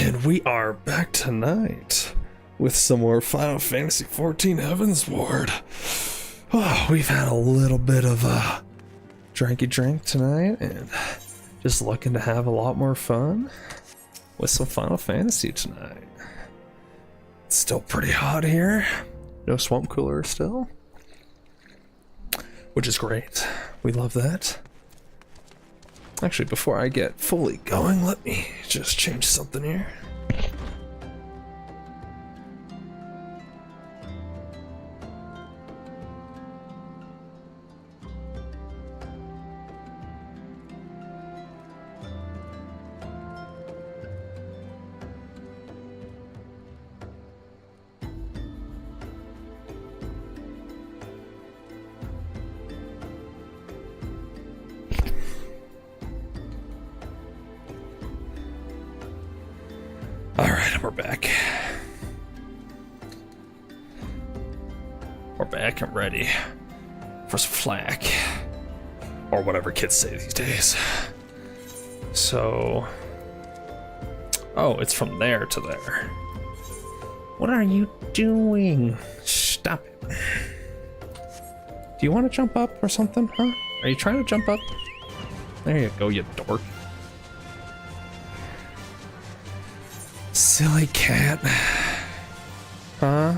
And we are back tonight with some more Final Fantasy XIV Heavensward. Oh, we've had a little bit of a drinky drink tonight and just looking to have a lot more fun with some Final Fantasy tonight. It's still pretty hot here. No swamp cooler still, which is great. We love that. Actually, before I get fully going, let me just change something here. Alright, we're back. We're back and ready for some flack. Or whatever kids say these days. So... oh, it's from there to there. What are you doing? Stop it. Do you want to jump up or something, huh? Are you trying to jump up? There you go, you dork. Silly cat. Huh?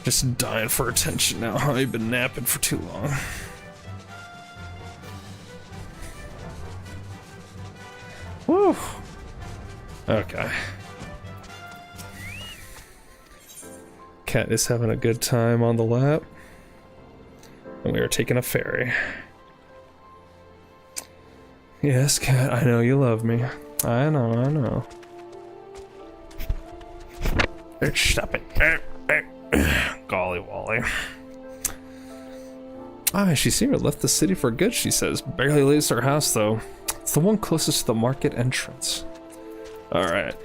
Just dying for attention now, huh? You've been napping for too long. Woo! Okay. Cat is having a good time on the lap. And we are taking a ferry. Yes, Cat, I know you love me. I know. Stop it. Golly Wally. Ah, she's here. Left the city for good, she says. Barely leaves her house, though. It's the one closest to the market entrance. Alright.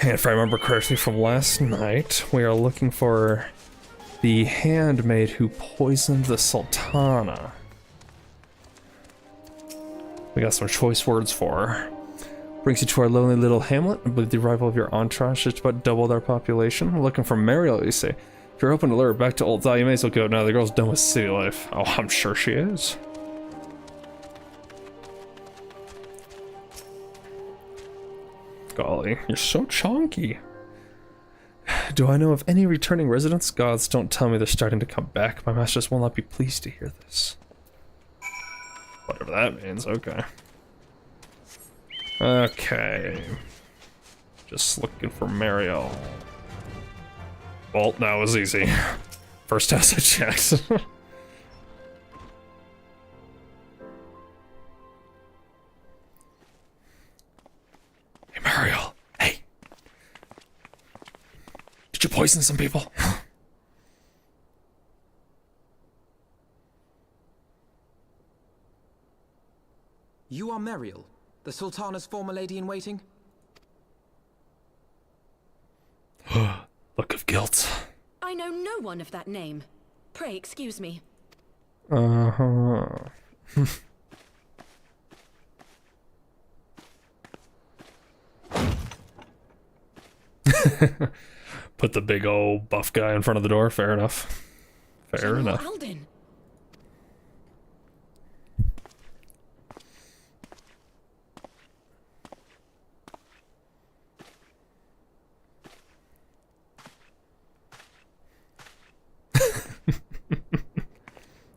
And if I remember correctly from last night, we are looking for the handmaid who poisoned the Sultana. We got some choice words for her. Brings you to our lonely little hamlet. I believe the arrival of your entourage just about doubled our population. We're looking for Mariel, you say. If you're open to lure her back to Old Zal, you may as well go now. The girl's done with city life. Oh, I'm sure she is. Golly, you're so chonky. Do I know of any returning residents? Gods, don't tell me they're starting to come back. My masters will not be pleased to hear this. Whatever that means, okay. Okay. Just looking for Mariel. Well, that was easy. First house I checked. Hey, Mariel. Hey. Did you poison some people? You are Mariel, the Sultana's former lady-in-waiting? Look of guilt. I know no one of that name. Pray excuse me. Uh-huh. Put the big old buff guy in front of the door. Fair enough. Fair enough. Alden.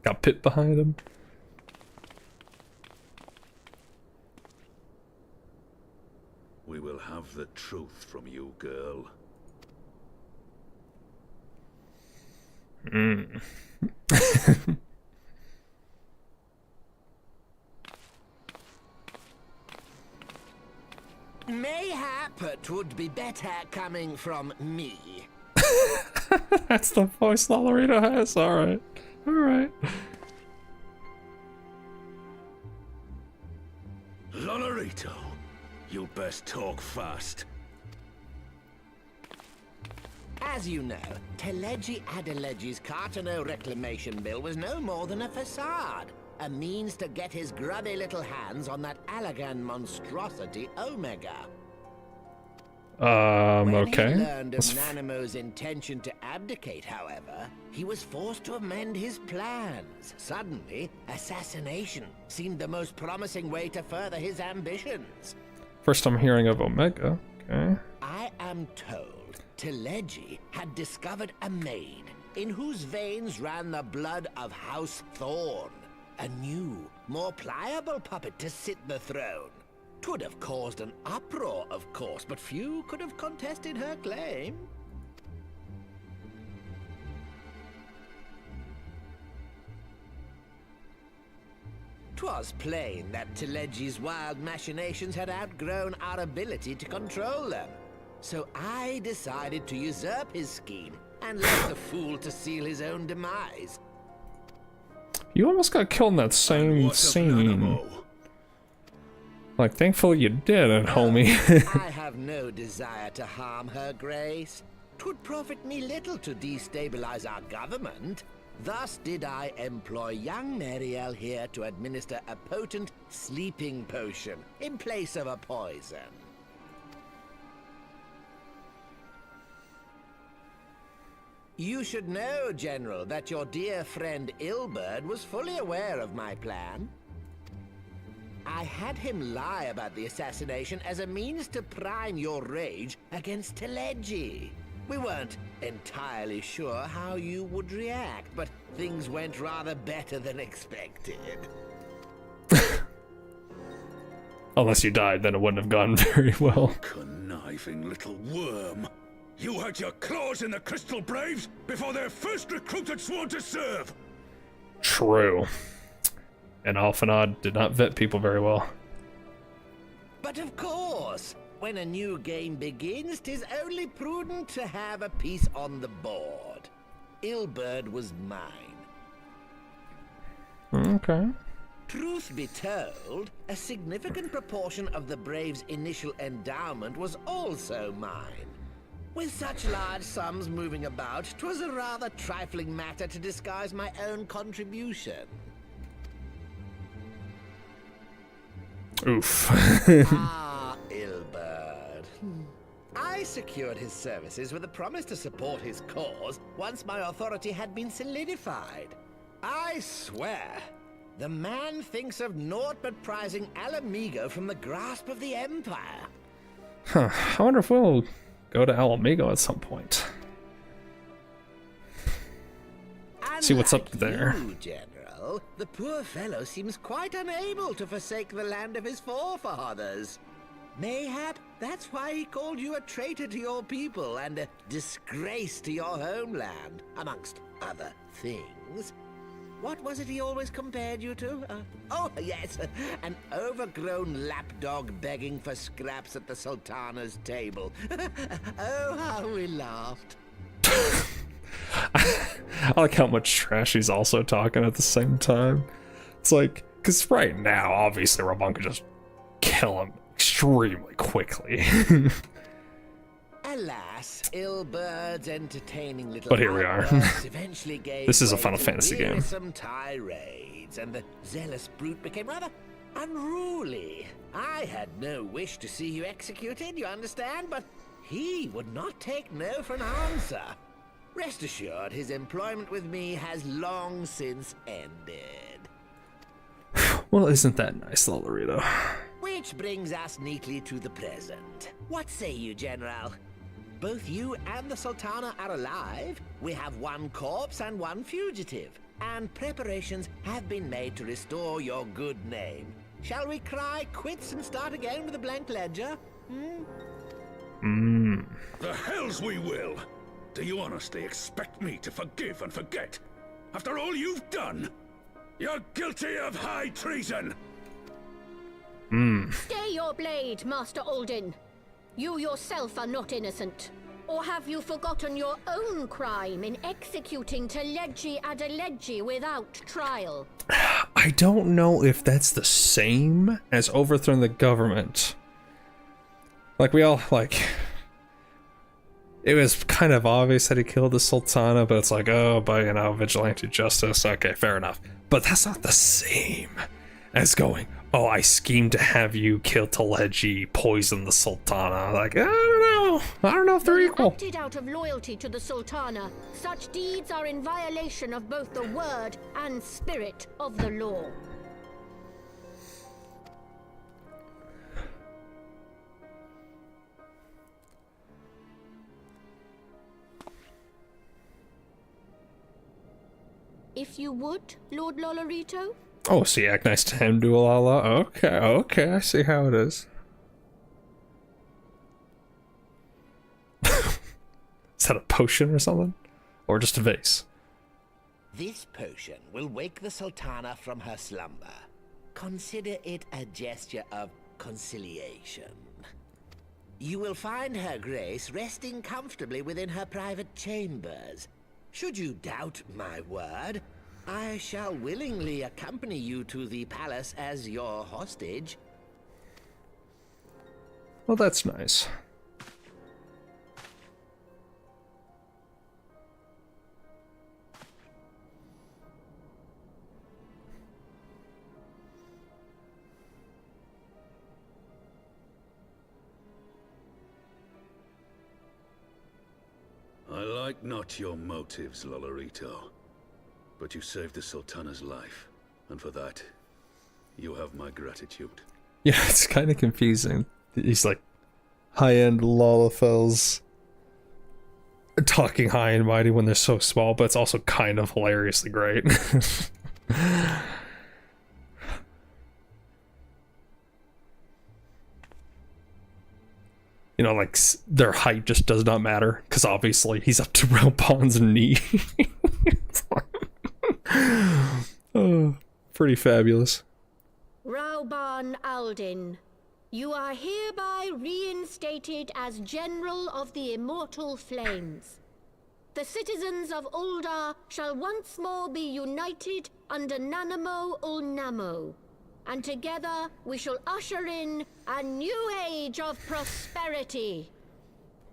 Got Pit behind him. We will have the truth from you, girl. Mayhap it would be better coming from me. That's the voice Lolorito has. Alright. Alright. Lolorito, you best talk fast. As you know, Teleji Adeleji's Cartano reclamation bill was no more than a facade. A means to get his grubby little hands on that Allagan monstrosity Omega. When Okay. he learned of Nanamo's intention to abdicate, however, he was forced to amend his plans. Suddenly, assassination seemed the most promising way to further his ambitions. First I'm hearing of Omega. Okay. I am told Teleji had discovered a maid in whose veins ran the blood of House Thorn. A new, more pliable puppet to sit the throne. 'Twould have caused an uproar, of course, but few could have contested her claim. 'Twas plain that Teleji's wild machinations had outgrown our ability to control them. So I decided to usurp his scheme and left the fool to seal his own demise. You almost got killed in that same What of scene. Nanamo? Like, thankfully you didn't, homie. I have no desire to harm her grace. 'Twould profit me little to destabilize our government. Thus did I employ young Mariel here to administer a potent sleeping potion in place of a poison. You should know, General, that your dear friend Ilberd was fully aware of my plan. I had him lie about the assassination as a means to prime your rage against Teleji. We weren't entirely sure how you would react, but things went rather better than expected. Unless you died, then it wouldn't have gone very well. Conniving little worm. You had your claws in the Crystal Braves before their first recruit had sworn to serve. True. And Alphanod did not vet people very well. But of course, when a new game begins, 'tis only prudent to have a piece on the board. Ilberd was mine. Okay. Truth be told, a significant proportion of the Braves' initial endowment was also mine. With such large sums moving about, 'twas a rather trifling matter to disguise my own contribution. Oof. Ah, Ilberd. I secured his services with a promise to support his cause once my authority had been solidified. I swear, the man thinks of naught but prizing Alamigo from the grasp of the Empire. Huh. I wonder if we'll go to Alamigo at some point. See what's up there. You, General, the poor fellow seems quite unable to forsake the land of his forefathers. Mayhap that's why he called you a traitor to your people and a disgrace to your homeland, amongst other things. What was it he always compared you to? Oh, yes, an overgrown lapdog begging for scraps at the Sultana's table. Oh, how we laughed. I like how much trash he's also talking at the same time. It's like, because right now, obviously, Raban could just kill him extremely quickly. Alas, Ilberd's entertaining little But here we are. outbursts eventually gave This is a way Final to Fantasy game. wearisome tirades, and the zealous brute became rather unruly. I had no wish to see you executed, you understand, but he would not take no for an answer. Rest assured, his employment with me has long since ended. Well, isn't that nice, Lolorito? Which brings us neatly to the present. What say you, General? Both you and the Sultana are alive. We have one corpse and one fugitive. And preparations have been made to restore your good name. Shall we cry quits and start again with a blank ledger? The hells we will! Do you honestly expect me to forgive and forget? After all you've done? You're guilty of high treason! Stay your blade, Master Alden. You yourself are not innocent. Or have you forgotten your own crime in executing Teleji Adeleji without trial? I don't know if that's the same as overthrowing the government. Like, we all, like... It was kind of obvious that he killed the Sultana, but it's like, oh, but, you know, vigilante justice. Okay, fair enough. But that's not the same as going, oh, I schemed to have you kill Teleji, poison the Sultana. Like, I don't know. I don't know if they're Though you equal. acted out of loyalty to the Sultana, such deeds are in violation of both the word and spirit of the law. If you would, Lord Lolorito? Oh, so you act nice to him, do a la. Okay, I see how it is. Is that a potion or something? Or just a vase? This potion will wake the Sultana from her slumber. Consider it a gesture of conciliation. You will find her grace resting comfortably within her private chambers. Should you doubt my word, I shall willingly accompany you to the palace as your hostage. Well, that's nice. I like not your motives, Lolorito. But you saved the Sultana's life, and for that, you have my gratitude. Yeah, it's kind of confusing. He's like high-end Lalafels talking high and mighty when they're so small, but it's also kind of hilariously great. You know, like, their height just does not matter, because obviously he's up to Ralpon's knee. Oh, pretty fabulous. Rauban Aldin, you are hereby reinstated as General of the Immortal Flames. The citizens of Uldar shall once more be united under Nanamo Ulnamo, and together we shall usher in a new age of prosperity.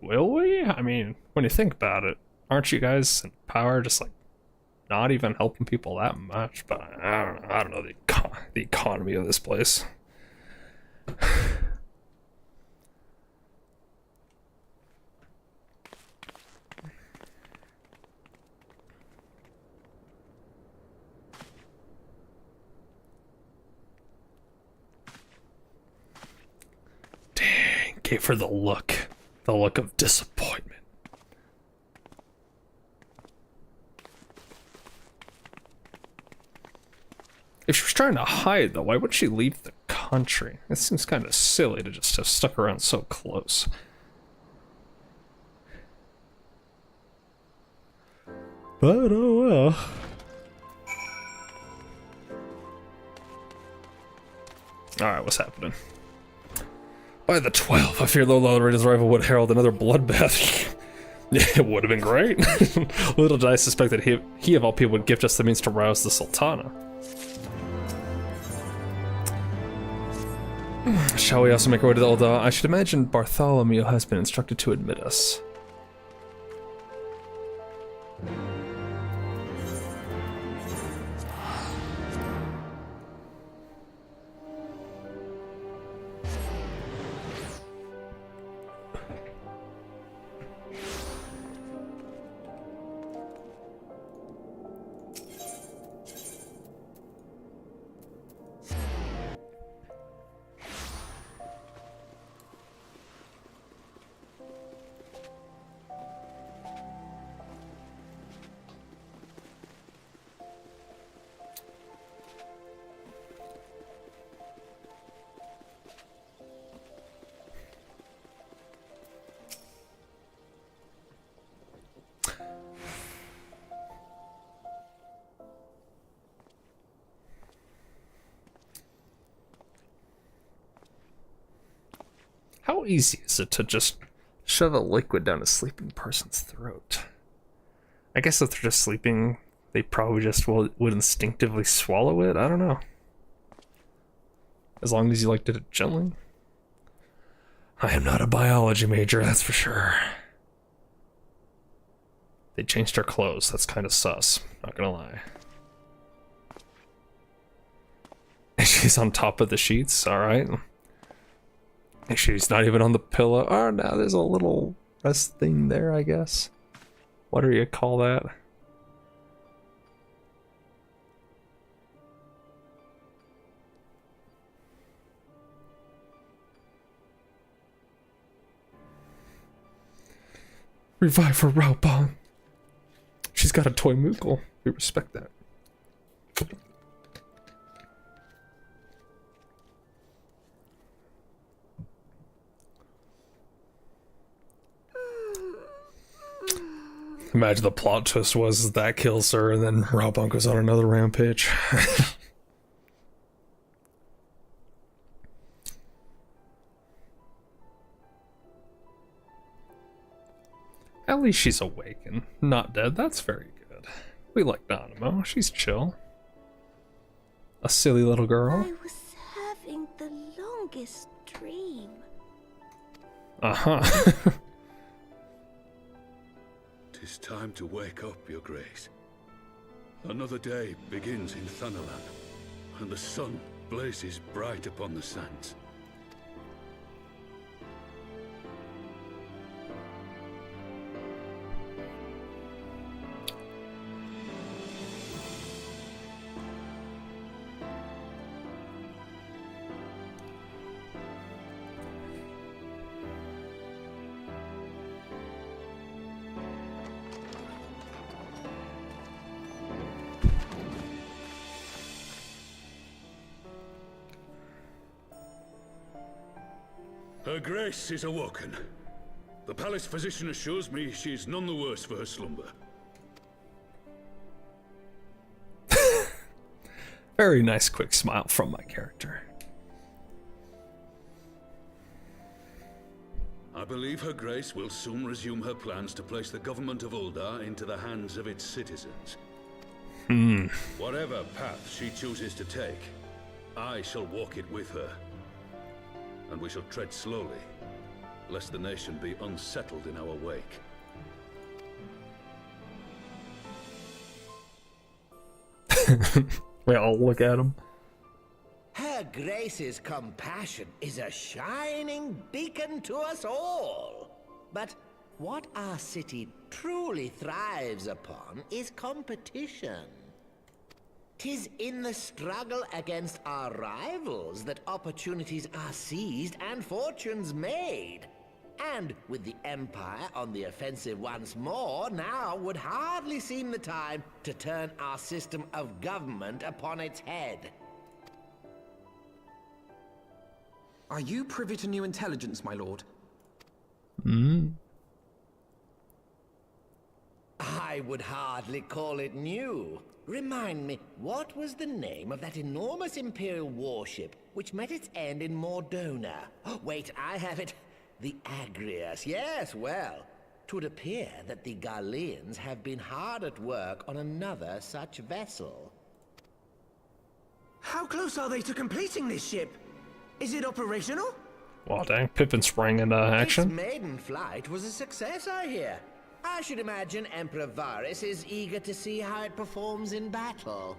Will we? I mean, when you think about it, aren't you guys in power just like not even helping people that much? But I don't know the economy of this place. Dang, gave her the look of disappointment. If she was trying to hide, though, why would she leave the country? It seems kind of silly to just have stuck around so close. But oh well. Alright, what's happening? By the 12, I fear Lord Lolorito's arrival would herald another bloodbath. Yeah, it would have been great. Little did I suspect that he of all people would gift us the means to rouse the Sultana. Shall we also make our way to the Uldar? I should imagine Bartholomew has been instructed to admit us. How easy is it to just shove a liquid down a sleeping person's throat? I guess if they're just sleeping, they probably just would instinctively swallow it. I don't know. As long as you did it gently. I am not a biology major, that's for sure. They changed her clothes. That's kind of sus. Not gonna lie. She's on top of the sheets. All right. She's not even on the pillow. Oh, no, there's a little rest thing there, I guess. What do you call that? Revive her, Raubon. She's got a toy Moogle. We respect that. Imagine the plot twist was that kills her and then Raubon goes on another rampage. At least she's awake and not dead. That's very good. We like Nanamo. She's chill. A silly little girl. I was having the longest dream. Uh-huh. 'Tis time to wake up, Your Grace. Another day begins in Thunderland, and the sun blazes bright upon the sands. Her Grace is awoken. The palace physician assures me she is none the worse for her slumber. Very nice quick smile from my character. I believe Her Grace will soon resume her plans to place the government of Uldar into the hands of its citizens. Whatever path she chooses to take, I shall walk it with her. And we shall tread slowly, lest the nation be unsettled in our wake. We all look at him. Her Grace's compassion is a shining beacon to us all. But what our city truly thrives upon is competition. 'Tis in the struggle against our rivals that opportunities are seized and fortunes made. And with the Empire on the offensive once more, now would hardly seem the time to turn our system of government upon its head. Are you privy to new intelligence, my lord? I would hardly call it new. Remind me, what was the name of that enormous Imperial warship which met its end in Mordona? Oh, wait, I have it. The Agrias. Yes, well, 'twould appear that the Garleans have been hard at work on another such vessel. How close are they to completing this ship? Is it operational? Well, dang, Pippin sprang into Its action. maiden flight was a success, I hear. I should imagine Emperor Varys is eager to see how it performs in battle.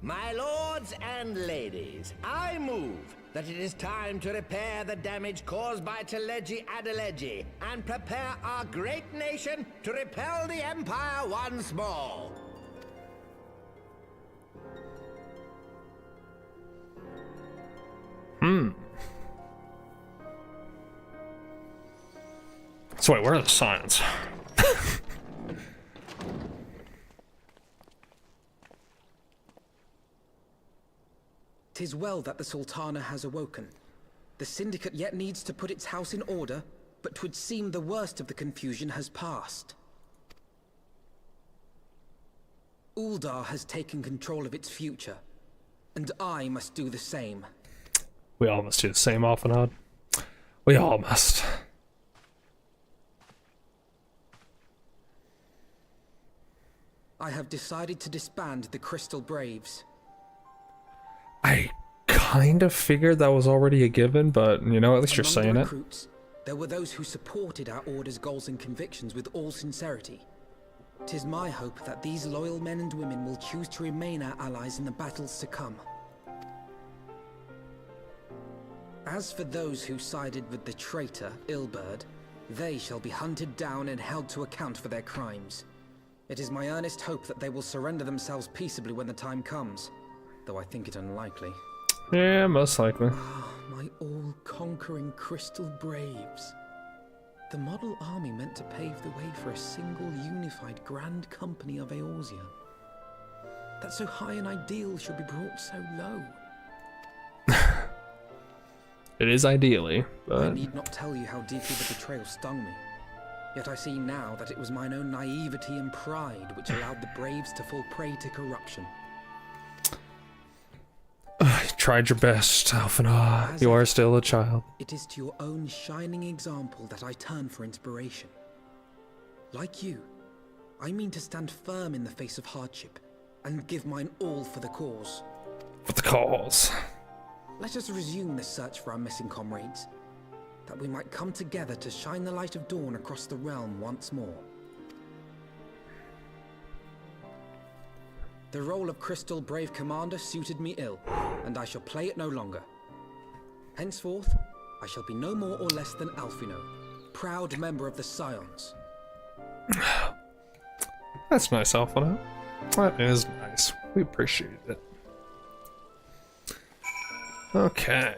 My lords and ladies, I move that it is time to repair the damage caused by Teleji Adeleji and prepare our great nation to repel the Empire once more. So wait, where are the signs? 'Tis well that the Sultana has awoken. The Syndicate yet needs to put its house in order, but 'twould seem the worst of the confusion has passed. Uldar has taken control of its future, and I must do the same. We all must do the same, Alphanod. We all must. I have decided to disband the Crystal Braves. I kind of figured that was already a given, but you know, at least you're Among saying the it. recruits, there were those who supported our order's goals and convictions with all sincerity. 'Tis my hope that these loyal men and women will choose to remain our allies in the battles to come. As for those who sided with the traitor, Ilberd, they shall be hunted down and held to account for their crimes. It is my earnest hope that they will surrender themselves peaceably when the time comes, though I think it unlikely. Yeah, most likely. My all-conquering Crystal Braves. The model army meant to pave the way for a single unified grand company of Eorzea. That so high an ideal should be brought so low. It is ideally, I but need not tell you how deeply the betrayal stung me. Yet I see now that it was mine own naivety and pride which allowed the Braves to fall prey to corruption. you tried your best, Alphinaud. You are still a child. It is to your own shining example that I turn for inspiration. Like you, I mean to stand firm in the face of hardship and give mine all for the cause. For the cause. Let us resume the search for our missing comrades, that we might come together to shine the light of dawn across the realm once more. The role of Crystal Brave Commander suited me ill, and I shall play it no longer. Henceforth, I shall be no more or less than Alphinaud, proud member of the Scions. That's nice, Alphinaud. That is nice. We appreciate it. Okay.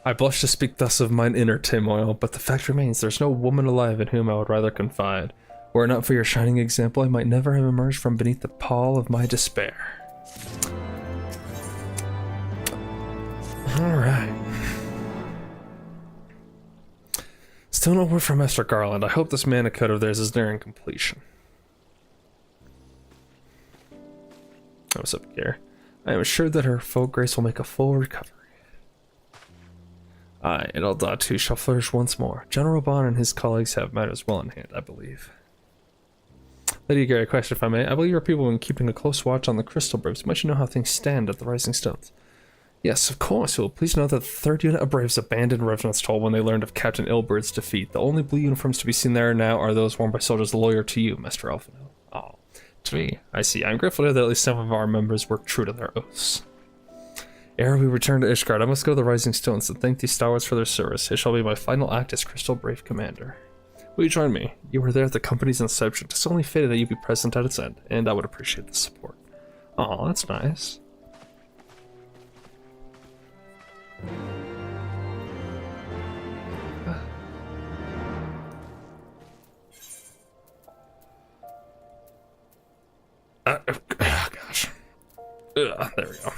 I blush to speak thus of mine inner turmoil, but the fact remains there's no woman alive in whom I would rather confide. Were it not for your shining example, I might never have emerged from beneath the pall of my despair. Alright. Still no word from Master Garland. I hope this mana code of theirs is nearing completion. What's up here? I am assured that her folk grace will make a full recovery. I and Eldad too shall flourish once more. General Bond and his colleagues have matters well in hand, I believe. Lady Gary, a question if I may. I believe your people have been keeping a close watch on the Crystal Braves. Might you know how things stand at the Rising Stones? Yes, of course. You'll please know that the 3rd unit of Braves abandoned Revenant's Toll when they learned of Captain Ilberd's defeat. The only blue uniforms to be seen there now are those worn by soldiers loyal to you, Master Alphinaud. Oh, to me, I see. I'm grateful to know that at least some of our members work true to their oaths. Ere we return to Ishgard, I must go to the Rising Stones and thank these stalwarts for their service. It shall be my final act as Crystal Brave Commander. Will you join me? You were there at the company's inception. It's only fated that you be present at its end, and I would appreciate the support. Oh, that's nice. Oh, gosh. There we go.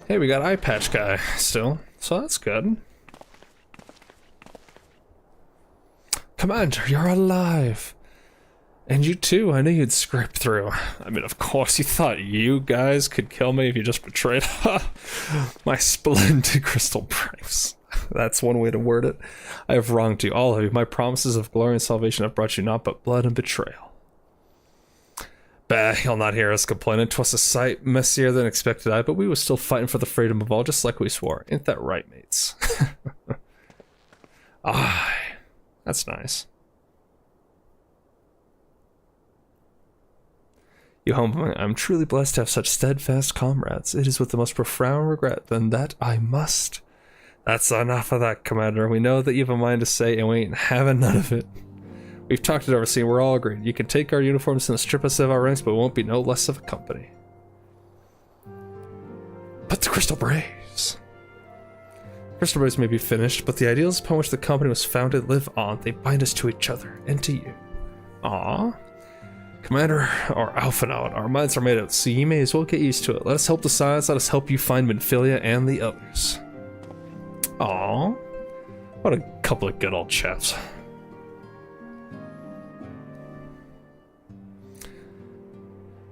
Hey, we got Eye Patch Guy still, so that's good. Commander, you're alive! And you too, I knew you'd scrape through. I mean, of course, you thought you guys could kill me if you just betrayed my splendid Crystal Braves. That's one way to word it. I have wronged you, all of you. My promises of glory and salvation have brought you naught but blood and betrayal. Bah, you'll not hear us complaining. 'Twas a sight messier than expected I, but we was still fighting for the freedom of all, just like we swore. Ain't that right, mates? Aye, that's nice. You humble me. I'm truly blessed to have such steadfast comrades. It is with the most profound regret then that I must. That's enough of that, Commander. We know that you have a mind to say, and we ain't having none of it. We've talked it over, see, we're all agreed. You can take our uniforms and strip us of our ranks, but we won't be no less of a company. But the Crystal Braves. Crystal Braves may be finished, but the ideals upon which the company was founded live on. They bind us to each other and to you. Aww. Commander, or Alphinaud, our minds are made out, so you may as well get used to it. Let us help the Scions, let us help you find Minfilia and the others. Aww. What a couple of good old chaps.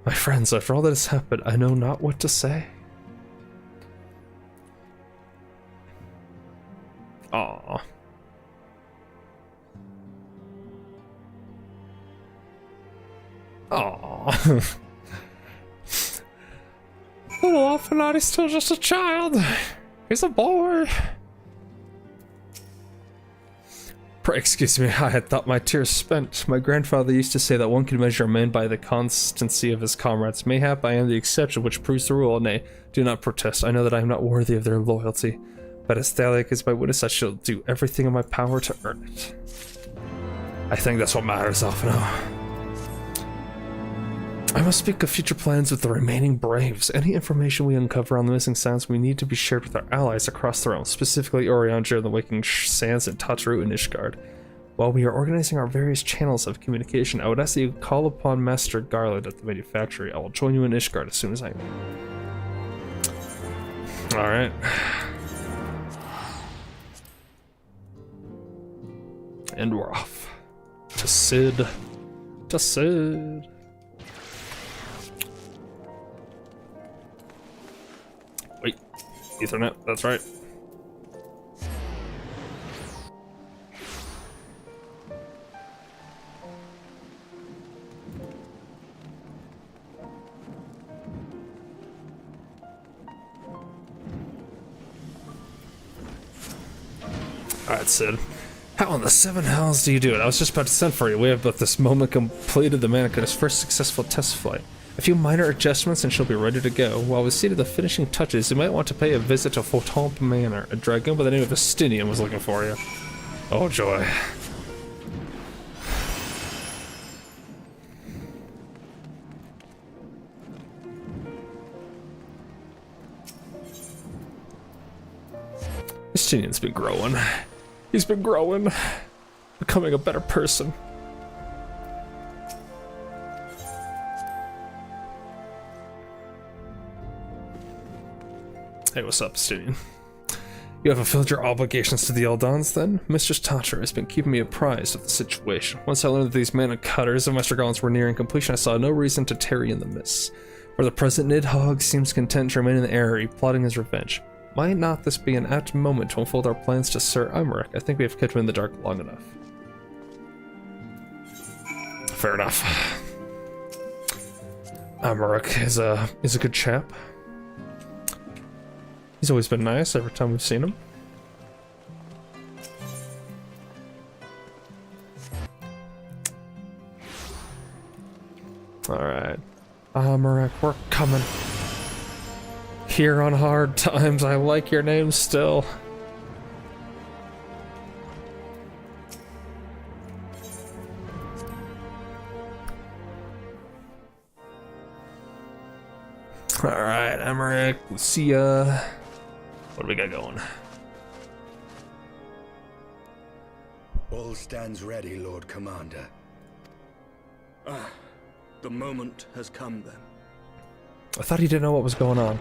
My friends, after all that has happened, I know not what to say. Aww. Little Alphanaught, he's still just a child. He's a boy. Pray excuse me, I had thought my tears spent. My grandfather used to say that one can measure a man by the constancy of his comrades. Mayhap I am the exception which proves the rule. Nay, do not protest. I know that I am not worthy of their loyalty. But as Thaliak is my witness, I shall do everything in my power to earn it. I think that's what matters, Alphino. I must speak of future plans with the remaining Braves. Any information we uncover on the missing sands we need to be shared with our allies across the realm, specifically Oriandra, the Waking Sands, and Tataru and Ishgard. While we are organizing our various channels of communication, I would ask that you call upon Master Garland at the manufactory. I will join you in Ishgard as soon as I may. Alright. And we're off. To Sid. To Sid. Wait. Ethernet, that's right. Alright, Sid. How in the seven hells do you do it? I was just about to send for you. We have but this moment completed the Manica's first successful test flight. A few minor adjustments and she'll be ready to go. While we see to the finishing touches, you might want to pay a visit to Photomp Manor. A dragoon by the name of Estinian was looking for you. Oh joy. Estinian's been growing. He's been growing, becoming a better person. Hey, what's up, Estinian? You have fulfilled your obligations to the Eldons, then? Mistress Tatra has been keeping me apprised of the situation. Once I learned that these mana cutters of Master Garlands were nearing completion, I saw no reason to tarry in the mists. For the present, Nidhogg seems content to remain in the area, plotting his revenge. Might not this be an apt moment to unfold our plans to Sir Imeric? I think we have kept him in the dark long enough. Fair enough. Imeric is a good chap. He's always been nice every time we've seen him. Alright. Imeric, we're coming. Here on hard times, I like your name still. Alright, Imeric, we'll see ya. What do we got going? All stands ready, Lord Commander. Ah, the moment has come then. I thought he didn't know what was going on.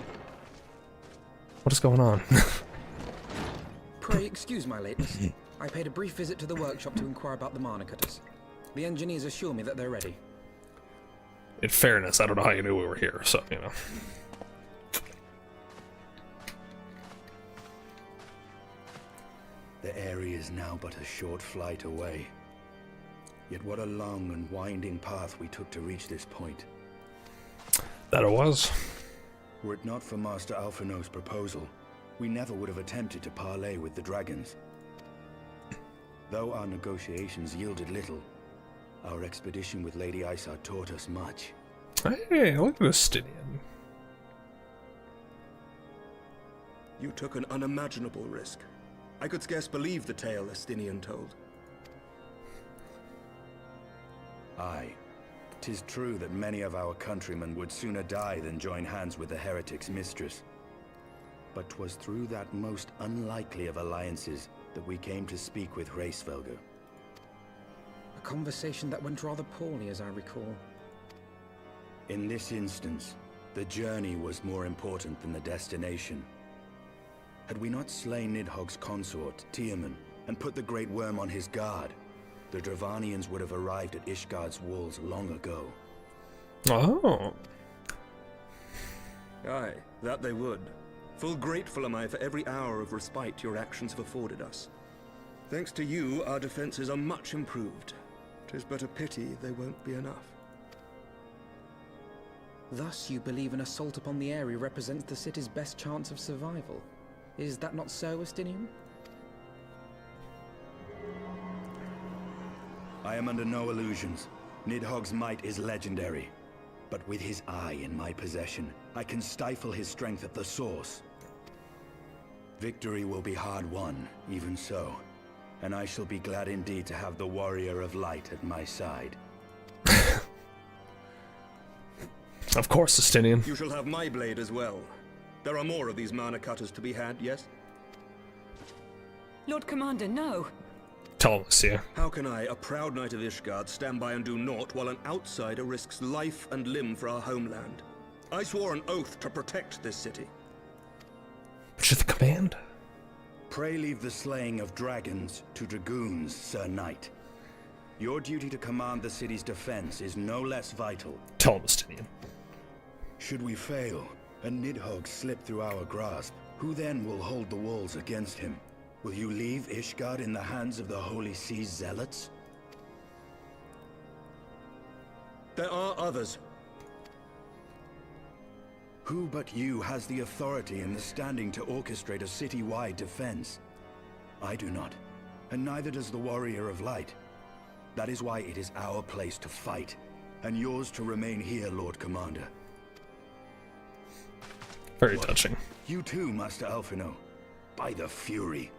What is going on? Pray excuse my lateness. I paid a brief visit to the workshop to inquire about the mana cutters. The engineers assure me that they're ready. In fairness, I don't know how you knew we were here, so, you know. The area is now but a short flight away. Yet what a long and winding path we took to reach this point. That it was. Were it not for Master Alphino's proposal, we never would have attempted to parley with the dragons. Though our negotiations yielded little, our expedition with Lady Isa taught us much. Hey, look at this Estinian. You took an unimaginable risk. I could scarce believe the tale Estinian told. Aye. 'Tis true that many of our countrymen would sooner die than join hands with the heretic's mistress. But 'twas through that most unlikely of alliances that we came to speak with Hraesvelgr. A conversation that went rather poorly, as I recall. In this instance, the journey was more important than the destination. Had we not slain Nidhogg's consort, Tiaman, and put the Great Worm on his guard, the Dravanians would have arrived at Ishgard's walls long ago. Oh. Aye, that they would. Full grateful am I for every hour of respite your actions have afforded us. Thanks to you, our defenses are much improved. 'Tis but a pity they won't be enough. Thus, you believe an assault upon the area represents the city's best chance of survival. Is that not so, Estinian? I am under no illusions. Nidhogg's might is legendary. But with his eye in my possession, I can stifle his strength at the source. Victory will be hard won, even so. And I shall be glad indeed to have the Warrior of Light at my side. Of course, Estinian. You shall have my blade as well. There are more of these mana cutters to be had, yes? Lord Commander, no. Tell him, see ya. How can I, a proud knight of Ishgard, stand by and do naught while an outsider risks life and limb for our homeland? I swore an oath to protect this city. But you're the command. Pray leave the slaying of dragons to dragoons, Sir Knight. Your duty to command the city's defense is no less vital. Tell him, Estinian. Should we fail, and Nidhogg slip through our grasp, who then will hold the walls against him? Will you leave Ishgard in the hands of the Holy Sea's zealots? There are others. Who but you has the authority and the standing to orchestrate a city-wide defense? I do not, and neither does the Warrior of Light. That is why it is our place to fight, and yours to remain here, Lord Commander. Very touching. You too, Master Alphino. By the Fury.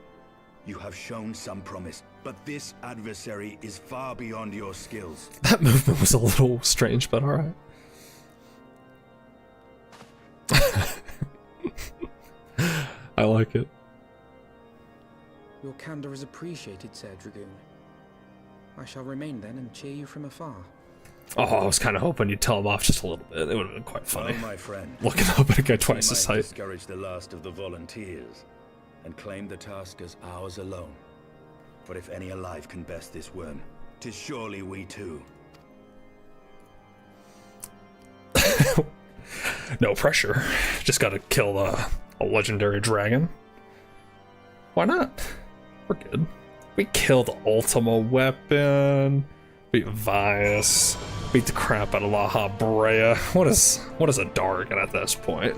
You have shown some promise, but this adversary is far beyond your skills. That movement was a little strange, but alright. I like it. Your candor is appreciated, Sir Dragoon. I shall remain then and cheer you from afar. Oh, I was kind of hoping you'd tell him off just a little bit. It would have been quite funny. Oh, my friend. Looking up at a guy twice We his might height. discourage the last of the volunteers and claim the task as ours alone. But if any alive can best this worm, 'tis surely we too. No pressure. Just gotta kill a legendary dragon. Why not? We're good. We killed Ultima Weapon. Beat Vias. Beat the crap out of Laha Brea. What is a Dargan at this point?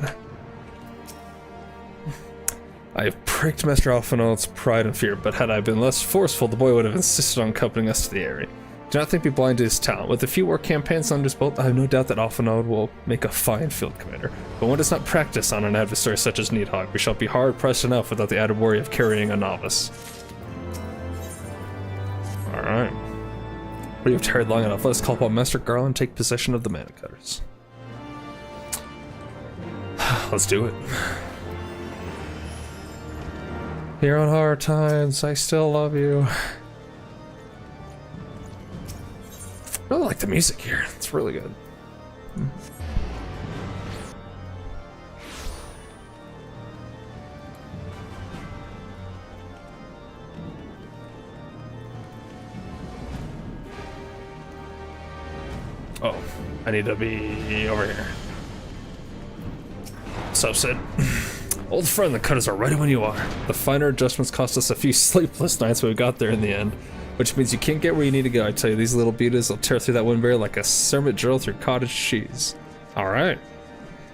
I have pricked Master Alphinaud's pride and fear, but had I been less forceful, the boy would have insisted on accompanying us to the area. Do not think me blind to his talent. With a few war campaigns under his belt, I have no doubt that Alphinaud will make a fine field commander. But one does not practice on an adversary such as Nidhogg. We shall be hard-pressed enough without the added worry of carrying a novice. Alright. But you've tarried long enough. Let us call upon Master Garland and take possession of the mana cutters. Let's do it. Here on hard times, I still love you. I really like the music here. It's really good. Oh, I need to be over here. So, Sid. Old friend, the cutters are ready when you are. The finer adjustments cost us a few sleepless nights, but we got there in the end. Which means you can't get where you need to go. I tell you, these little beaters will tear through that wind barrier like a serpent drill through cottage cheese. Alright.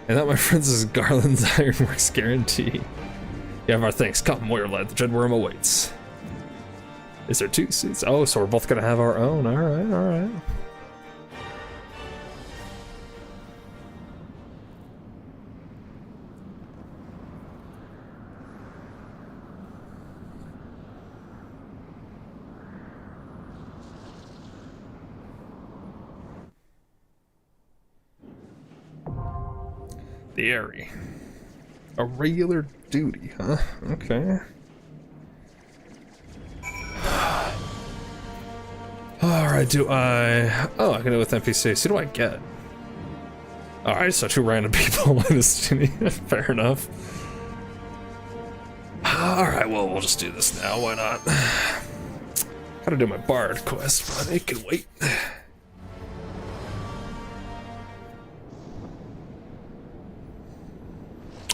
And that, my friends, is Garland's Ironworks guarantee. You have our thanks. Come, warrior lad, the dread worm awaits. Is there 2 seats? Oh, so we're both gonna have our own. Alright, alright. The Airy. A regular duty, huh? Okay. Alright, do I... Oh, I can do it with NPCs. Who do I get? Alright, so 2 random people in this duty. Fair enough. Alright, well, we'll just do this now. Why not? Gotta do my bard quest, but it can wait.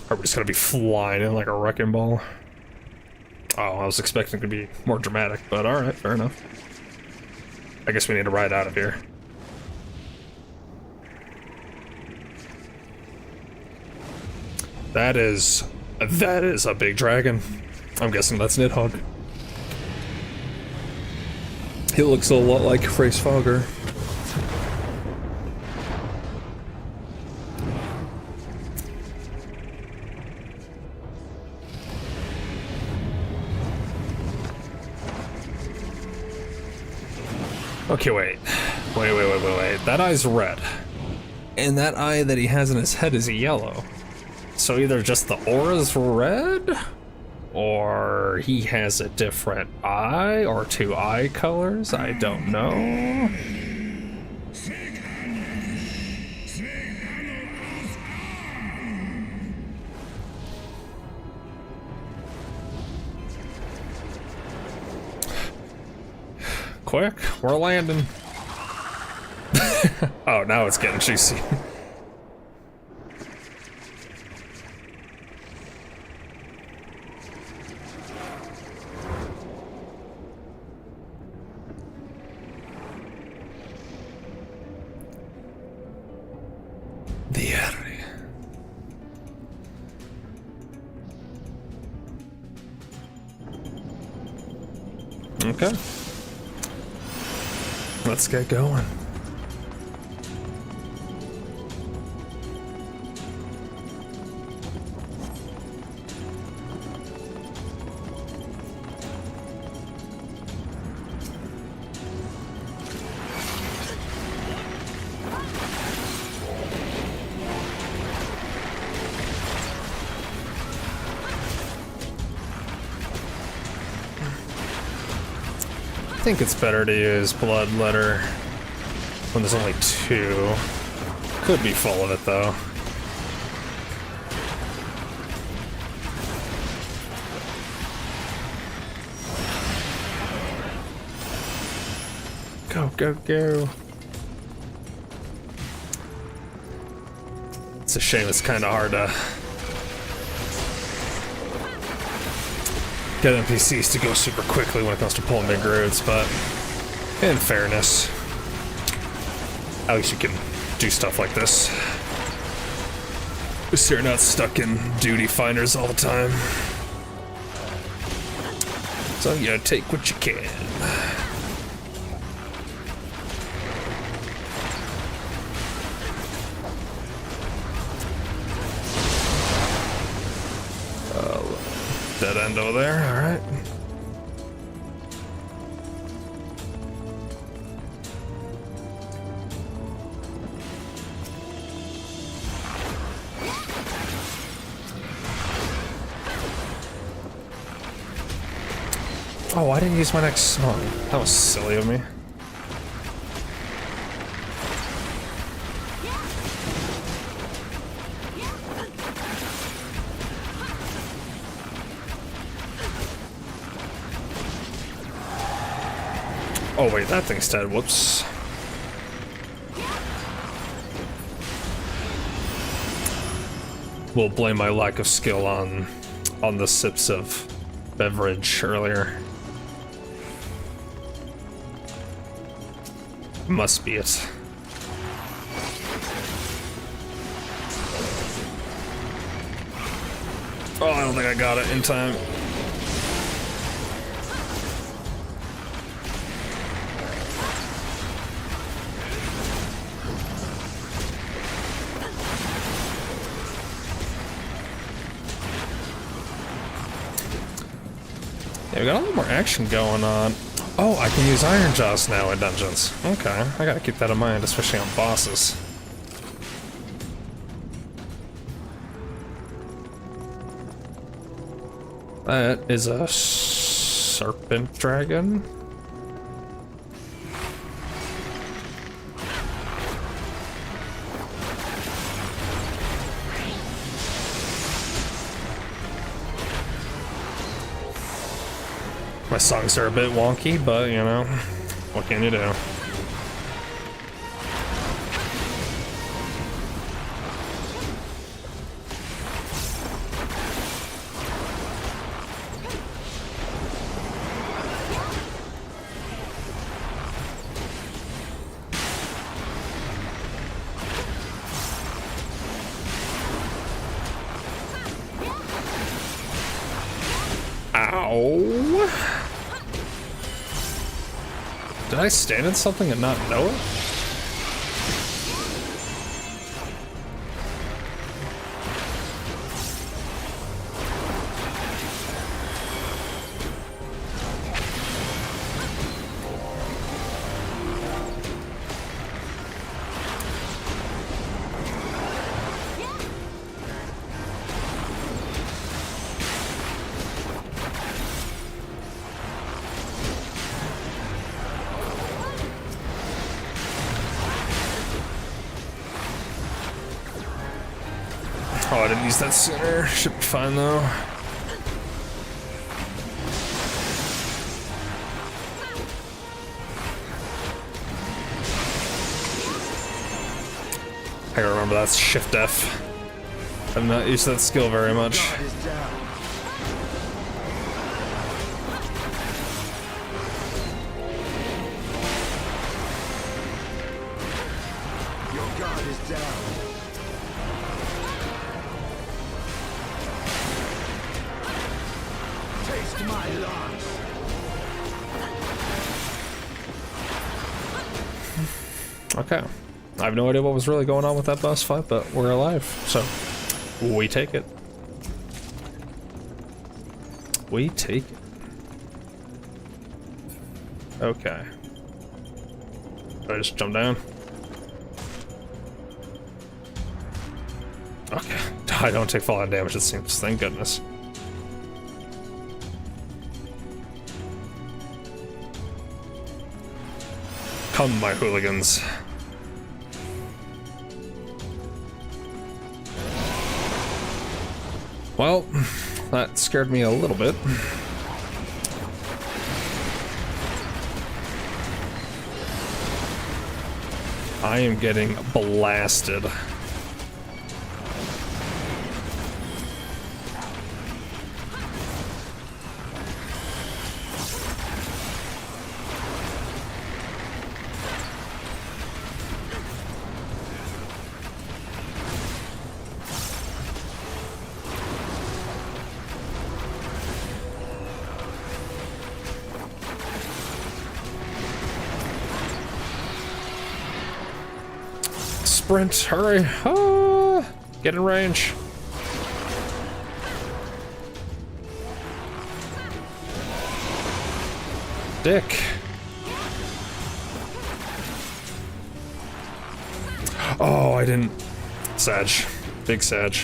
Are we just gonna be flying in like a wrecking ball? Oh, I was expecting it to be more dramatic, but alright, fair enough. I guess we need to ride out of here. That is a big dragon. I'm guessing that's Nidhogg. He looks a lot like Freys Fogger. Okay, wait. That eye's red. And that eye that he has in his head is yellow. So either just the aura's red, or he has a different eye, or two eye colors, I don't know. Quick, we're landing. Oh, now it's getting juicy. The area. Okay. Let's get going. I think it's better to use Bloodletter when there's only two. Could be full of it though. Go, go, go. It's a shame it's kind of hard to get NPCs to go super quickly when it comes to pulling big roots, but in fairness, at least you can do stuff like this. So you're not stuck in duty finders all the time. So you gotta take what you can. Dead end over there, alright. Oh, I didn't use my next smoke. That was silly of me. Oh wait, that thing's dead. Whoops. We'll blame my lack of skill on the sips of beverage earlier. Must be it. Oh, I don't think I got it in time. Yeah, we got a little more action going on. Oh, I can use Iron Jaws now in dungeons. Okay, I gotta keep that in mind, especially on bosses. That is a serpent dragon. My songs are a bit wonky, but you know, what can you do? Ow. Did I stand in something and not know it? Oh, I didn't use that sooner. Should be fine though. I gotta remember that's Shift F. I've not used that skill very much. God is down. Your guard is down. Taste my lance. Okay. I have no idea what was really going on with that boss fight, but we're alive, so we take it. We take it. Okay. Did I just jump down? Okay. I don't take fallout damage, it seems. Thank goodness. Come, my hooligans. Well, that scared me a little bit. I am getting blasted. Sprint, hurry! Ah, get in range. Dick. Oh, I didn't. Sag. Big Sag.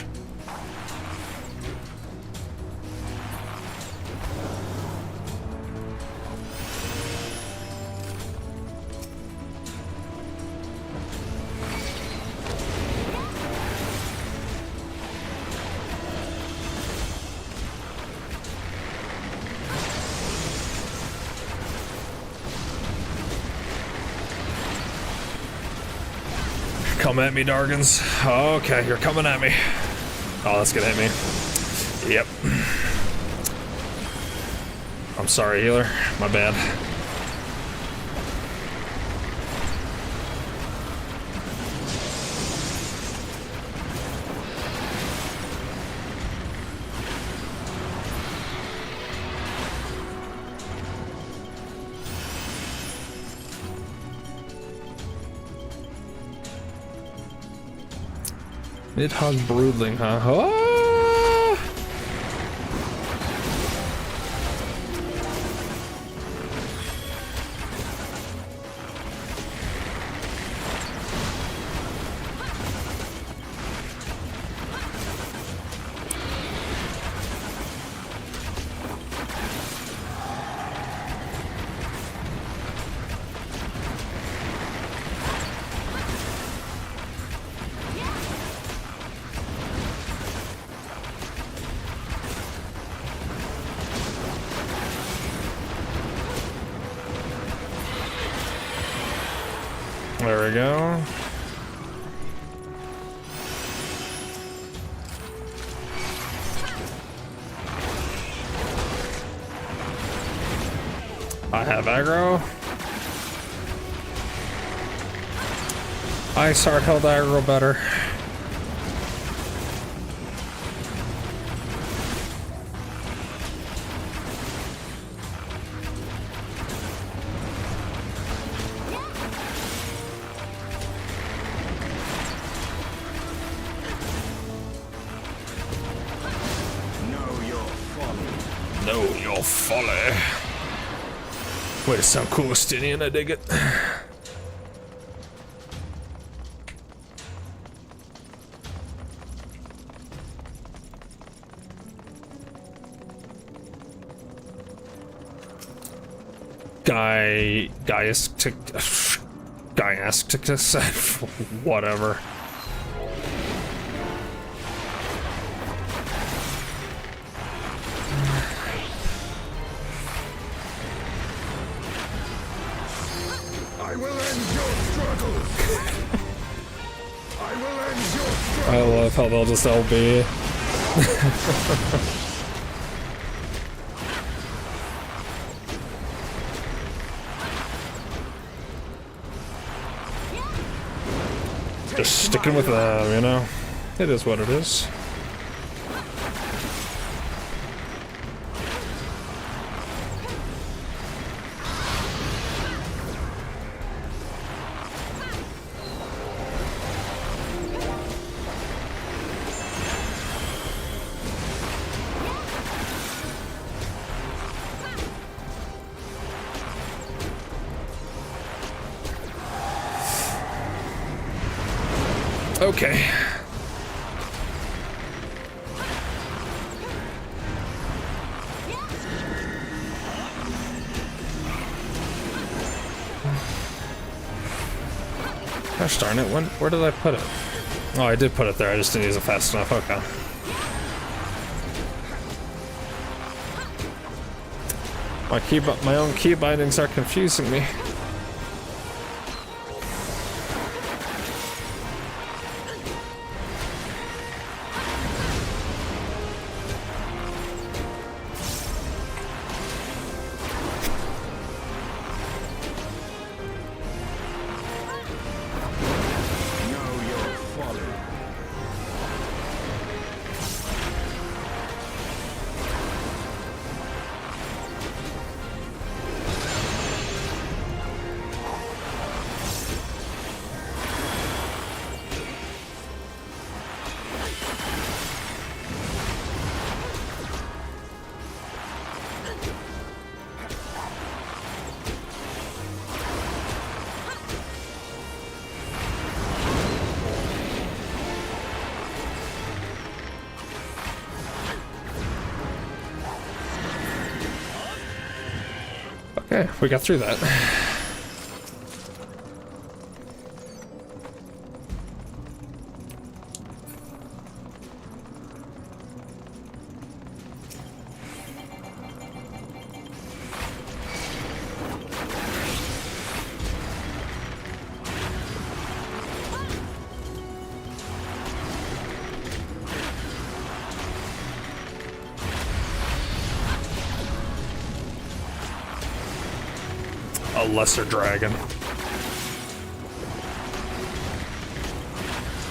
Come at me, Dargans. Okay, you're coming at me. Oh, that's gonna hit me. Yep. I'm sorry, healer. My bad. Nidhogg Broodling, huh? Oh! There we go. I have aggro. Ice Heart held aggro better. your folly. Way to sound cool, Stinian, I dig it. Gaiasticus, whatever. I will end your struggles. I will end your struggles. I love how they'll just LB. Just sticking with them, you know? It is what it is. Okay. Gosh darn it, where did I put it? Oh, I did put it there, I just didn't use it fast enough, okay. My own key bindings are confusing me. Okay, we got through that. A lesser dragon.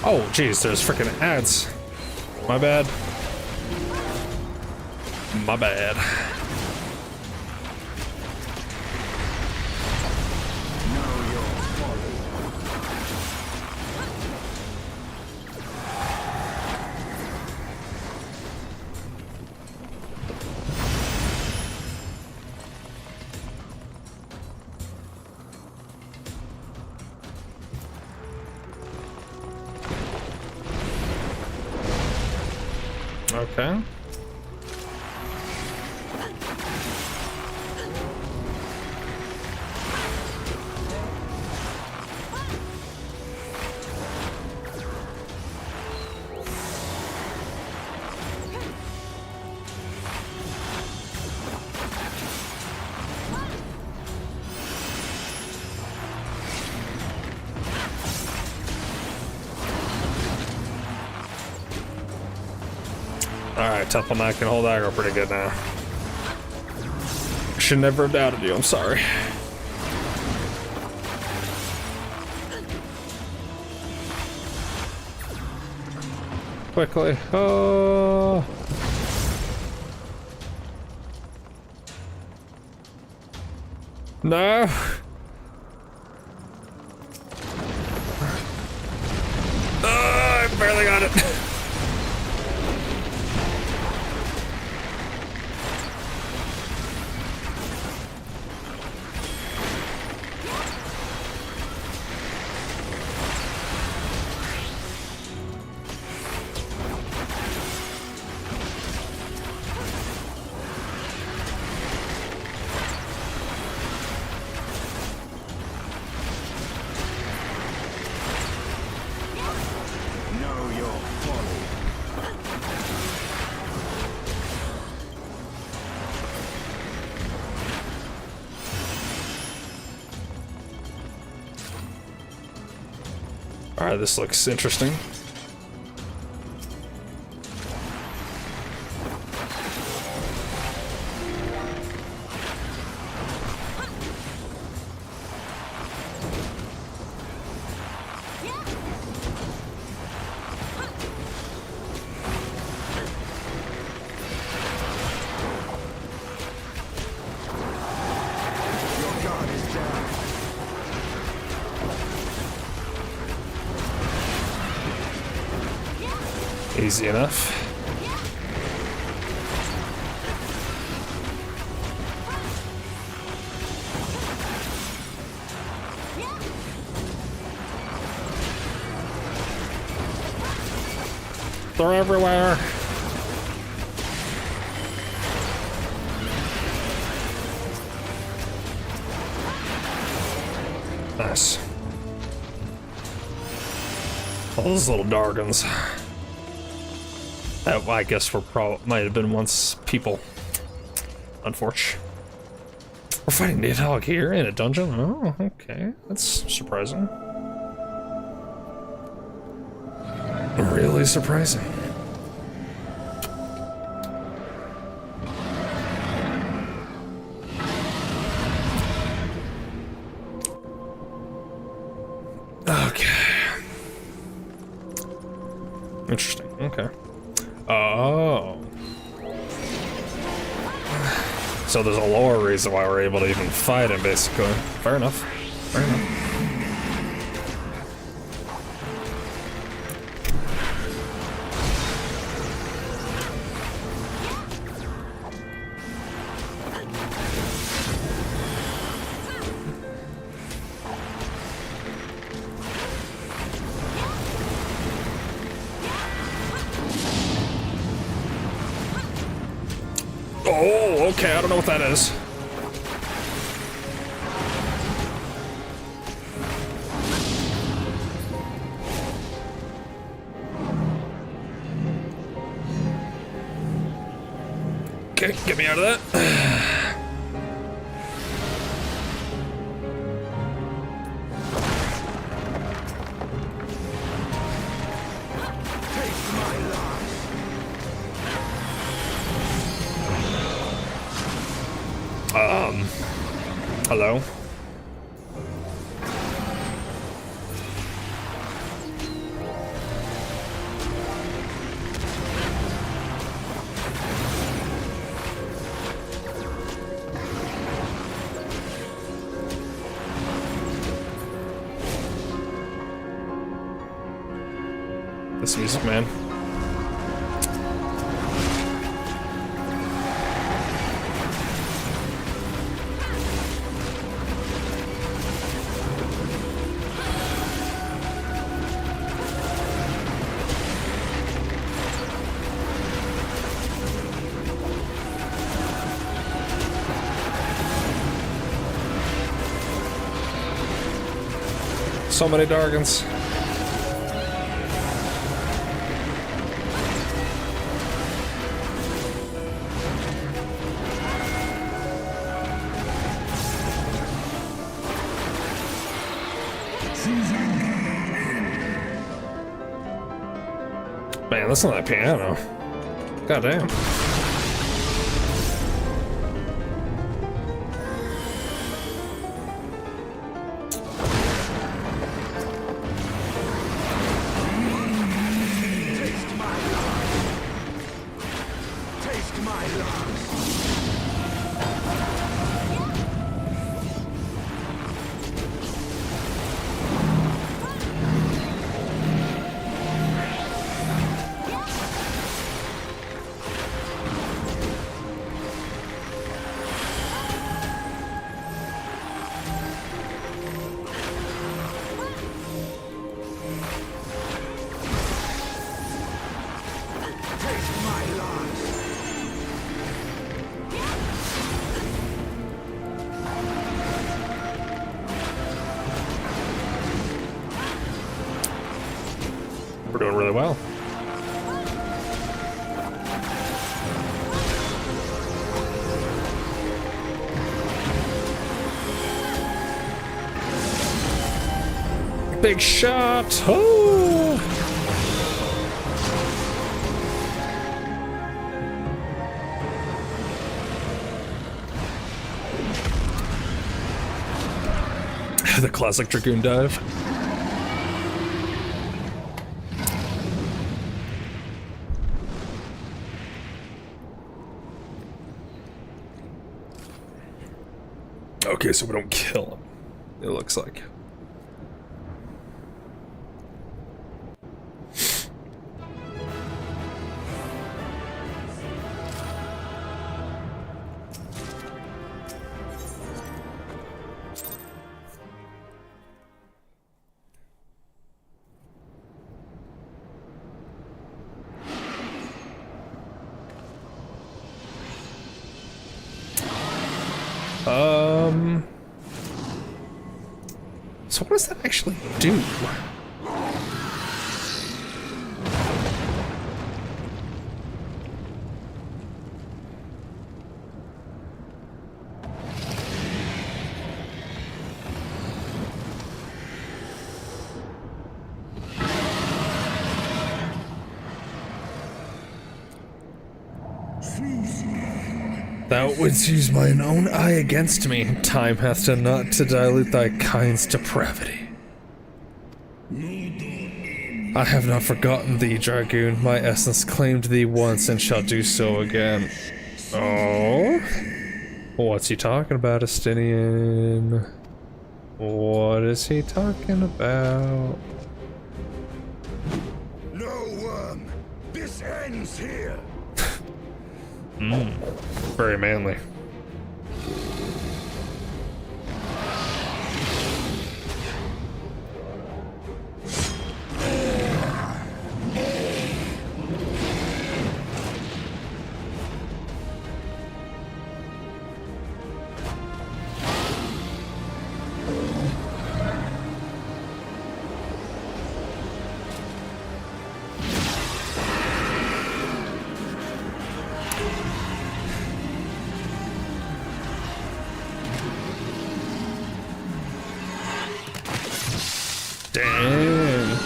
Oh, geez, there's freaking ads. My bad. My bad. Okay. Alright, Temple Knight can hold aggro pretty good now. Should never have doubted you, I'm sorry. Quickly. Oh. No. Oh, I barely got it. Alright, this looks interesting. Easy enough. They're everywhere. Nice. All those little Dargans. That, I guess, might have been once people. Unfortunate. We're fighting Nidhogg here in a dungeon? Oh, okay. That's surprising. Really surprising. Okay. Interesting. Okay. Oh. So there's a lore reason why we're able to even fight him, basically. Fair enough. Fair enough. Oh, okay, I don't know what that is. Okay, get me out of that. Hello? This music, man. So many Dargans. Man, listen to that piano. God damn. We're doing really well. Big shot! Oh! The classic Dragoon dive. Okay, so we don't kill him, it looks like. So what does that actually do? Thou wouldst use mine own eye against me. Time hath done naught to dilute thy kind's depravity. I have not forgotten thee, Dragoon. My essence claimed thee once and shall do so again. Oh? What's he talking about, Estinian? What is he talking about? No worm! This ends here! Very manly. Damn.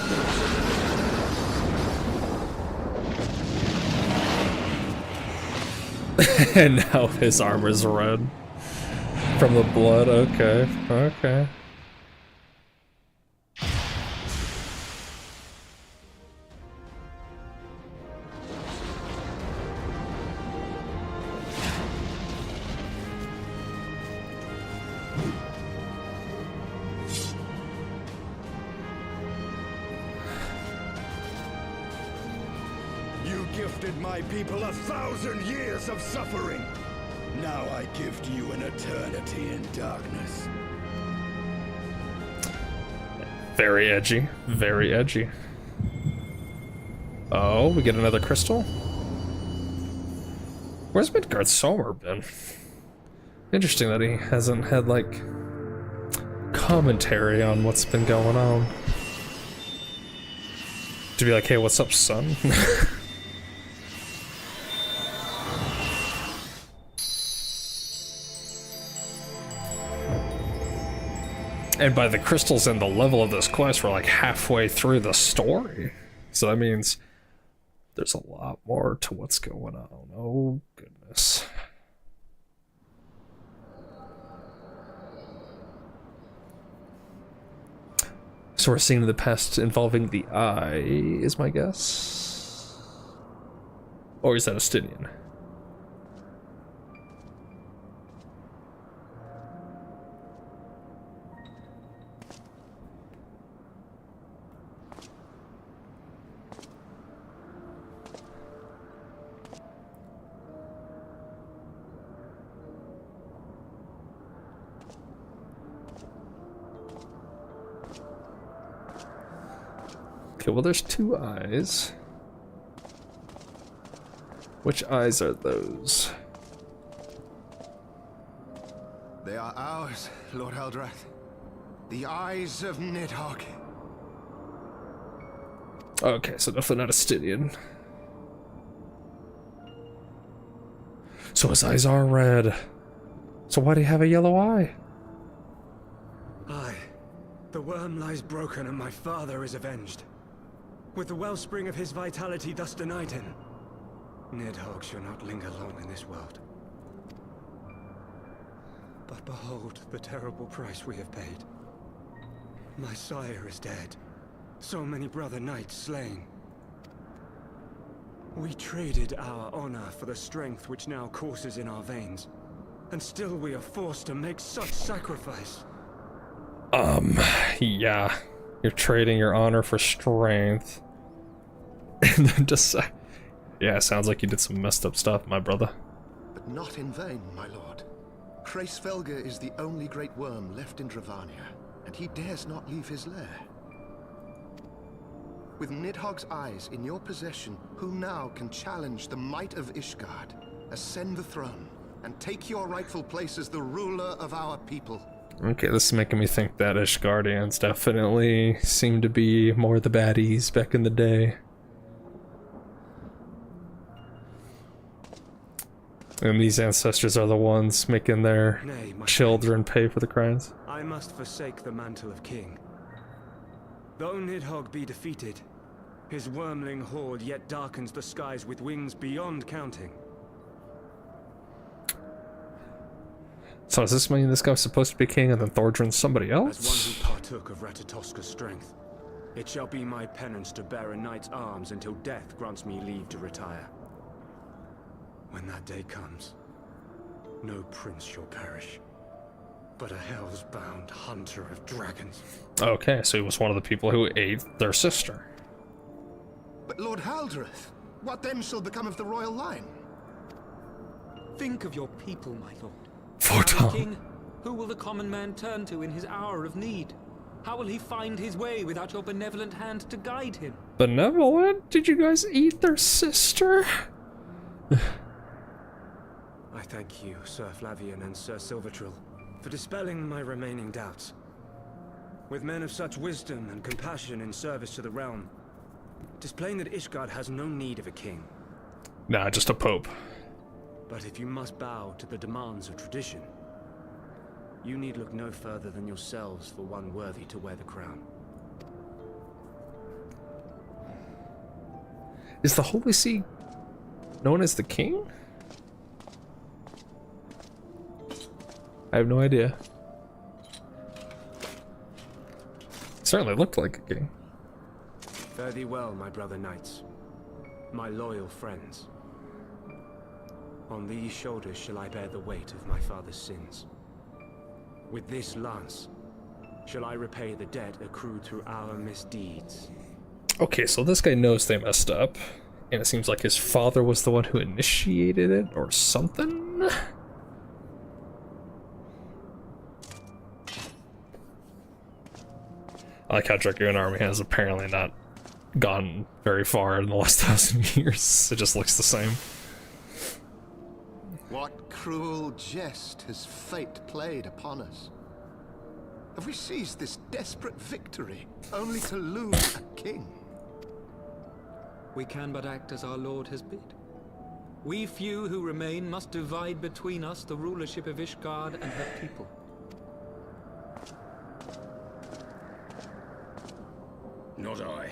And now his armor's red from the blood. Okay, okay. Gifted my people 1,000 years of suffering. Now I gift you an eternity in darkness. Very edgy. Very edgy. Oh, we get another crystal? Where's Midgard Somer been? Interesting that he hasn't had, like, commentary on what's been going on. To be like, hey, what's up, son? And by the crystals and the level of this quest, we're like halfway through the story. So that means there's a lot more to what's going on. Oh, goodness. So we're seeing the past involving the eye, is my guess? Or is that Estinian? Okay, well, there's two eyes. Which eyes are those? They are ours, Lord Eldrath. The eyes of Nidhogg. Okay, so definitely not Estinian. So his eyes are red. So why do you have a yellow eye? Aye. The worm lies broken and my father is avenged. With the wellspring of his vitality thus denied him, Nidhogg shall not linger long in this world. But behold the terrible price we have paid. My sire is dead. So many brother knights slain. We traded our honor for the strength which now courses in our veins. And still we are forced to make such sacrifice. Yeah. You're trading your honor for strength. And then just... yeah, sounds like you did some messed up stuff, my brother. But not in vain, my lord. Hraesvelgr is the only great worm left in Dravania, and he dares not leave his lair. With Nidhogg's eyes in your possession, who now can challenge the might of Ishgard, ascend the throne, and take your rightful place as the ruler of our people? Okay, this is making me think that Ishgardians definitely seem to be more the baddies back in the day. And these ancestors are the ones making their children pay for the crimes. I must forsake the mantle of king. Though Nidhogg be defeated, his wormling horde yet darkens the skies with wings beyond counting. So does this mean this guy's supposed to be king and then Thordrin's somebody else? As one who partook of Ratatoska's strength, it shall be my penance to bear a knight's arms until death grants me leave to retire. When that day comes, no prince shall perish, but a hell's-bound hunter of dragons. Okay, so he was one of the people who ate their sister. But Lord Haldreth, what then shall become of the royal line? Think of your people, my lord. Fortan. King, who will the common man turn to in his hour of need? How will he find his way without your benevolent hand to guide him? Benevolent? Did you guys eat their sister? I thank you, Sir Flavian and Sir Silvertrill, for dispelling my remaining doubts. With men of such wisdom and compassion in service to the realm, it is plain that Ishgard has no need of a king. Nah, just a pope. But if you must bow to the demands of tradition, you need look no further than yourselves for one worthy to wear the crown. Is the Holy See known as the king? I have no idea. Certainly looked like a king. Fare thee well, my brother knights, my loyal friends. On these shoulders shall I bear the weight of my father's sins. With this lance shall I repay the debt accrued through our misdeeds. Okay, so this guy knows they messed up, and it seems like his father was the one who initiated it, or something? I like how Dragoon Army has apparently not gone very far in the last 1,000 years. It just looks the same. What cruel jest has fate played upon us? Have we seized this desperate victory only to lose a king? We can but act as our lord has bid. We few who remain must divide between us the rulership of Ishgard and her people. Not I.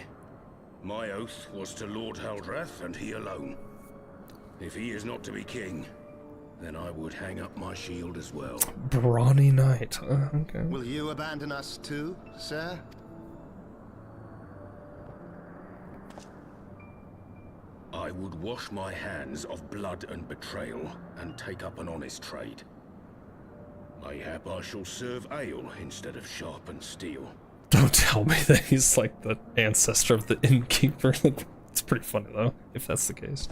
My oath was to Lord Haldrath and he alone. If he is not to be king, then I would hang up my shield as well. Brawny knight. Okay. Will you abandon us too, sir? I would wash my hands of blood and betrayal and take up an honest trade. Mayhap I shall serve ale instead of sharpened steel. Don't tell me that he's like the ancestor of the innkeeper. It's pretty funny though, if that's the case.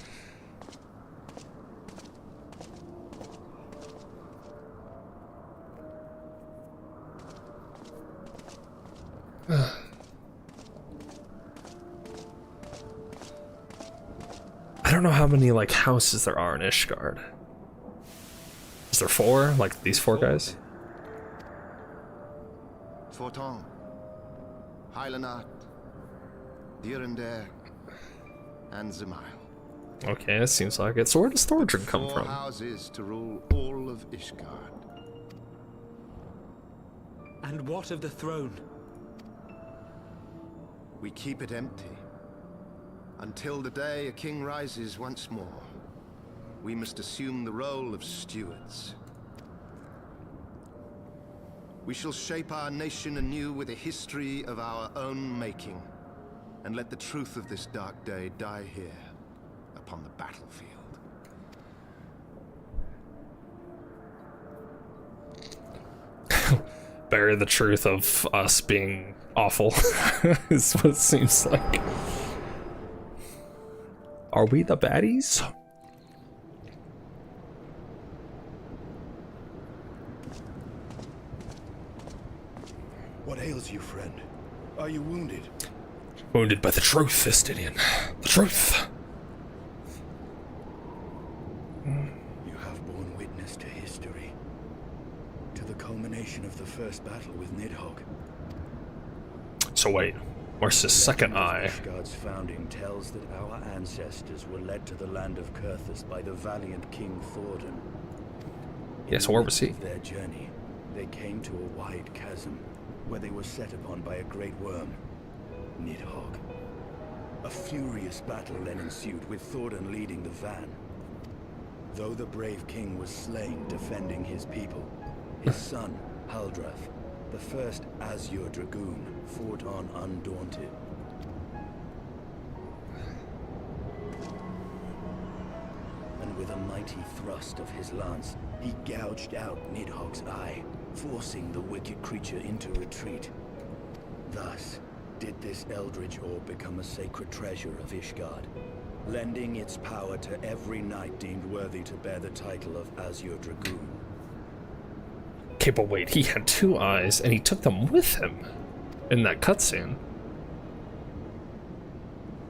I don't know how many like houses there are in Ishgard. Is there 4? Like these 4 guys? Fortan, Hylanat, Dyrendare, and Zemail. Okay, it seems like it. So where does Thordrin come 4 from? houses to rule all of Ishgard. And what of the throne? we keep it empty. Until the day a king rises once more, we must assume the role of stewards. We shall shape our nation anew with a history of our own making, and let the truth of this dark day die here, upon the battlefield. Bury the truth of us being awful is what it seems like. Are we the baddies? What ails you, friend? Are you wounded? Wounded by the truth, Estinian. The truth. You have borne witness to history. To the culmination of the first battle with Nidhogg. So wait, where's his second eye? Ishgard's founding tells that our ancestors were led to the land of Kurthus by the valiant King Thordan. Yes, where was he? In their journey, they came to a wide chasm, where they were set upon by a great worm, Nidhogg. A furious battle then ensued, with Thordan leading the van. Though the brave king was slain defending his people, his son, Haldrath, the first Azure Dragoon, fought on undaunted. And with a mighty thrust of his lance, he gouged out Nidhogg's eye, forcing the wicked creature into retreat. Thus, did this eldritch orb become a sacred treasure of Ishgard, lending its power to every knight deemed worthy to bear the title of Azure Dragoon. Okay, but wait, he had two eyes and he took them with him in that cutscene.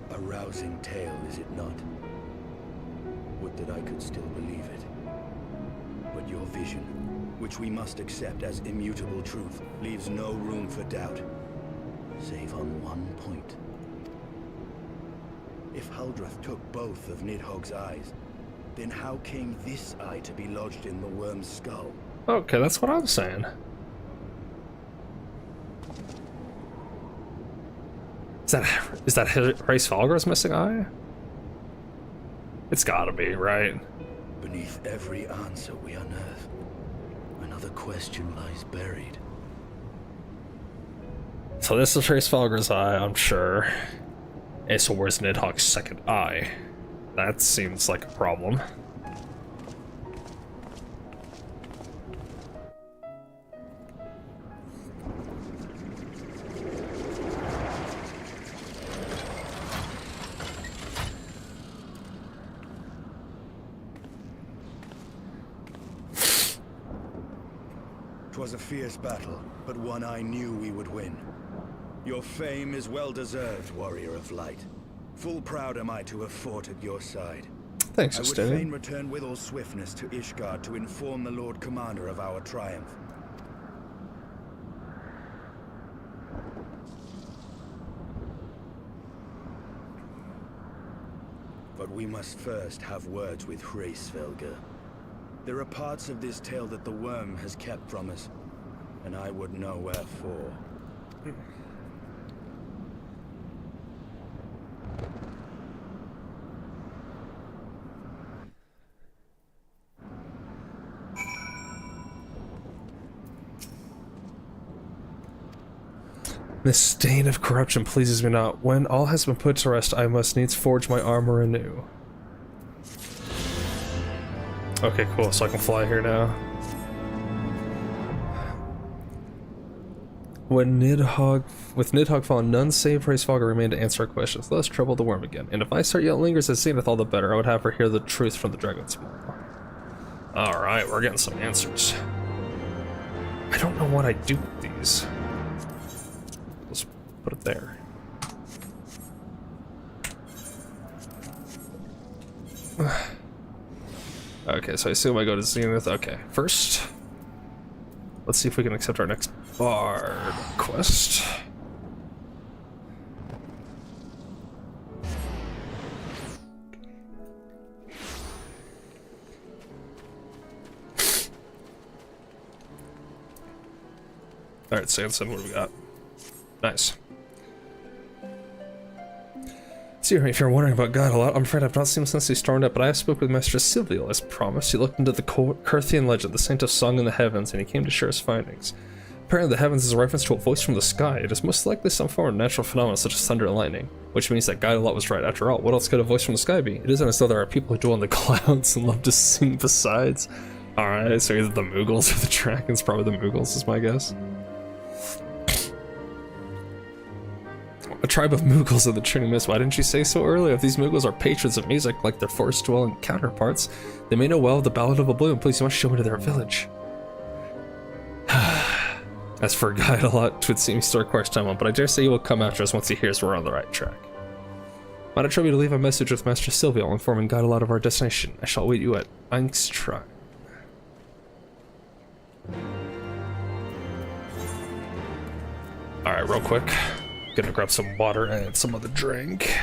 A rousing tale, is it not? Would that I could still believe it. But your vision, which we must accept as immutable truth, leaves no room for doubt, save on one point. If Haldrath took both of Nidhogg's eyes, then how came this eye to be lodged in the worm's skull? Okay, that's what I'm saying. Is that Hraesvelgr's missing eye? It's gotta be, right? Beneath every answer we unearth, another question lies buried. So this is Hraesvelgr's eye, I'm sure. And so where's Nidhogg's second eye? That seems like a problem. Twas a fierce battle, but one I knew we would win. Your fame is well deserved, warrior of light. Full proud am I to have fought at your side. Thanks, I would Estinian. fain return with all swiftness to Ishgard to inform the Lord Commander of our triumph. But we must first have words with Hraesvelgr. There are parts of this tale that the worm has kept from us, and I would know wherefore. This stain of corruption pleases me not. When all has been put to rest, I must needs forge my armor anew. Okay, cool, so I can fly here now. With Nidhogg fallen, none save Hraesvelgr remain to answer our questions. Let us trouble the worm again. And if I start yet lingers as seemeth, all the better. I would have her hear the truth from the dragon's mouth. Alright, we're getting some answers. I don't know what I do with these. Let's put it there. Okay, so I assume I go to Zenith. Okay, first, let's see if we can accept our next bard quest. Alright, Sanson, what do we got? Nice. So if you're wondering about God a lot, I'm afraid I've not seen him since he stormed up, but I have spoken with Master Silvio as promised. He looked into the Curthian legend, the saint of song in the heavens, and he came to share his findings. Apparently the heavens is a reference to a voice from the sky. It is most likely some form of natural phenomenon such as thunder and lightning, which means that Guy-a-Lot was right. After all, what else could a voice from the sky be? It isn't as though there are people who dwell in the clouds and love to sing besides. Alright, so either the Moogles or the Dragons. Probably the Moogles is my guess. A tribe of Moogles in the Turning Mist. Why didn't you say so earlier? If these Moogles are patrons of music like their forest-dwelling counterparts, they may know well of the Ballad of Oblivion. Please, you must show me to their village. As for Guy-a-Lot, 'twould seem he still requires time on, but I dare say he will come after us once he hears we're on the right track. Might I trouble you to leave a message with Master Silvio informing Guy-a-Lot of our destination? I shall await you at Angstrein. Alright, real quick. Gonna grab some water and some other drink.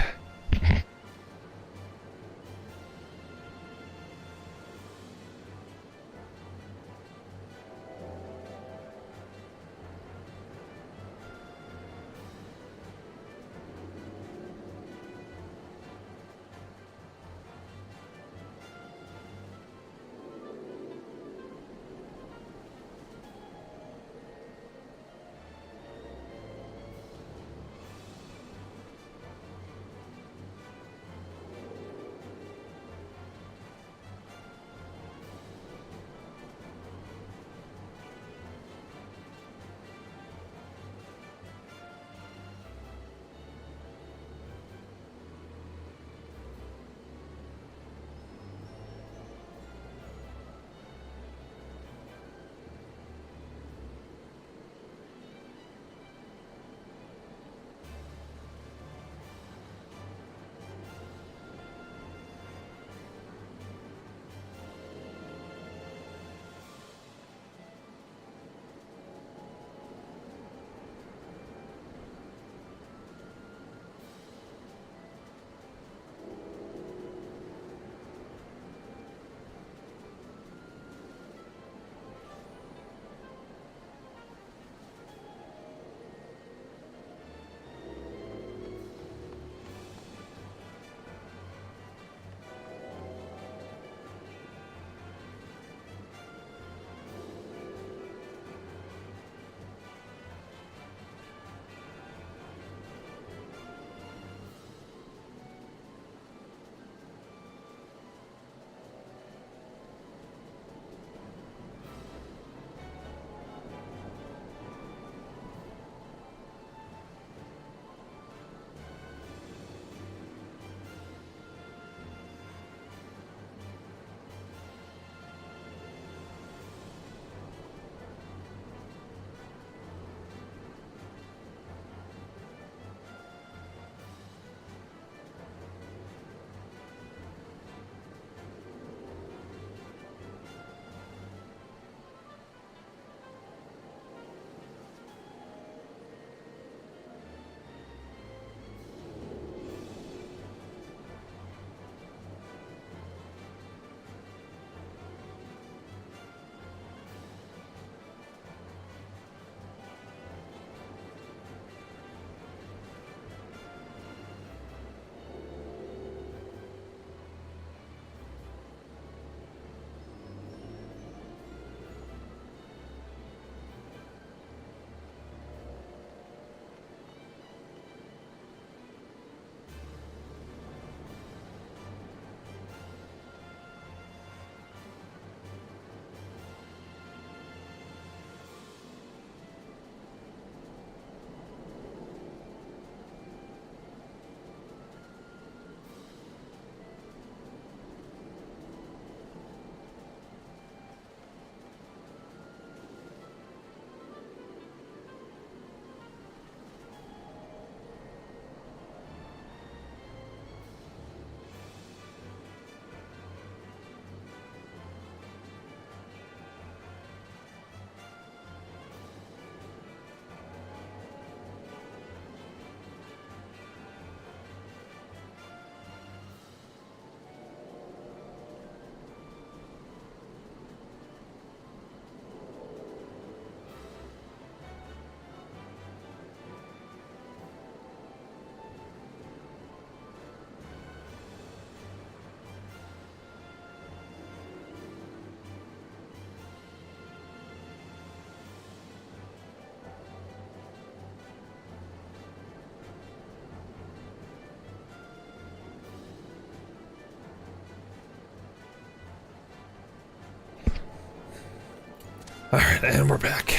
Alright, and we're back.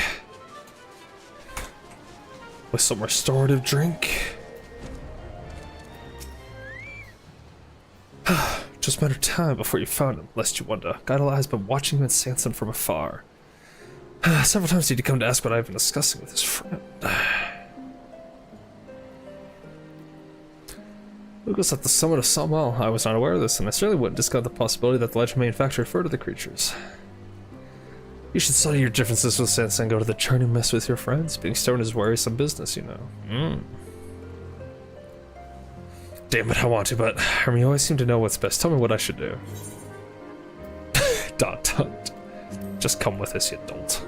With some restorative drink. Just a matter of time before you found him, lest you wonder. Gaidala has been watching you and Sanson from afar. Several times did he come to ask what I've been discussing with his friend. Lucas at the summit of Samal. I was not aware of this, and I certainly wouldn't discount the possibility that the legend manufacturer referred to the creatures. You should study your differences with Sanson and go to the churning mess with your friends. Being stubborn is worrisome business, you know. Damn it, I want to, but Hermie, you always seem to know what's best. Tell me what I should do. Dot. Just come with us, you dolt.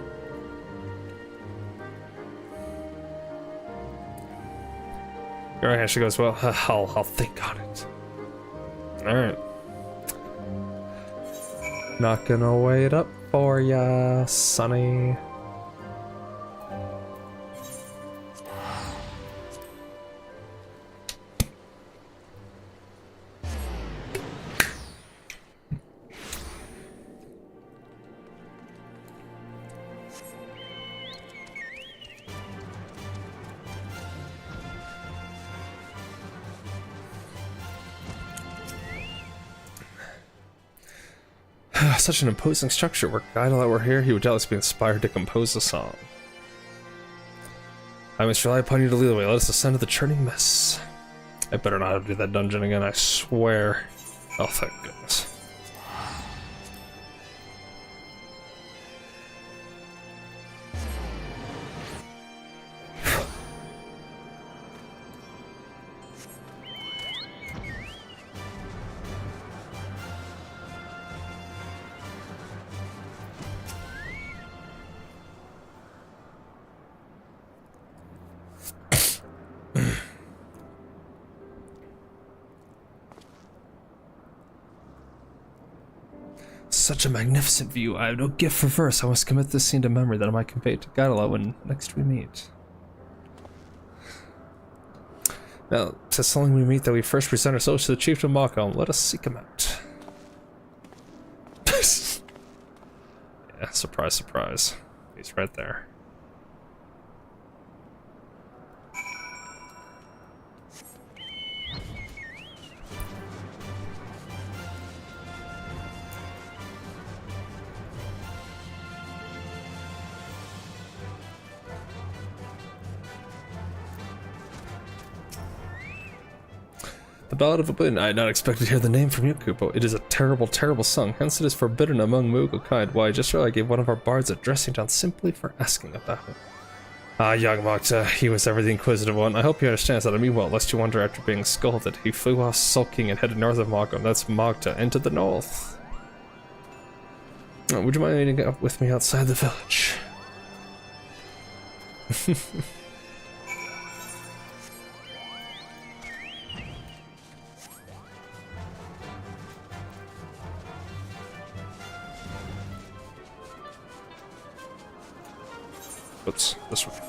Your right hand, she goes, well, I'll think on it. Alright. Not gonna wait up for ya, Sonny. Such an imposing structure. Were Gaidala were here, he would doubtless be inspired to compose a song. I must rely upon you to lead the way. Let us ascend to the churning mess. I better not have to do that dungeon again, I swear. Oh, thank goodness. Such a magnificent view. I have no gift for verse. I must commit this scene to memory that I might convey it to Gaidala when next we meet. Now, 'tis telling we meet that we first present ourselves to the chieftain Mako, and let us seek him out. Yeah, surprise, surprise. He's right there. The Ballad of Oblivion. I had not expected to hear the name from you, Kupo. It is a terrible, terrible song, hence it is forbidden among Mughal kind. Why, just so I gave one of our bards a dressing down simply for asking about it. Ah, young Magda, he was ever the inquisitive one. I hope he understands that I mean well, lest you wonder after being scolded. He flew off sulking and headed north of Magda, and that's Magda, into the north. Would you mind meeting up with me outside the village? Oops, this one.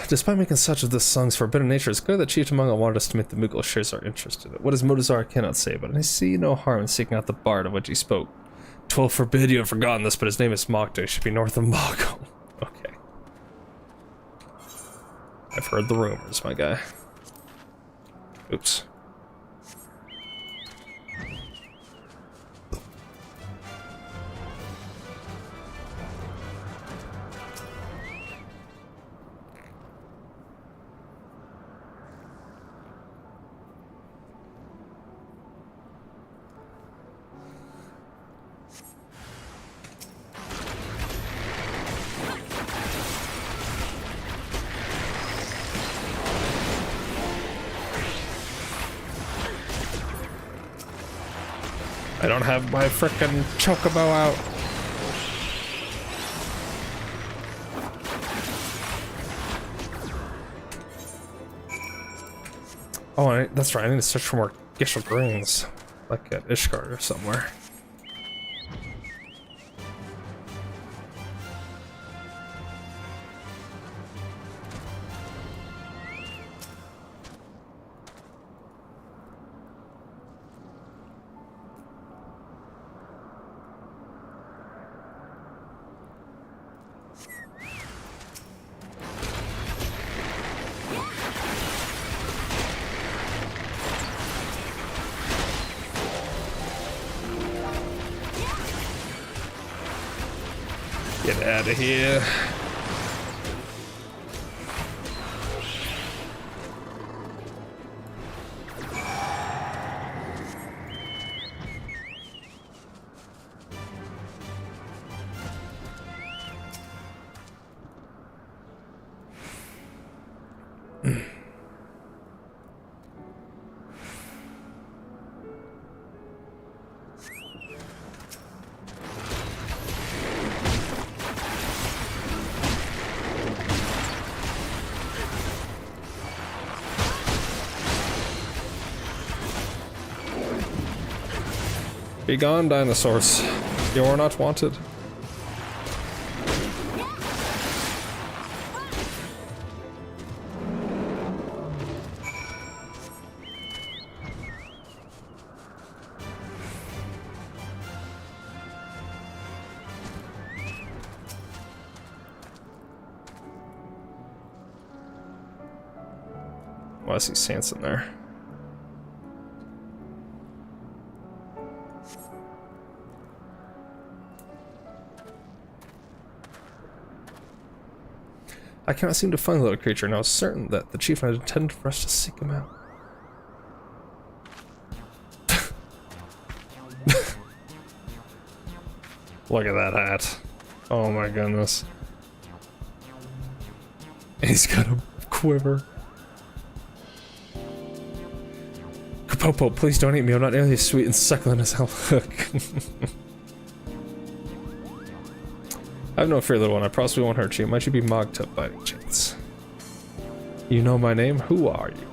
Despite making such of this song's forbidden nature, it's clear that Chief Manga wanted us to make the Mughal shares our interest in it. What his motives are, I cannot say, but I see no harm in seeking out the bard of which he spoke. 'Twill forbid you have forgotten this, but his name is Magda. He should be north of Mako. Okay. I've heard the rumors, my guy. Oops. I don't have my frickin' chocobo out. Oh, that's right. I need to search for more Gishel grains, like at Ishgard or somewhere. out of here. Be gone, dinosaurs. You are not wanted. Well, I see Sanson there. I cannot seem to find the little creature, and I was certain that the chief had intended for us to seek him out. Look at that hat. Oh my goodness. He's got a quiver. Popo, please don't eat me. I'm not nearly as sweet and succulent as I'll look. I have no fear, little one. I possibly won't hurt you. Might you be mogged up by any chance? You know my name? Who are you?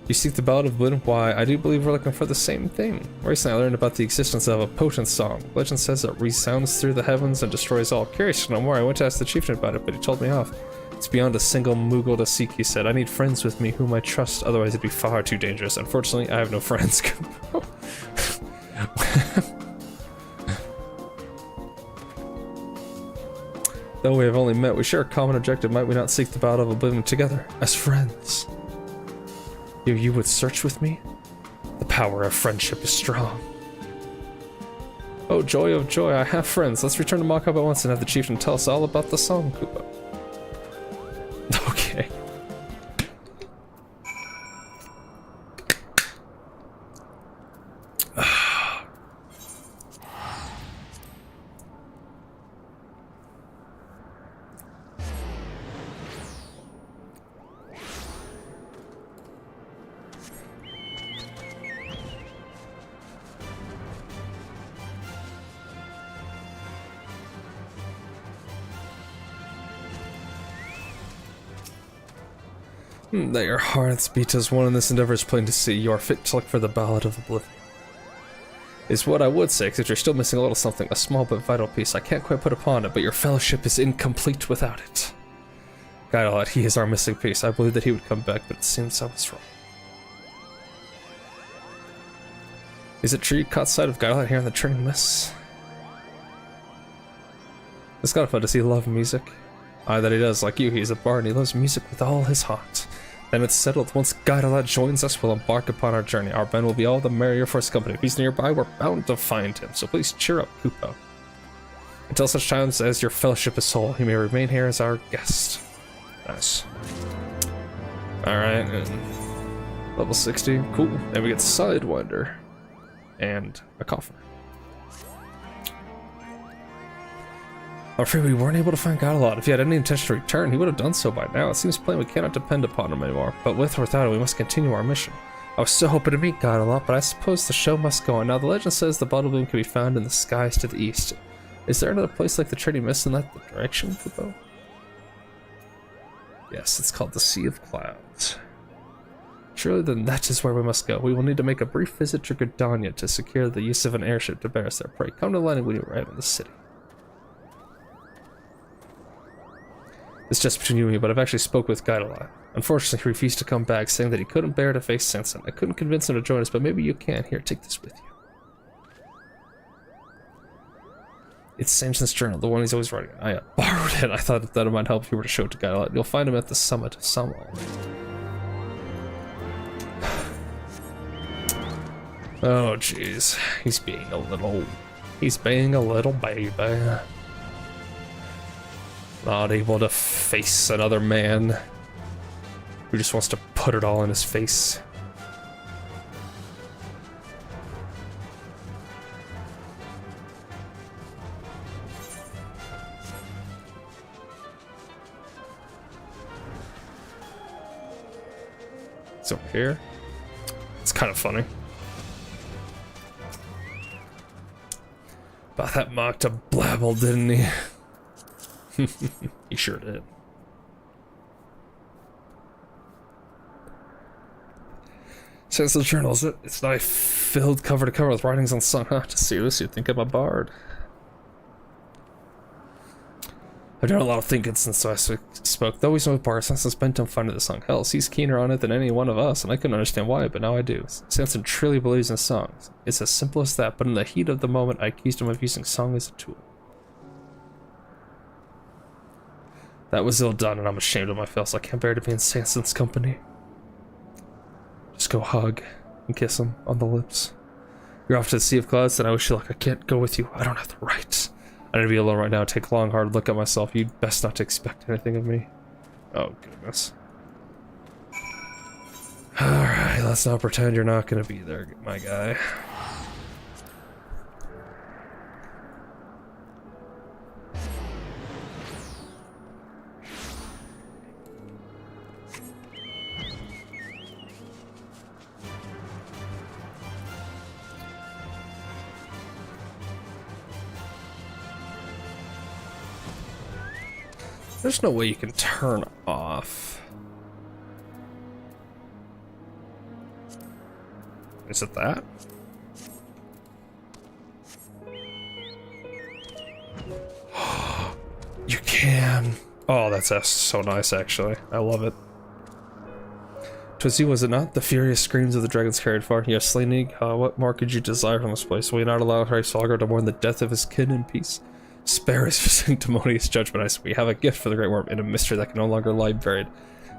You seek the Ballad of Blood? Why, I do believe we're looking for the same thing. Recently I learned about the existence of a potent song. Legend says it resounds through the heavens and destroys all. Curious to know more, I went to ask the chieftain about it, but he told me off. It's beyond a single Moogle to seek, he said. I need friends with me whom I trust, otherwise it'd be far too dangerous. Unfortunately, I have no friends. Though we have only met, we share a common objective. Might we not seek the Ballad of Oblivion together, as friends? You would search with me? The power of friendship is strong. Oh, joy of joy, I have friends. Let's return to Mach Hub at once and have the chieftain tell us all about the song, Koopa. Okay. That your hearts beat as one in this endeavor is plain to see. You are fit to look for the Ballad of Oblivion. Is what I would say, except you're still missing a little something, a small but vital piece. I can't quite put upon it, but your fellowship is incomplete without it. Guidalot, he is our missing piece. I believe that he would come back, but it seems I was wrong. Is it true you caught sight of Guidalot here in the turning mists? It's gotta fun to see he love music. Aye, that he does. Like you, he is a bard and he loves music with all his heart. Then it's settled. Once Guidalot joins us, we'll embark upon our journey. Our men will be all the merrier for his company. If he's nearby, we're bound to find him. So please cheer up, Koopa. Until such times as your fellowship is whole, he may remain here as our guest. Nice. Alright, and level 60. Cool. And we get Sidewinder. And a coffer. I'm afraid we weren't able to find Guidalot. If he had any intention to return, he would have done so by now. It seems plain we cannot depend upon him anymore. But with or without him, we must continue our mission. I was so hoping to meet Guidalot, but I suppose the show must go on. Now, the legend says the bottle bloom can be found in the skies to the east. Is there another place like the Trading Mist in that direction, Kupo? Yes, it's called the Sea of Clouds. Surely then that is where we must go. We will need to make a brief visit to Gridania to secure the use of an airship to bear us there. Pray, come to landing when you arrive in the city. It's just between you and me, but I've actually spoke with Guidalot. Unfortunately, he refused to come back, saying that he couldn't bear to face Sanson. I couldn't convince him to join us, but maybe you can. Here, take this with you. It's Sanson's journal, the one he's always writing. I borrowed it. I thought that it might help if you were to show it to Guidalot. You'll find him at the summit of Summel. Oh, jeez. He's being a little He's being a little baby. Not able to face another man who just wants to put it all in his face. It's over here. It's kind of funny. About that mock to blabble, didn't he? He sure did. Since the journal, it's not filled cover to cover with writings on song. Huh? To see this, you'd think I'm a bard. I've done a lot of thinking since I spoke. Though he's no bard, Samson spent time finding the song. Hell, he's keener on it than any one of us, and I couldn't understand why, but now I do. Samson truly believes in songs. It's as simple as that, but in the heat of the moment, I accused him of using song as a tool. That was ill done, and I'm ashamed of myself, so I can't bear to be in Sanson's company. Just go hug and kiss him on the lips. You're off to the Sea of Clouds, and I wish you luck. I can't go with you. I don't have the right. I need to be alone right now. Take a long, hard look at myself. You'd best not to expect anything of me. Oh, goodness. Alright, let's not pretend you're not gonna be there, my guy. There's no way you can turn off. Is it that? You can. Oh, that's so nice, actually. I love it. 'Twas you, was it not? The furious screams of the dragons carried far. Yes, Slaynig, what more could you desire from this place? Will you not allow Hraesvalgar to mourn the death of his kin in peace? Spare his sanctimonious judgment. I say, we have a gift for the Great Worm in a mystery that can no longer lie buried.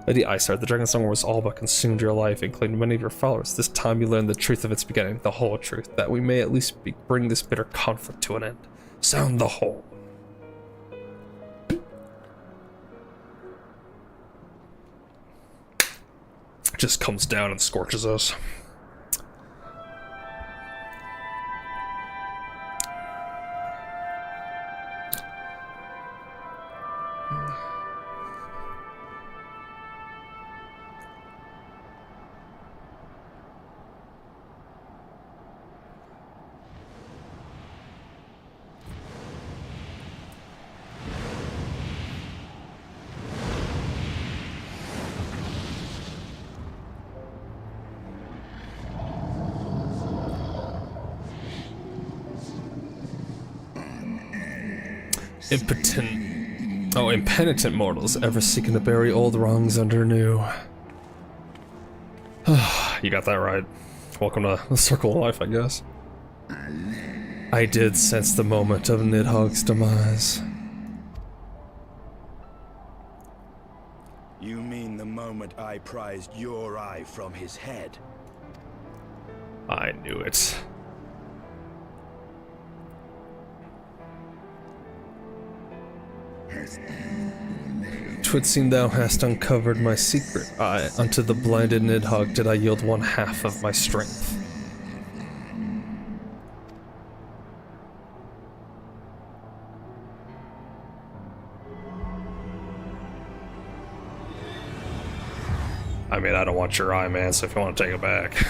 Lady Isar, the Dragon Song was all but consumed your life, including many of your followers. This time you learn the truth of its beginning, the whole truth, that we may at least bring this bitter conflict to an end. Sound the whole. Just comes down and scorches us. Impenitent mortals ever seeking to bury old wrongs under new. You got that right. Welcome to the circle of life, I guess. I did sense the moment of Nidhogg's demise. You mean the moment I prized your eye from his head? I knew it. Twould seem thou hast uncovered my secret. I, unto the blinded Nidhogg did I yield one half of my strength. I mean, I don't want your eye, man, so if you want to take it back.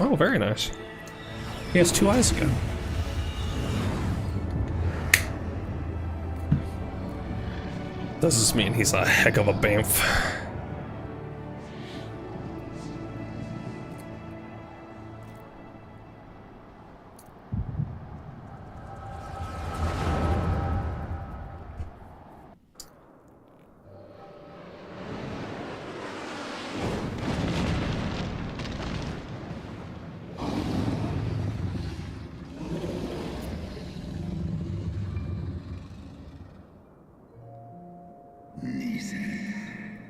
Oh, very nice. He has two eyes again. Does this mean he's a heck of a bamf?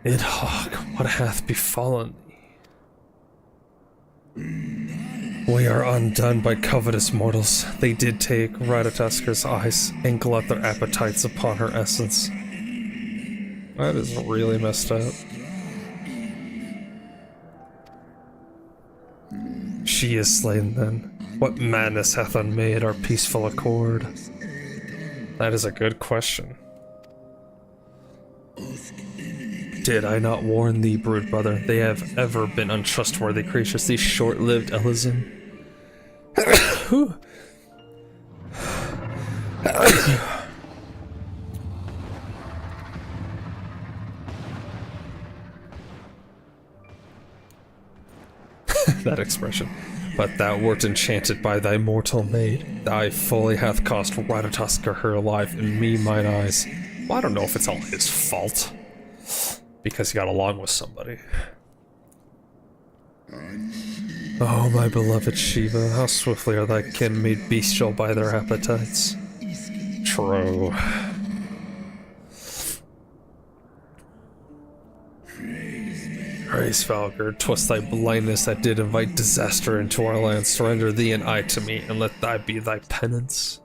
Nidhogg, what hath befallen thee? We are undone by covetous mortals. They did take Ratatosk's eyes and glut their appetites upon her essence. That is really messed up. She is slain then. What madness hath unmade our peaceful accord? That is a good question. Did I not warn thee, brood brother? They have ever been untrustworthy creatures, these short-lived Elysian. That expression. But thou wert enchanted by thy mortal maid. Thy folly hath cost Ratatoska her life, and me mine eyes. Well, I don't know if it's all his fault. Because he got along with somebody. Oh, my beloved Shiva, how swiftly are thy kin made bestial by their appetites. True. Praise Valgir, 'twas thy blindness that did invite disaster into our land. Surrender thee and I to me, and let thy be thy penance.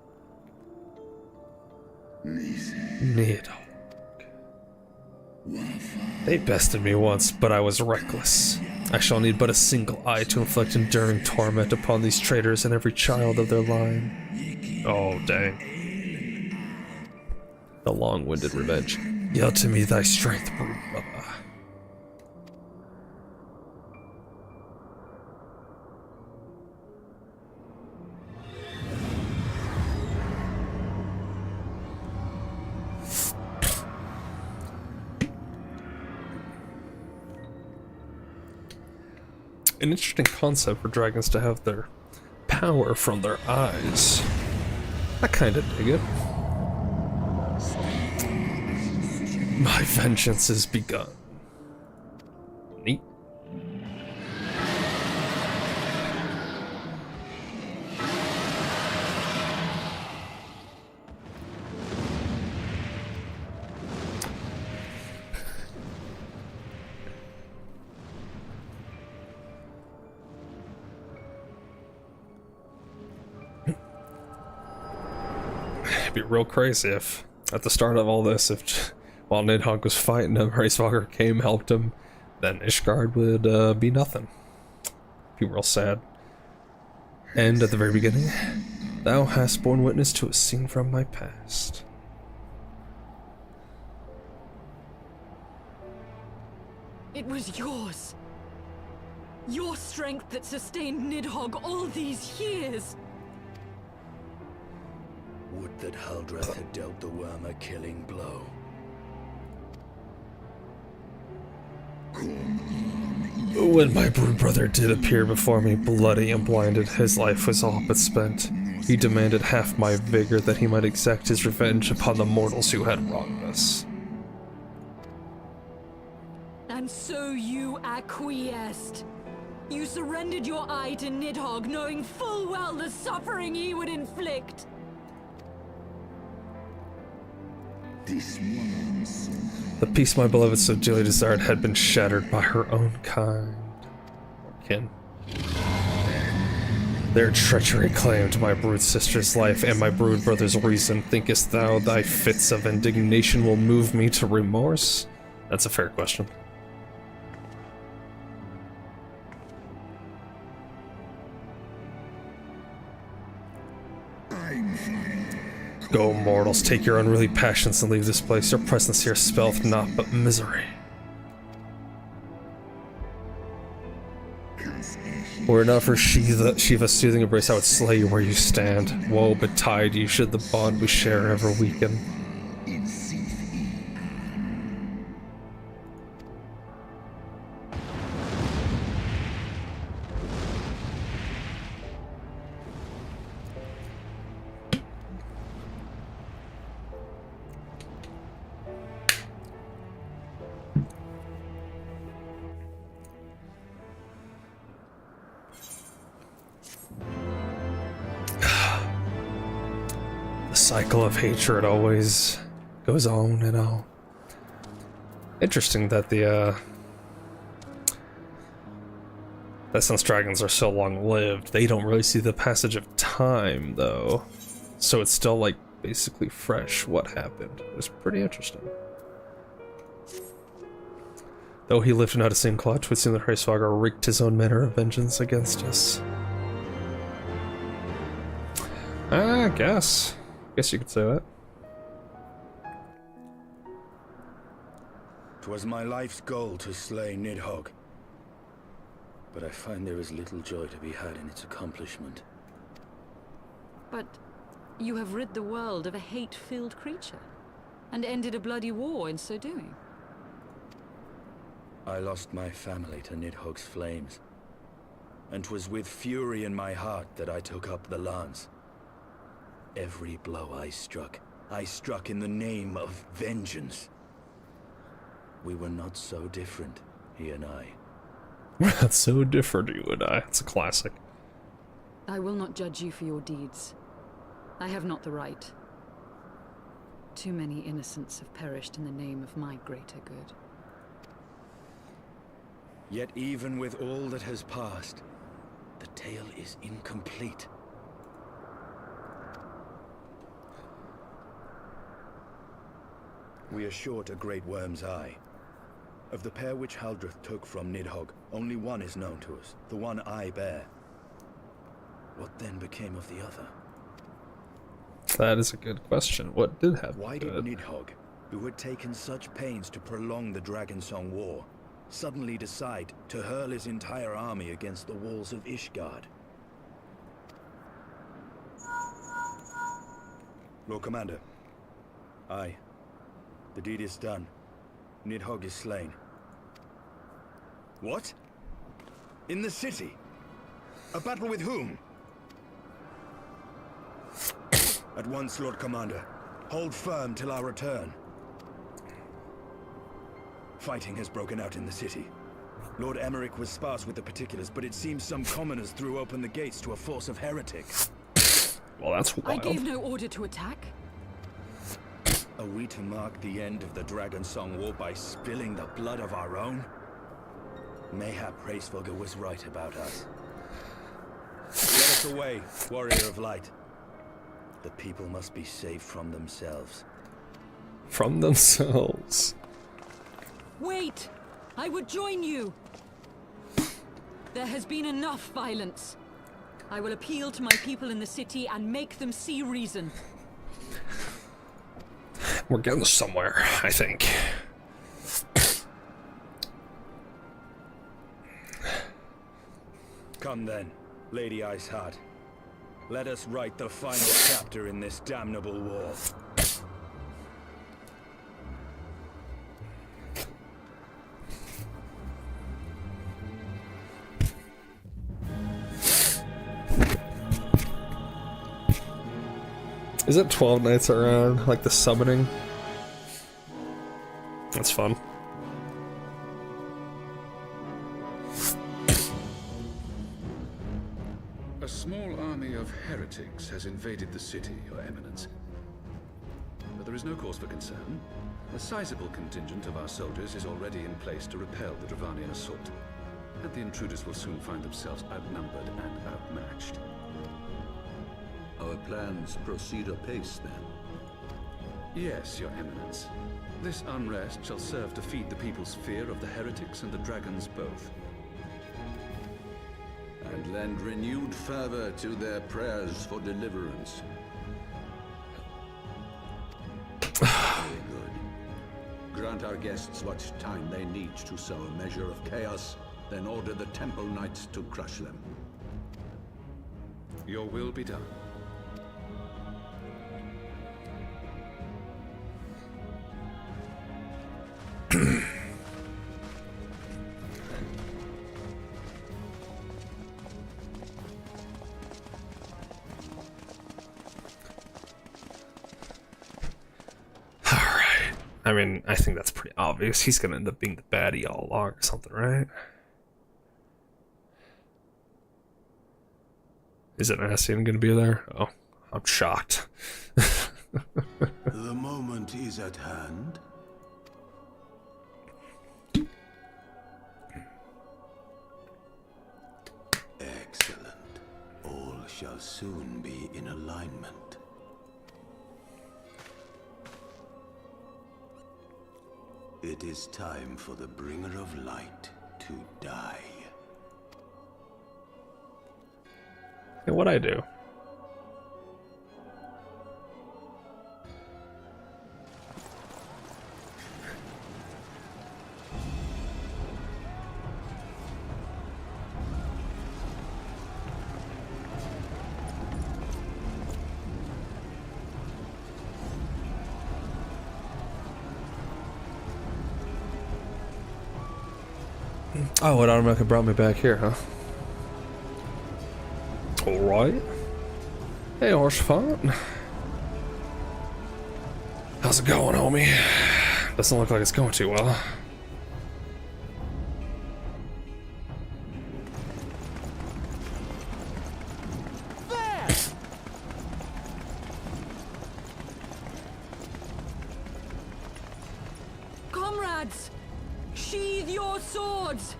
Nidhogg. They bested me once, but I was reckless. I shall need but a single eye to inflict enduring torment upon these traitors and every child of their line. Oh, dang. The long-winded revenge. Yield to me thy strength, brood brother. An interesting concept for dragons to have their power from their eyes. I kinda dig it. My vengeance is begun. Neat. Be real crazy if, at the start of all this, if while Nidhogg was fighting him, Hraesvelgr came, helped him, then Ishgard would be nothing. Be real sad. And at the very beginning, thou hast borne witness to a scene from my past. It was yours. Your strength that sustained Nidhogg all these years. Would that Haldreth had dealt the worm a killing blow. When my brood brother did appear before me, bloody and blinded, his life was all but spent. He demanded half my vigor that he might exact his revenge upon the mortals who had wronged us. And so you acquiesced. You surrendered your eye to Nidhogg, knowing full well the suffering he would inflict. The peace my beloved so dearly desired had been shattered by her own kind. Or kin. Their treachery claimed my brood sister's life and my brood brother's reason. Thinkest thou thy fits of indignation will move me to remorse? That's a fair question. Go, mortals, take your unruly passions and leave this place. Your presence here spelleth naught but misery. Were it not for Shiva's soothing embrace, I would slay you where you stand. Woe betide you should the bond we share ever weaken. Cycle of hatred always goes on and on. Interesting that the That since dragons are so long-lived, they don't really see the passage of time, though. So it's still, like, basically fresh what happened. It's pretty interesting. Though he lived not a single clutch, would seem that Hraesvagar wreaked his own manner of vengeance against us. I guess. Guess you could say that. 'Twas my life's goal to slay Nidhogg. But I find there is little joy to be had in its accomplishment. But you have rid the world of a hate-filled creature, and ended a bloody war in so doing. I lost my family to Nidhogg's flames, and 'twas with fury in my heart that I took up the lance. Every blow I struck in the name of vengeance. We were not so different, he and I. We're not so different, you and I. It's a classic. I will not judge you for your deeds. I have not the right. Too many innocents have perished in the name of my greater good. Yet even with all that has passed, the tale is incomplete. We are short a great worm's eye. Of the pair which Haldreth took from Nidhogg, only one is known to us, the one I bear. What then became of the other? That is a good question. What did happen? Why did Nidhogg, who had taken such pains to prolong the Dragonsong War, suddenly decide to hurl his entire army against the walls of Ishgard? Lord Commander. Aye. The deed is done. Nidhogg is slain. What? In the city? A battle with whom? At once, Lord Commander. Hold firm till our return. Fighting has broken out in the city. Lord Emmerich was sparse with the particulars, but it seems some commoners threw open the gates to a force of heretics. Well, that's wild. I gave no order to attack. Are we to mark the end of the Dragonsong War by spilling the blood of our own? Mayhap Hraesvagar was right about us. Get us away, warrior of light. The people must be saved from themselves. From themselves. Wait! I would join you! There has been enough violence. I will appeal to my people in the city and make them see reason. We're getting somewhere, I think. Come then, Lady Iceheart. Let us write the final chapter in this damnable war. Is it 12 nights around, like the summoning? That's fun. A small army of heretics has invaded the city, Your Eminence. But there is no cause for concern. A sizable contingent of our soldiers is already in place to repel the Dravanian assault. And the intruders will soon find themselves outnumbered and outmatched. Our plans proceed apace, then? Yes, Your Eminence. This unrest shall serve to feed the people's fear of the heretics and the dragons both. And lend renewed fervor to their prayers for deliverance. Very good. Grant our guests what time they need to sow a measure of chaos, then order the Temple Knights to crush them. Your will be done. I mean, I think that's pretty obvious. He's gonna end up being the baddie all along or something, right? Isn't Ascian gonna be there? Oh, I'm shocked. The moment is at hand. shall soon be in alignment. It is time for the Bringer of Light to die. Hey, what'd I do? Oh, it automatically brought me back here, huh? Alright. Hey, horse font. How's it going, homie? Doesn't look like it's going too well. Comrades, sheathe your swords.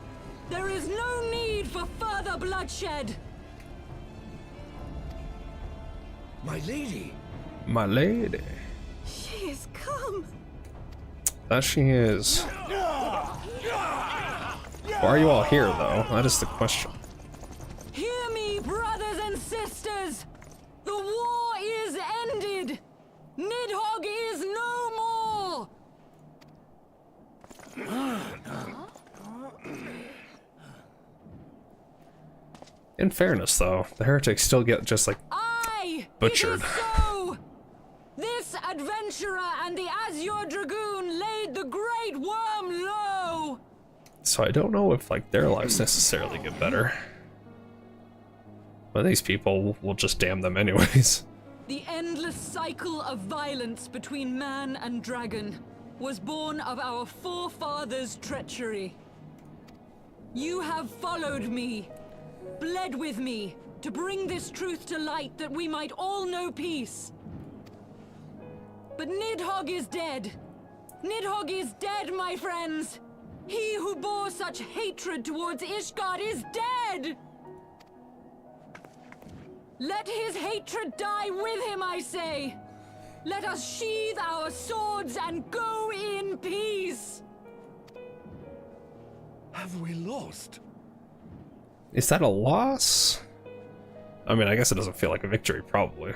There is no need for further bloodshed. My lady! My lady. She has come. That she is. Why are you all here, though? That is the question. Hear me, brothers and sisters. The war is ended. Nidhogg is no more. In fairness, though, the heretics still get just like butchered. It is so. This adventurer and the Azure Dragoon laid the Great Worm low. So I don't know if like their lives necessarily get better. But these people will just damn them anyways. The endless cycle of violence between man and dragon was born of our forefathers' treachery. You have followed me, bled with me, to bring this truth to light that we might all know peace. But Nidhogg is dead. Nidhogg is dead, my friends. He who bore such hatred towards Ishgard is dead. Let his hatred die with him, I say. Let us sheathe our swords and go in peace. Have we lost? Is that a loss? I mean, I guess it doesn't feel like a victory, probably.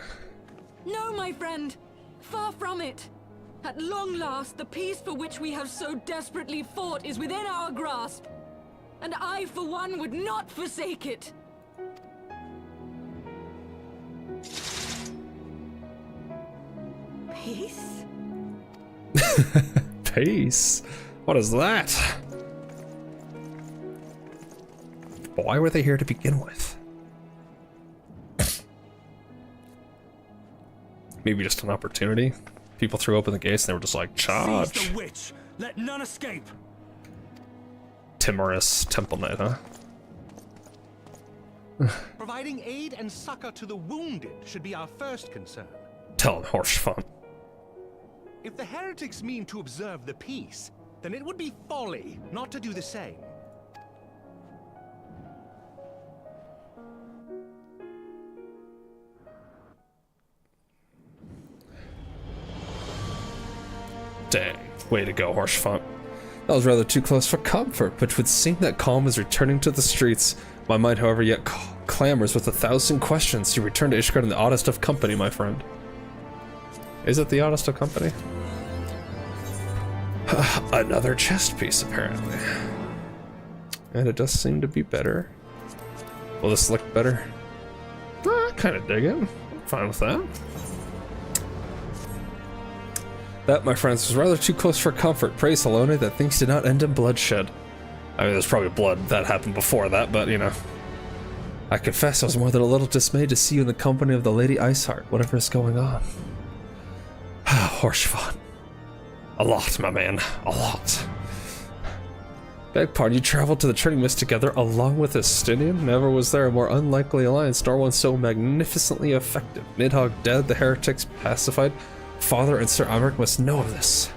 No, my friend. Far from it. At long last, the peace for which we have so desperately fought is within our grasp. And I, for one, would not forsake it. Peace? Peace? What is that? Why were they here to begin with? Maybe just an opportunity? People threw open the gates and they were just like, charge! Seize the witch! Let none escape! Timorous Temple Knight, huh? Providing aid and succor to the wounded should be our first concern. Tell him, horse fun. If the heretics mean to observe the peace, then it would be folly not to do the same. Dang, way to go, horse font. That was rather too close for comfort, but it would seem that calm is returning to the streets. My mind, however, yet clamors with 1,000 questions. You return to Ishgard in the oddest of company, my friend. Is it the oddest of company? Another chest piece, apparently. And it does seem to be better. Will this look better? I kind of dig it. I'm fine with that. That, my friends, was rather too close for comfort. Pray, Salome, that things did not end in bloodshed. I mean, there's probably blood that happened before that, but, you know. I confess I was more than a little dismayed to see you in the company of the Lady Iceheart, whatever is going on. Horsefon. A lot, my man. A lot. Beg pardon, you traveled to the Turning Mist together along with Estinian? Never was there a more unlikely alliance, nor one so magnificently effective. Nidhogg dead, the heretics pacified. Father and Sir Emmerich must know of this.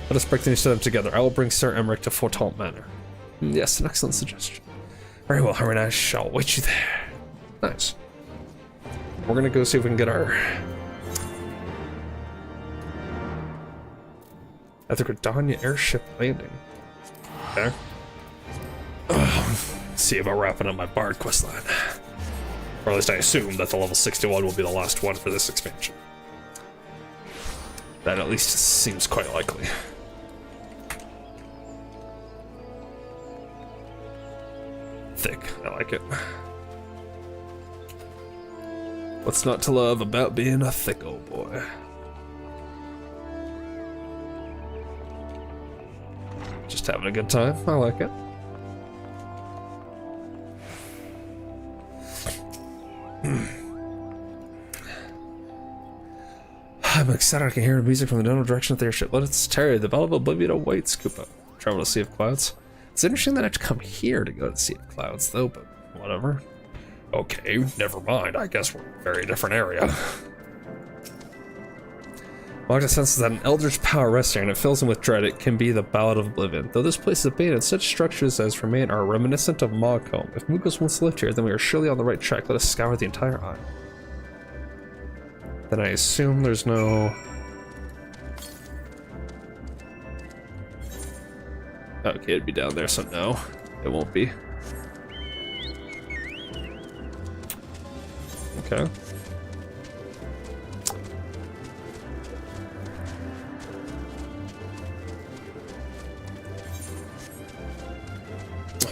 Let us break the news to them together. I will bring Sir Emmerich to Fortalt Manor. Yes, an excellent suggestion. Very well, Harry and I shall wait you there. Nice. we're gonna go see if we can get our... at the Gridania airship landing. Okay. See about wrapping up my Bard questline. Or at least I assume that the level 61 will be the last one for this expansion. That at least seems quite likely. Thick, I like it. What's not to love about being a thick old boy? Just having a good time, I like it. I'm excited I can hear the music from the general direction of the airship. Let's tarry. The Battle of Oblivion awaits, Koopa. Travel to Sea of Clouds. It's interesting that I have to come here to go to the Sea of Clouds, though, but whatever. Okay, never mind. I guess we're in a very different area. Magda senses that an eldritch power rests here, and it fills him with dread. It can be the Ballad of Oblivion. Though this place is abandoned, such structures as remain are reminiscent of Mogcombe. If Moogles once lived here, then we are surely on the right track. Let us scour the entire isle. Then I assume there's no... Okay, it'd be down there, so no, it won't be. Okay.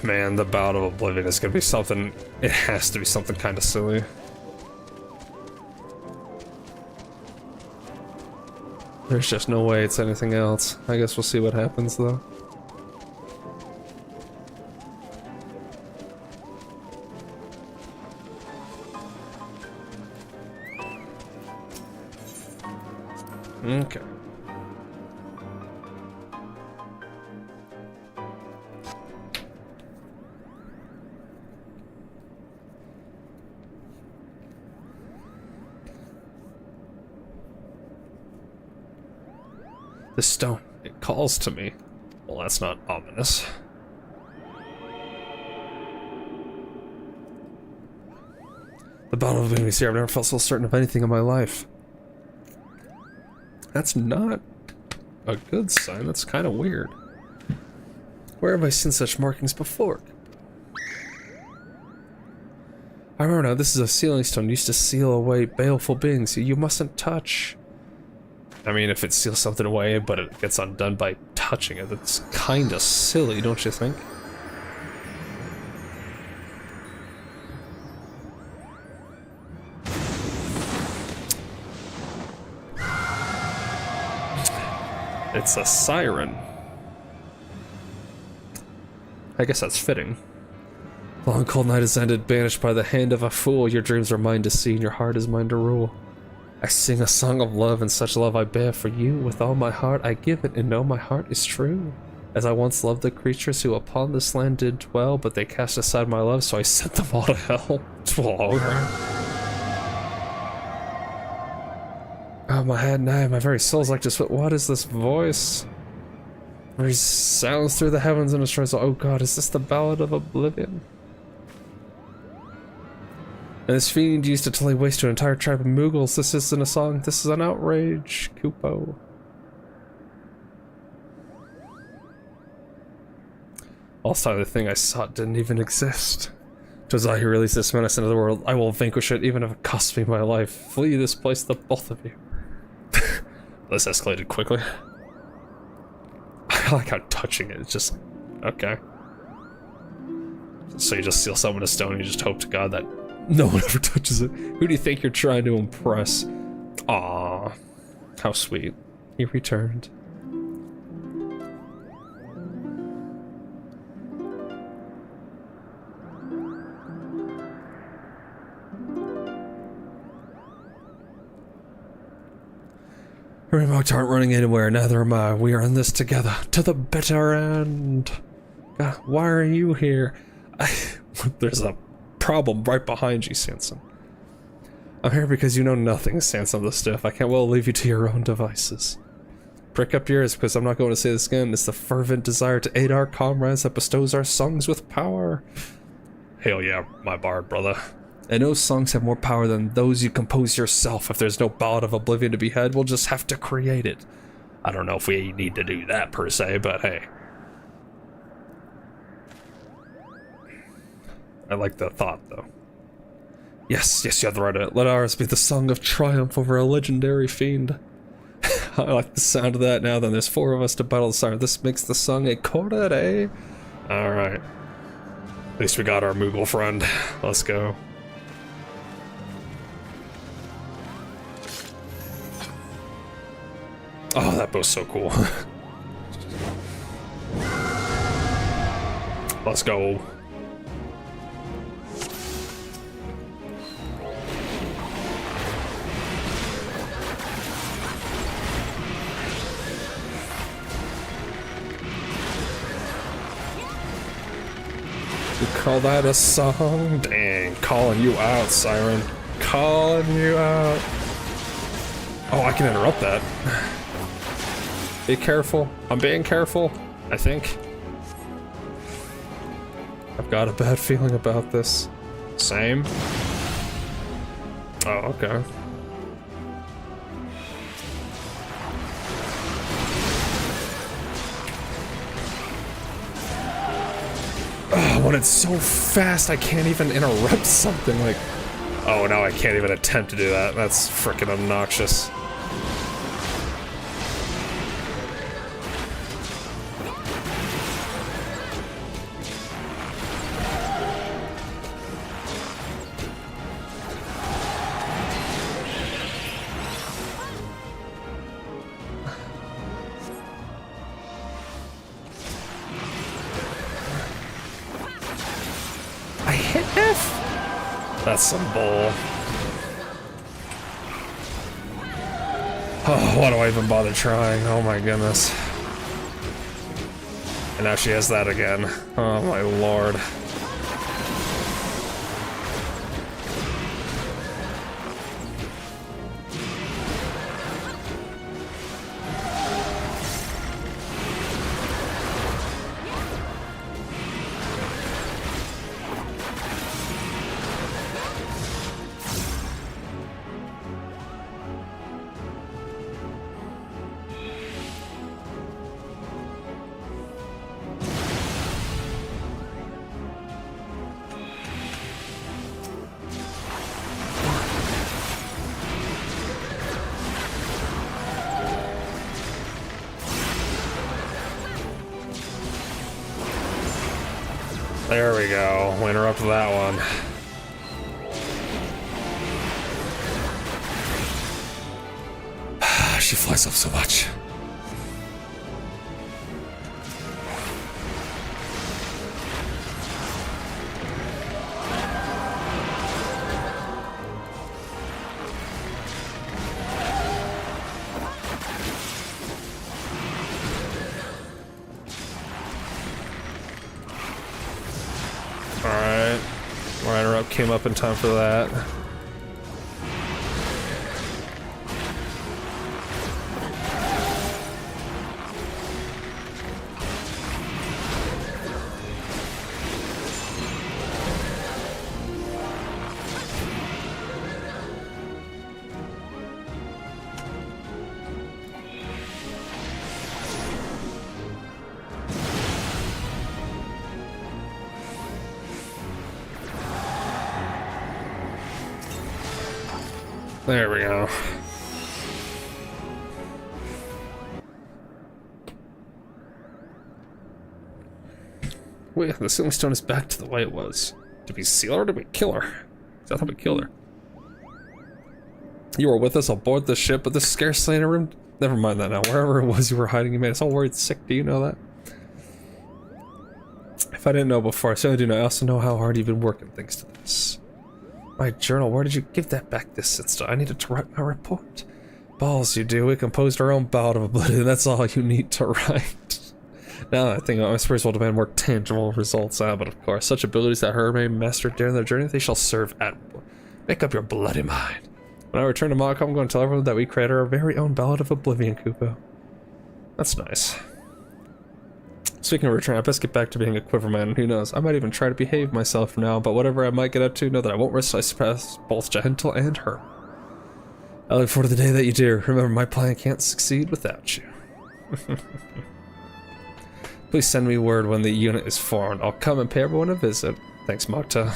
Man, the Bout of Oblivion is gonna be something, it has to be something kind of silly. There's just no way it's anything else. I guess we'll see what happens though. Okay. The stone, it calls to me. Well, that's not ominous. The Battle of Oblivion here. I've never felt so certain of anything in my life. That's not a good sign. That's kind of weird. Where have I seen such markings before? I remember now, this is a sealing stone used to seal away baleful beings you mustn't touch. I mean, if it seals something away, but it gets undone by touching it, that's kind of silly, don't you think? It's a siren. I guess that's fitting. The long cold night is ended, banished by the hand of a fool. Your dreams are mine to see, and your heart is mine to rule. I sing a song of love, and such love I bear for you. With all my heart I give it, and know my heart is true. As I once loved the creatures who upon this land did dwell, but they cast aside my love, so I sent them all to hell. Oh, my head and my very soul's like just what is this voice? There sounds through the heavens and destroys. Oh god, is this the Ballad of Oblivion? And this fiend used to lay waste to an entire tribe of Moogles. This isn't a song, this is an outrage, Kupo. Also, the thing I sought didn't even exist. 'Twas I who released this menace into the world. I will vanquish it, even if it costs me my life. Flee this place, the both of you. This escalated quickly. I like how touching it is just... okay. So you just seal someone to stone and you just hope to God that no one ever touches it. Who do you think you're trying to impress? Aww. How sweet. He returned. Remotes aren't running anywhere, neither am I. We are in this together, to the bitter end. God, why are you here? There's a problem right behind you, Sanson. I'm here because you know nothing, Sanson the Stiff. I can't well leave you to your own devices. Prick up your ears, because I'm not going to say this again. It's the fervent desire to aid our comrades that bestows our songs with power. Hail yeah, my bard brother. And those songs have more power than those you compose yourself. If there's no Ballad of Oblivion to be had, we'll just have to create it. I don't know if we need to do that per se, but hey. I like the thought, though. Yes, you have the right. Let ours be the song of triumph over a legendary fiend. I like the sound of that now. Then there's 4 of us to battle the siren. This makes the song a chorus, eh? Alright. At least we got our Moogle friend. Let's go. Oh, that bow's so cool. Let's go. You call that a song? Dang, calling you out, Siren. Calling you out. Oh, I can interrupt that. Be careful. I'm being careful, I think. I've got a bad feeling about this. Same. Oh, okay. Oh, when it's so fast, I can't even interrupt something like... Oh, no, I can't even attempt to do that. That's frickin' obnoxious. I hit F? That's some bull. Oh, why do I even bother trying? Oh my goodness. And now she has that again. Oh my lord. There we go. We'll interrupt that one. She flies up so much. Alright. Rider-up came up in time for that. There we go. Wait, the sealing stone is back to the way it was. Did we seal her or did we kill her? I thought we killed her. You were with us aboard the ship, but there's scarcely in a room. Never mind that now. Wherever it was you were hiding, you made us all worried sick. Do you know that? If I didn't know before, I certainly do know. I also know how hard you've been working thanks to this. My journal, where did you give that back this instant? I needed to write my report. Balls you do, we composed our own Ballad of Oblivion, that's all you need to write. Now I think my spirits will demand more tangible results, but of course, such abilities that her may master during their journey, they shall serve at... Make up your bloody mind. When I return to Monaco, I'm going to tell everyone that we created our very own Ballad of Oblivion, Kupo. That's nice. Speaking of return, I best get back to being a quiverman. Who knows? I might even try to behave myself now, but whatever I might get up to, know that I won't risk I surpass both Gentle and her. I look forward to the day that you do. Remember, my plan can't succeed without you. Please send me word when the unit is formed. I'll come and pay everyone a visit. Thanks, Magda.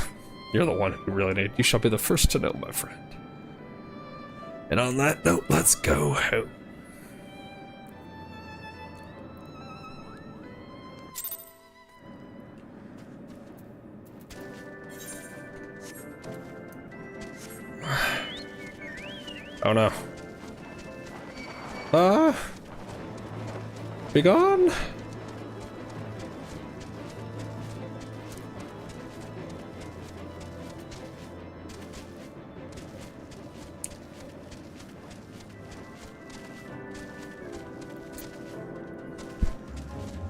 You're the one who really need. You shall be the first to know, my friend. And on that note, let's go home. Oh no. Be gone? It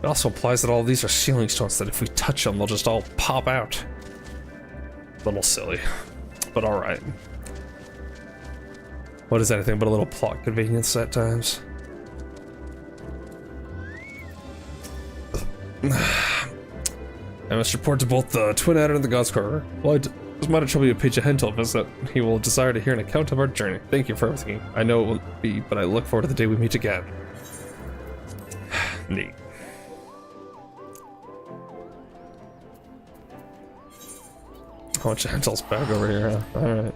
also implies that all these are sealing stones, that if we touch them, they'll just all pop out. A little silly, but alright. What is anything but a little plot convenience at times? I must report to both the Twin Adder and the God's Quarter. Well, it was might trouble you to pay Gentle a visit. He will desire to hear an account of our journey. Thank you for everything. I know it won't be, but I look forward to the day we meet again. Neat. Oh, Gentle's back over here, huh? Alright.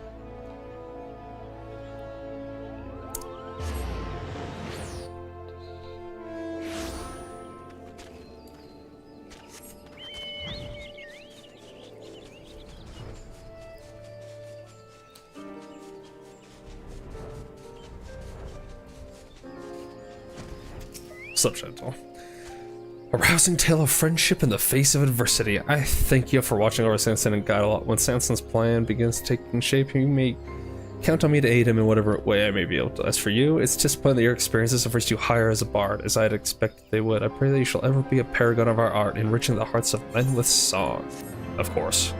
What's up, Gentle? A rousing tale of friendship in the face of adversity. I thank you for watching over Sanson and guide a lot. When Sanson's plan begins taking shape, you may count on me to aid him in whatever way I may be able to. As for you, it's disappointing that your experiences have reached you higher as a bard, as I'd expected they would. I pray that you shall ever be a paragon of our art, enriching the hearts of men with song. Of course.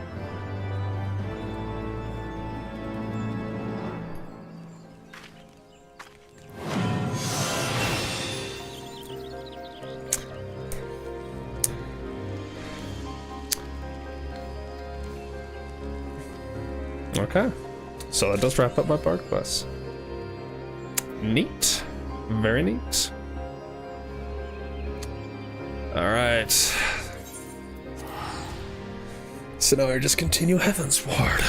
Okay, so that does wrap up my bard quest. Neat. Very neat. Alright. So now I just continue Heavensward.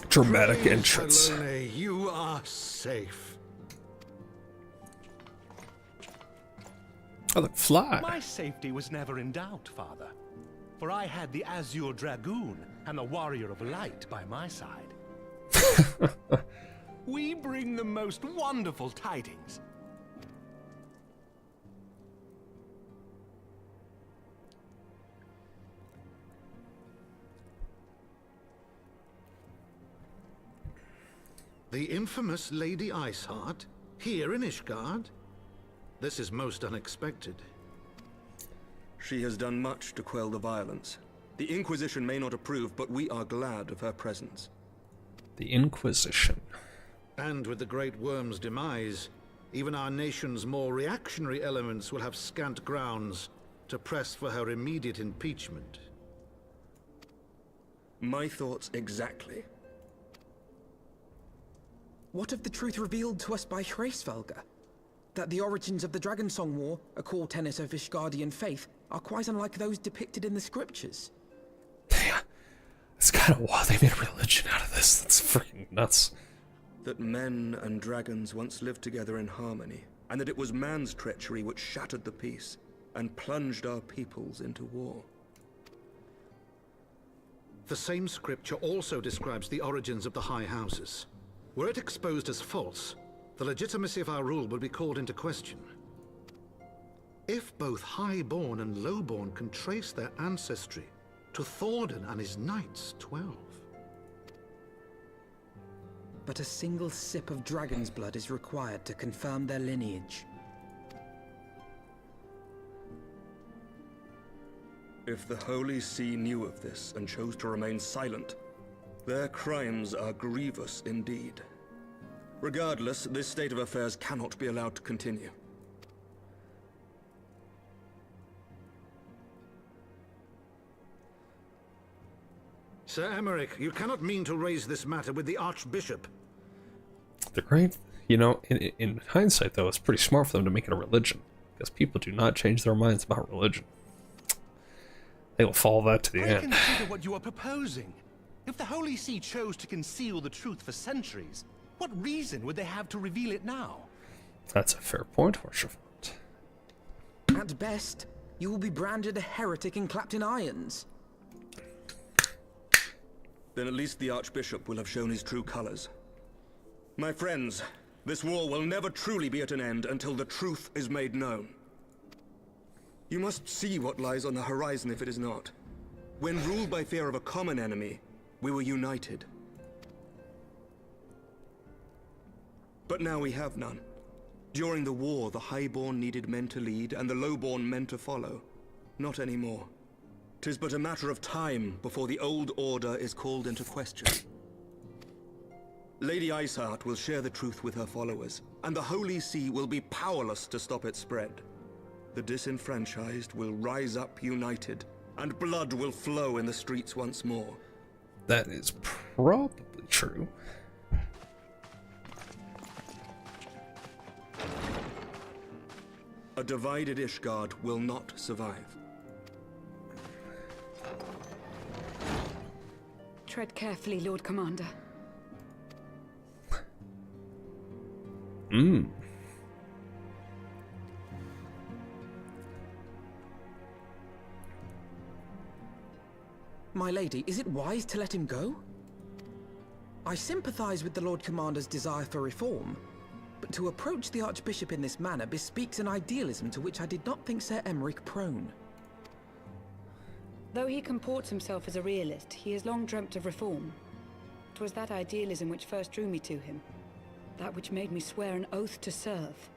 Dramatic entrance. Salome, you are safe. Oh, look, fly. My safety was never in doubt, Father. For I had the Azure Dragoon and the Warrior of Light by my side. We bring the most wonderful tidings. The infamous Lady Iceheart, here in Ishgard? This is most unexpected. She has done much to quell the violence. The Inquisition may not approve, but we are glad of her presence. The Inquisition. And with the Great Worm's demise, even our nation's more reactionary elements will have scant grounds to press for her immediate impeachment. My thoughts exactly. What of the truth revealed to us by Hraesvelga? That the origins of the Dragonsong War, a core tenet of Ishgardian faith, are quite unlike those depicted in the scriptures. Yeah, it's kind of wild. They made a religion out of this. That's freaking nuts. That men and dragons once lived together in harmony, and that it was man's treachery which shattered the peace and plunged our peoples into war. The same scripture also describes the origins of the High Houses. Were it exposed as false, the legitimacy of our rule will be called into question. If both highborn and lowborn can trace their ancestry to Thordan and his knights, 12. But a single sip of dragon's blood is required to confirm their lineage. If the Holy See knew of this and chose to remain silent, their crimes are grievous indeed. Regardless, this state of affairs cannot be allowed to continue. Sir Emmerich, you cannot mean to raise this matter with the Archbishop. The great, in hindsight, though, it's pretty smart for them to make it a religion, because people do not change their minds about religion. They will follow that to the end. Consider what you are proposing. If the Holy See chose to conceal the truth for centuries, what reason would they have to reveal it now? That's a fair point, Horshafont. At best, you will be branded a heretic and clapped in irons. Then at least the Archbishop will have shown his true colors. My friends, this war will never truly be at an end until the truth is made known. You must see what lies on the horizon if it is not. When ruled by fear of a common enemy, we were united. But now we have none. During the war, the highborn needed men to lead, and the lowborn men to follow. Not anymore. 'Tis but a matter of time before the old order is called into question. Lady Iceheart will share the truth with her followers, and the Holy See will be powerless to stop its spread. The disenfranchised will rise up united, and blood will flow in the streets once more. That is probably true. A divided Ishgard will not survive. Tread carefully, Lord Commander. My lady, is it wise to let him go? I sympathize with the Lord Commander's desire for reform, but to approach the Archbishop in this manner bespeaks an idealism to which I did not think Sir Emmerich prone. Though he comports himself as a realist, he has long dreamt of reform. 'Twas that idealism which first drew me to him. That which made me swear an oath to serve.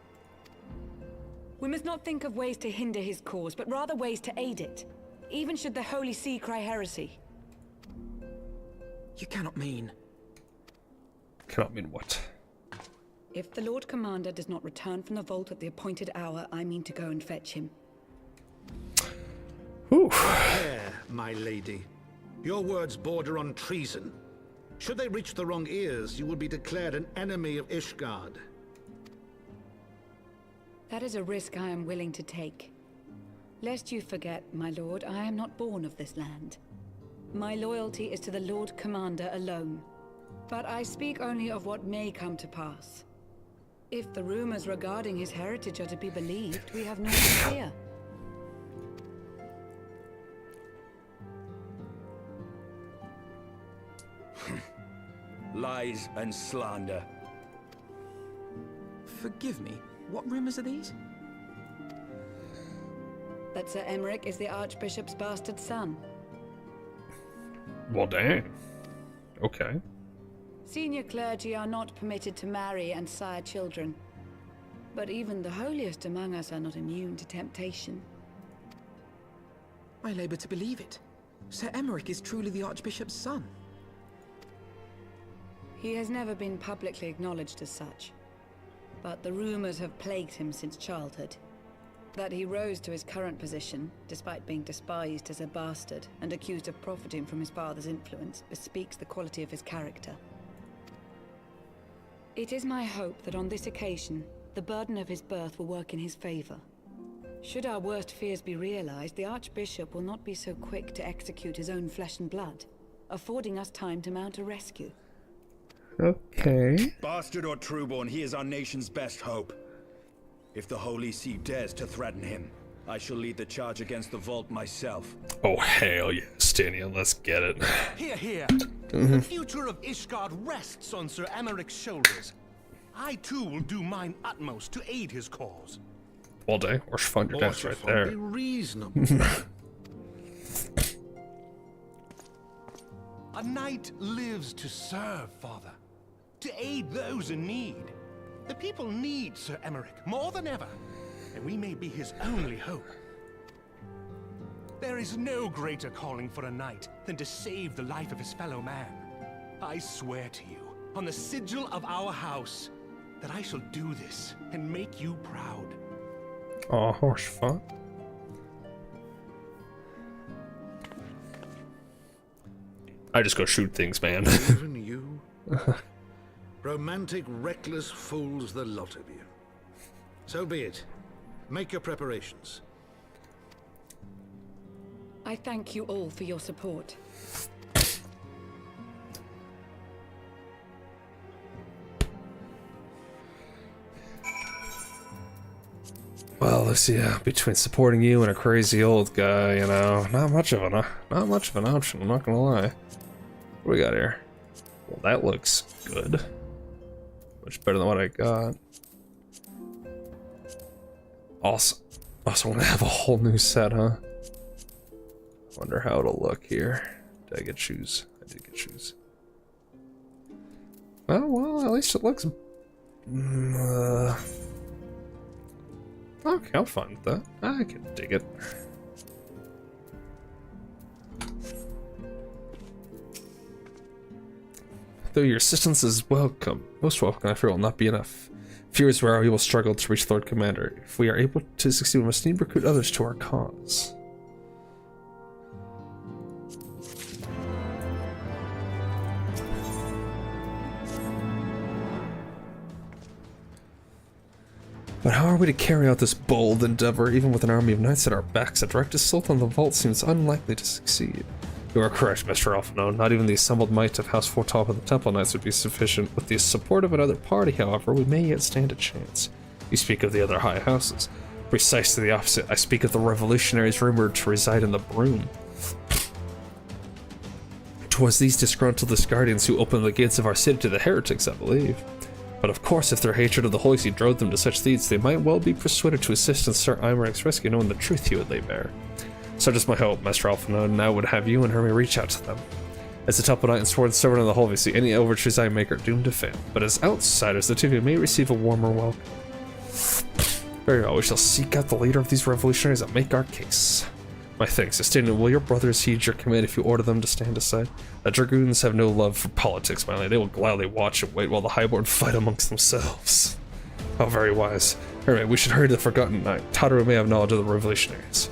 We must not think of ways to hinder his cause, but rather ways to aid it, even should the Holy See cry heresy. You cannot mean... Cannot mean what? If the Lord Commander does not return from the vault at the appointed hour, I mean to go and fetch him. There, my lady. Your words border on treason. Should they reach the wrong ears, you will be declared an enemy of Ishgard. That is a risk I am willing to take. Lest you forget, my lord, I am not born of this land. My loyalty is to the Lord Commander alone. But I speak only of what may come to pass. If the rumors regarding his heritage are to be believed, we have no fear. Lies and slander. Forgive me, what rumors are these? That Sir Emmerich is the Archbishop's bastard son. Well, dang. Okay. Senior clergy are not permitted to marry and sire children. But even the holiest among us are not immune to temptation. I labor to believe it. Sir Emmerich is truly the Archbishop's son. He has never been publicly acknowledged as such. But the rumors have plagued him since childhood. That he rose to his current position, despite being despised as a bastard and accused of profiting from his father's influence, bespeaks the quality of his character. It is my hope that on this occasion, the burden of his birth will work in his favor. Should our worst fears be realized, the Archbishop will not be so quick to execute his own flesh and blood, affording us time to mount a rescue. Okay. Bastard or trueborn, he is our nation's best hope. If the Holy See dares to threaten him, I shall lead the charge against the vault myself. Oh, hell yeah, Staniel, let's get it. Hear, hear. The future of Ishgard rests on Sir Emmerich's shoulders. I too will do mine utmost to aid his cause. All day, or find your death right there. Be reasonable. A knight lives to serve, Father. To aid those in need. The people need Sir Emmerich more than ever, and we may be his only hope. There is no greater calling for a knight than to save the life of his fellow man. I swear to you, on the sigil of our house, that I shall do this and make you proud. Oh, horse fun. I just go shoot things, man. Even you? Romantic, reckless fools, the lot of you. So be it. Make your preparations. I thank you all for your support. Well, let's see. Between supporting you and a crazy old guy, you know, not much of an option. I'm not gonna lie. What do we got here? Well, that looks good. Much better than what I got. Also want to have a whole new set, huh? Wonder how it'll look here. Did I get shoes? I did get shoes. Oh, well, at least it looks... okay, I'm fine with that. I can dig it. Though your assistance is welcome, most welcome, I fear will not be enough. Fear is where we will struggle to reach Lord Commander. If we are able to succeed, we must need to recruit others to our cause. But how are we to carry out this bold endeavor, even with an army of knights at our backs? A direct assault on the vault seems unlikely to succeed. You are correct, Mr. Alphinaud. Not even the assembled might of House Fortop of the Temple Knights would be sufficient. With the support of another party, however, we may yet stand a chance. You speak of the other high houses. Precisely the opposite. I speak of the revolutionaries rumored to reside in the Broom. 'Twas these disgruntled guardians who opened the gates of our city to the heretics, I believe. But of course, if their hatred of the Holy See drove them to such deeds, they might well be persuaded to assist in Sir Imerich's rescue, knowing the truth he would lay bare. Such is my hope, Master Alphinaud, and I would have you and Hermie reach out to them. As the Temple Knight and Sword Servant of the Holy See, any overtures I make are doomed to fail. But as outsiders, the two of you may receive a warmer welcome. Very well, we shall seek out the leader of these revolutionaries and make our case. My thanks. Sustained, will your brothers heed your command if you order them to stand aside? The Dragoons have no love for politics, my lady. They will gladly watch and wait while the Highborn fight amongst themselves. How very wise. Hermie, we should hurry to the Forgotten Knight. Tataru may have knowledge of the revolutionaries.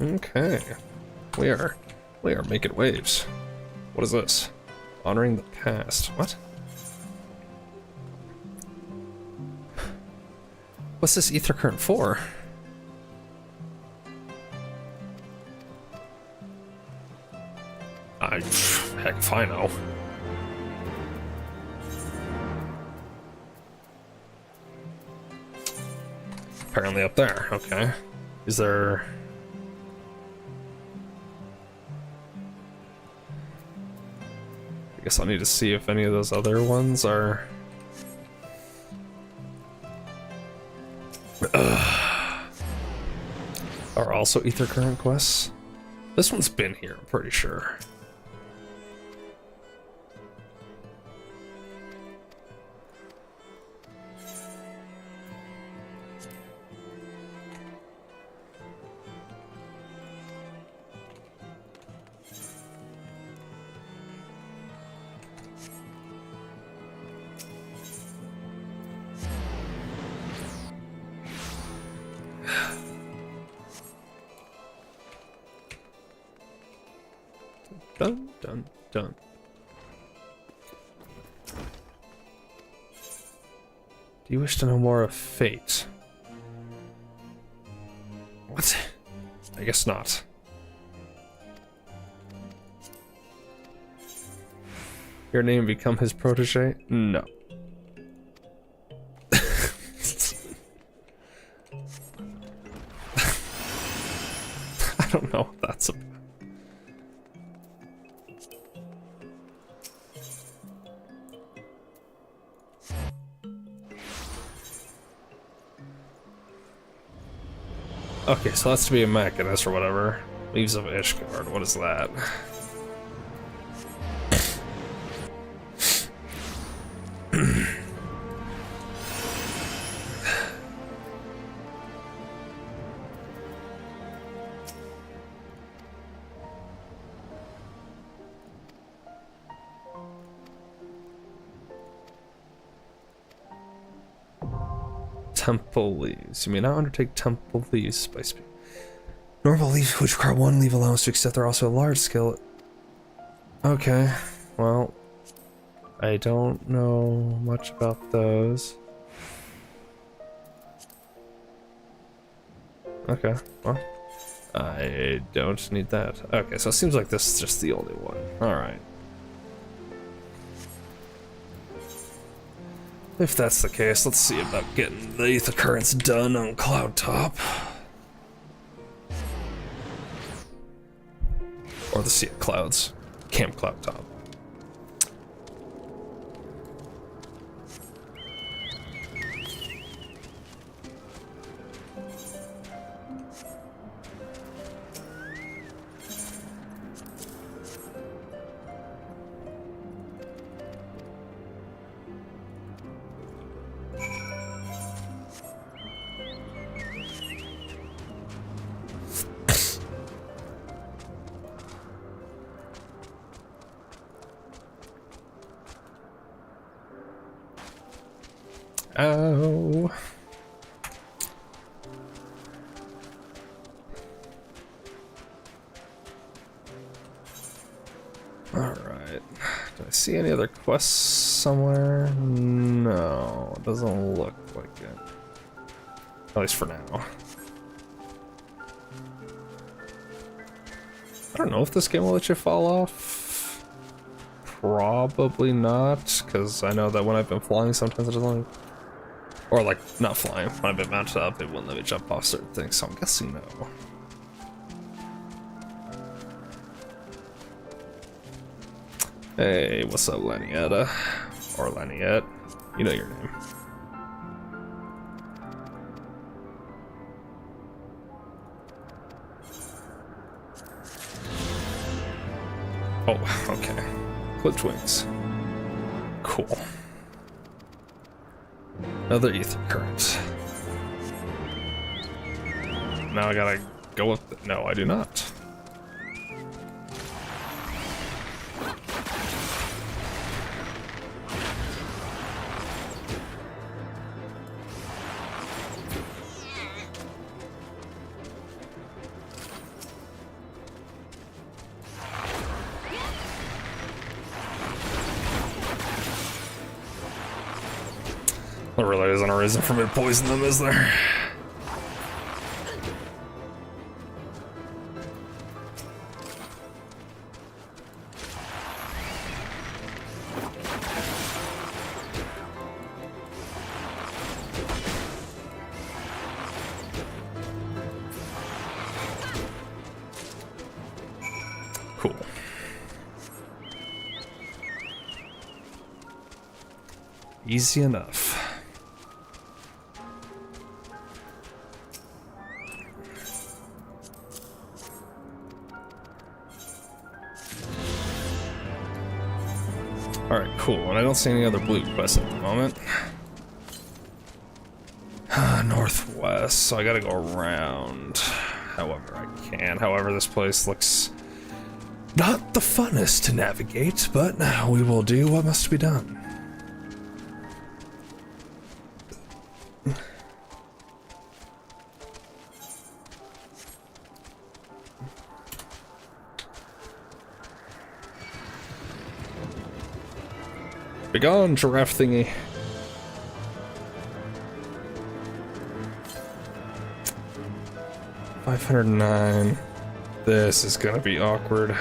Okay, we are making waves. What is this? Honoring the past. What? What's this ether current for? Heck if I know. Apparently up there. Okay. Is there? I guess I'll need to see if any of those other ones are... are also ether current quests. This one's been here, I'm pretty sure. Dun, dun, dun. Do you wish to know more of fate? What? I guess not. Your name become his protege? No. don't know what that's about. Okay, so that's to be a mechanist or whatever. Leaves of Ishgard, what is that? Temple leaves. You may not undertake temple leaves by speed. Normal leaves which require one leave allowance to accept. They're also a large scale. Okay, well, I don't know much about those. Okay, well, I don't need that. Okay, so it seems like this is just the only one. Alright. If that's the case, let's see about getting the Aether Currents done on Cloud Top. Or the Sea of Clouds. Camp Cloud Top. Oh. Alright. Do I see any other quests somewhere? No, it doesn't look like it. At least for now. I don't know if this game will let you fall off. Probably not, because I know that when I've been flying, sometimes it doesn't. Or like, not flying, when I've been mounted up, it wouldn't let me jump off certain things, so I'm guessing no. Hey, what's up, Lanietta? Or Laniette? You know your name. Oh, okay. Clipped wings. Cool. Another Aether Current. Now I gotta go with it. No, I do not. There really isn't a reason for me to poison them, is there? Cool. Easy enough. Alright, cool. And I don't see any other blue quests at the moment. Northwest, so I gotta go around however I can. However, this place looks not the funnest to navigate, but we will do what must be done. Begone, giraffe thingy. $509. This is gonna be awkward.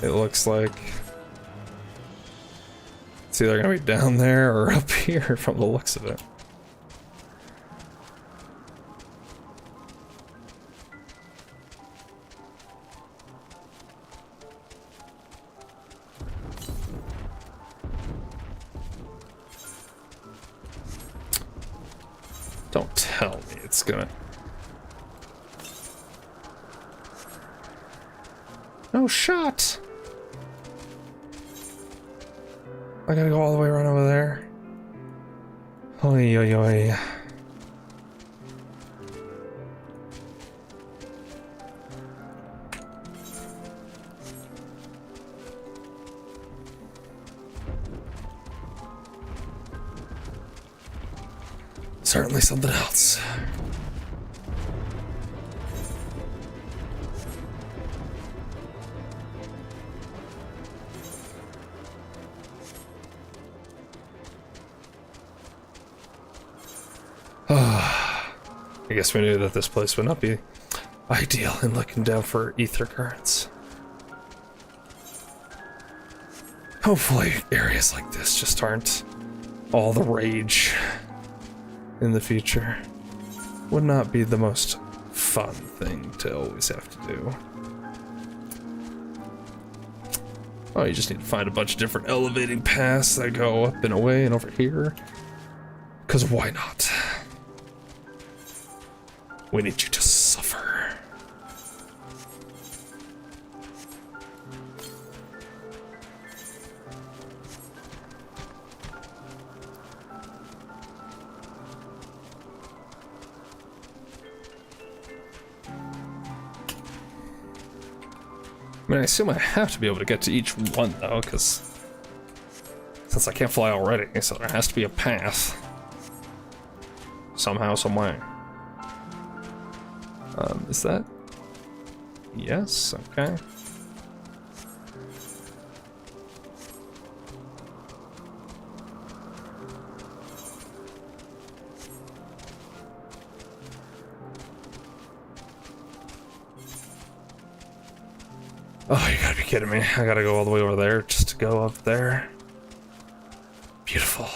It looks like it's either gonna be down there or up here from the looks of it. tell me it's gonna... No shot! I gotta go all the way around over there. Oi, oi, oi. Certainly something else. I guess we knew that this place would not be ideal in looking down for ether currents. Hopefully areas like this just aren't all the rage in the future. Would not be the most fun thing to always have to do. Oh, you just need to find a bunch of different elevating paths that go up and away and over here. Because why not? We need you to suffer. I mean, I assume I have to be able to get to each one, though, because since I can't fly already, so there has to be a path. Somehow, some way. Is that? Yes, okay. Oh, you gotta be kidding me. I gotta go all the way over there just to go up there. Beautiful.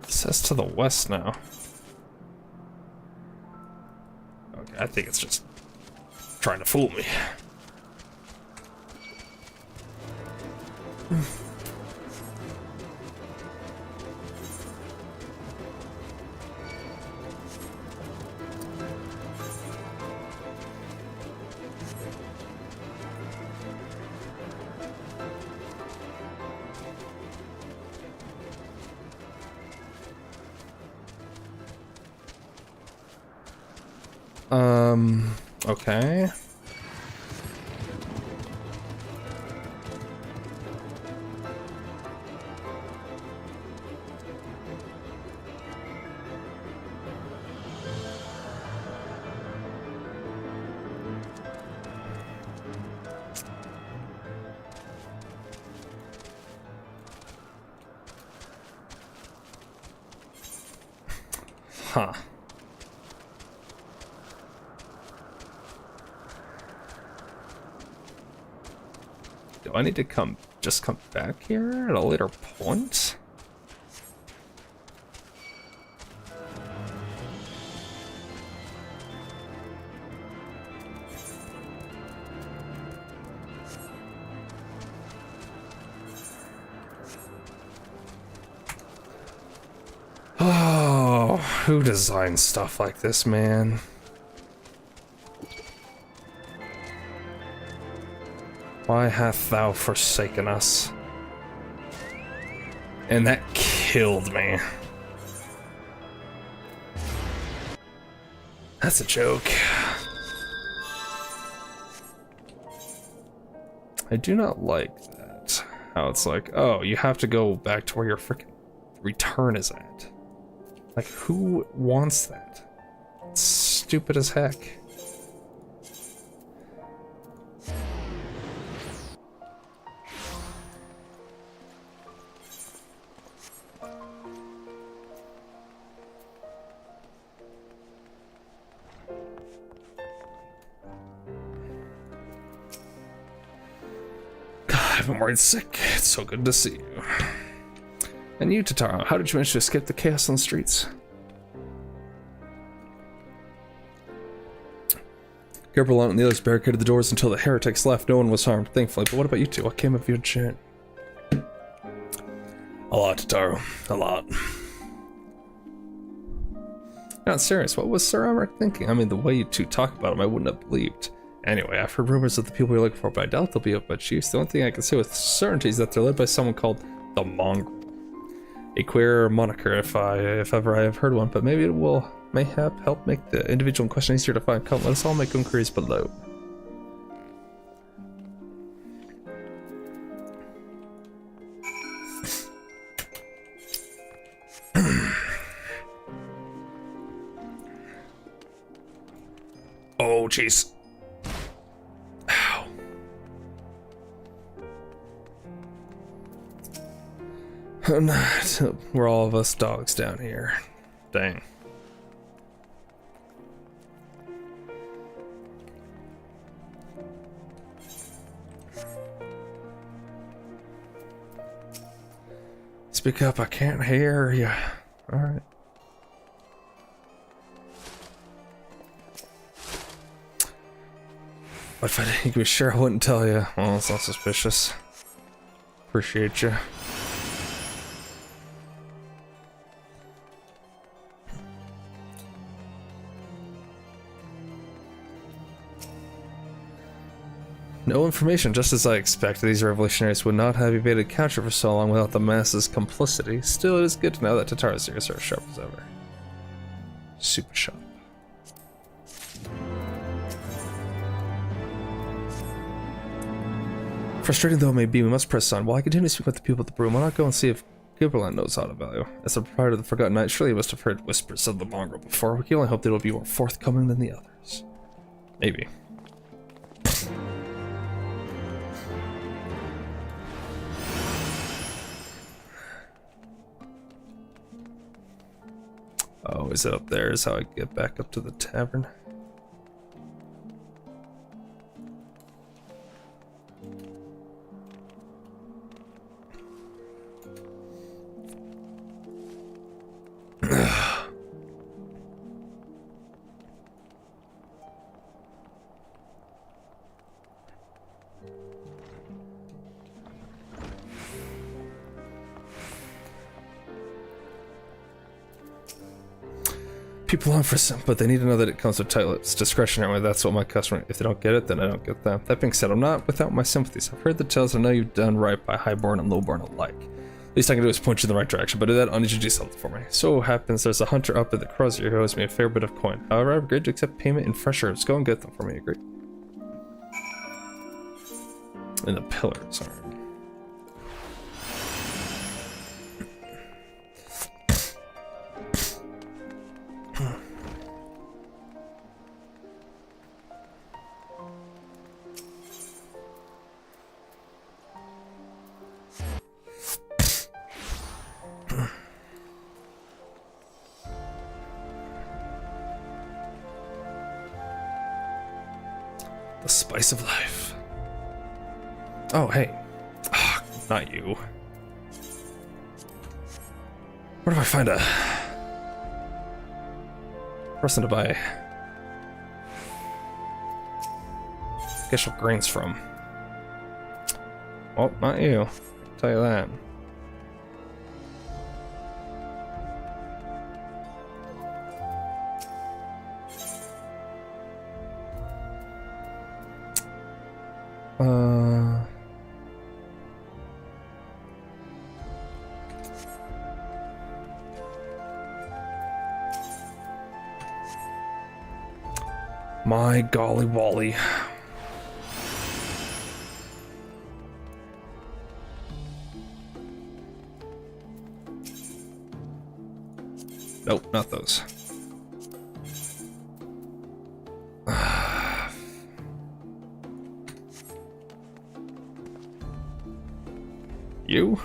It says to the west now. Okay, I think it's just trying to fool me. Okay. Huh. Do I need to just come back here at a later point? Oh, who designs stuff like this, man? Why hast thou forsaken us? And that killed me. That's a joke. I do not like that. How it's like, oh, you have to go back to where your frickin' return is at. Like, who wants that? It's stupid as heck. I've been worried sick. It's so good to see you. And you, Tataro, how did you manage to escape the chaos on the streets? Gabriel and the others barricaded the doors until the heretics left. No one was harmed, thankfully. But what about you two? What came of your journey? A lot, Tataro. A lot. Not serious. What was Sir Emmerich thinking? I mean, the way you two talk about him, I wouldn't have believed. Anyway, I've heard rumors of the people you're looking for, but I doubt they'll be of much use. The only thing I can say with certainty is that they're led by someone called the Mongrel. A queer moniker, if ever I have heard one, but maybe it will mayhap help make the individual in question easier to find. Come, let us all make inquiries below. Oh, jeez. Ow. We're all of us dogs down here. Dang. Speak up, I can't hear you. Alright. But if I didn't be sure, I wouldn't tell you. Well, it's not suspicious. Appreciate you. No information, just as I expected. These revolutionaries would not have evaded capture for so long without the masses' complicity. Still, it is good to know that Tataro's ears are as sharp as ever. Super sharp. Frustrating though it may be, we must press on. While I continue to speak with the people at the broom, why not go and see if Gilberland knows how to value? As the proprietor of the Forgotten Knight, surely he must have heard whispers of the mongrel before. We can only hope that it will be more forthcoming than the others. Maybe. Oh, is it up there? Is how I get back up to the tavern? People long for some, but they need to know that it comes with tight lips. Discretionary, that's what my customer. If they don't get it, then I don't get them. That being said, I'm not without my sympathies. I've heard the tales. I know you've done right by highborn and lowborn alike. Least I can do is point you in the right direction, but to that, I need you to do something for me. So happens there's a hunter up at the crozier who owes me a fair bit of coin. However, I've agreed to accept payment in fresh herbs. Go and get them for me, agree? And the pillars, alright. The spice of life. Oh, hey. Oh, not you. Where do I find a person to buy special grains from? Well, not you. I'll tell you that. My golly Wally. Nope, not those. You?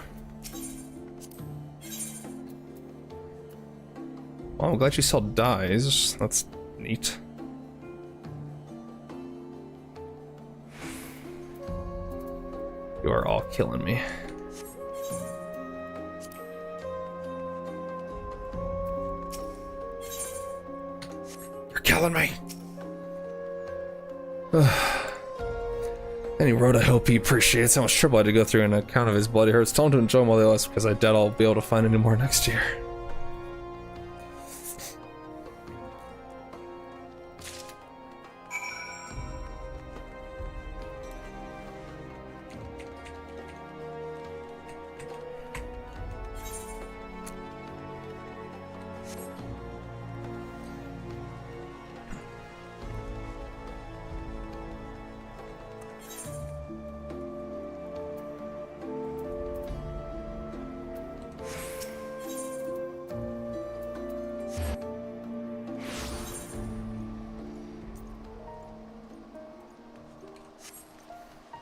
Well, I'm glad you sell dyes. That's neat. You are all killing me. You're killing me. And he wrote, I hope he appreciates how much trouble I had to go through on account of his bloody hurts. Tell him to enjoy them while they last, because I doubt I'll be able to find any more next year.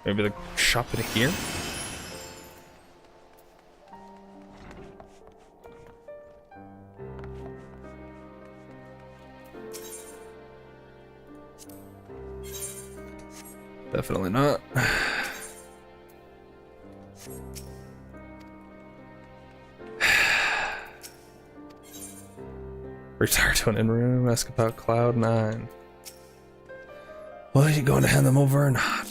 Maybe the shop in here? Definitely not. Retire to an in-room, ask about Cloud 9. Well, are you going to hand them over or not?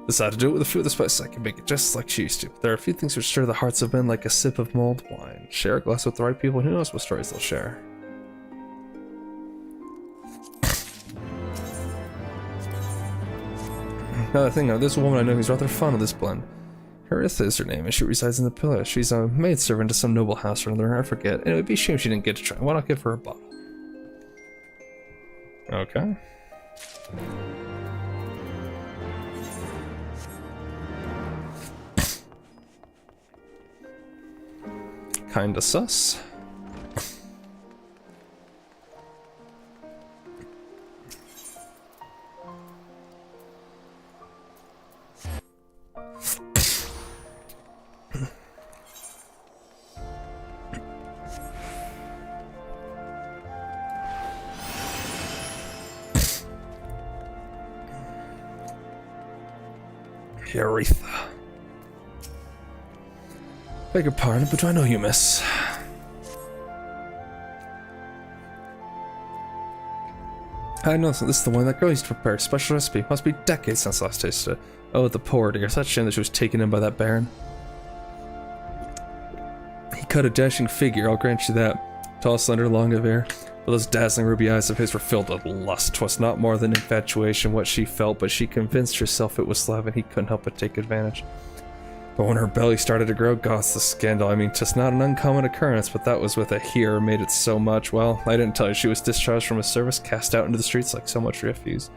Decide to do it with a few of the spices. I can make it just like she used to. There are a few things which stir the hearts of men like a sip of mulled wine. Share a glass with the right people, and who knows what stories they'll share. Another thing, there's a woman I know who's rather fond of this blend. Haritha is her name, and she resides in the Pillar. She's a maidservant to some noble house or another, I forget, and it would be a shame she didn't get to try. Why not give her a bottle? Okay. Kinda sus. Haritha. Beg your pardon, but do I know you, miss? I know, so this is the one that girl used to prepare. Special recipe. Must be decades since last tasted it. Oh, the poor dear. Such a shame that she was taken in by that baron. He cut a dashing figure, I'll grant you that. Tall, slender, long of hair. But those dazzling ruby eyes of his were filled with lust. 'Twas not more than infatuation what she felt, but she convinced herself it was love, and he couldn't help but take advantage. But when her belly started to grow, gosh, the scandal. I mean, 'tis not an uncommon occurrence, but that was with a here made it so much. Well, I didn't tell you, she was discharged from a service, cast out into the streets like so much refuse.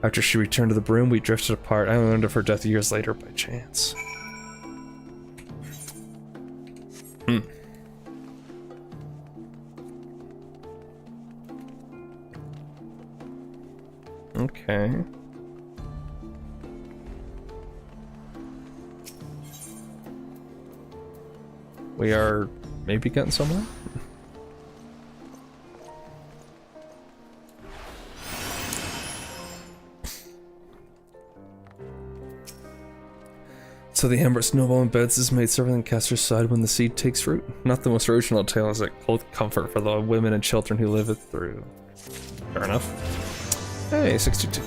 After she returned to the broom, we drifted apart. I learned of her death years later by chance. Okay. We are maybe getting somewhere? So the amorous noble embeds his maidservant and casts her aside when the seed takes root. Not the most original tale is a close comfort for the women and children who live it through. Fair enough. Hey, 62.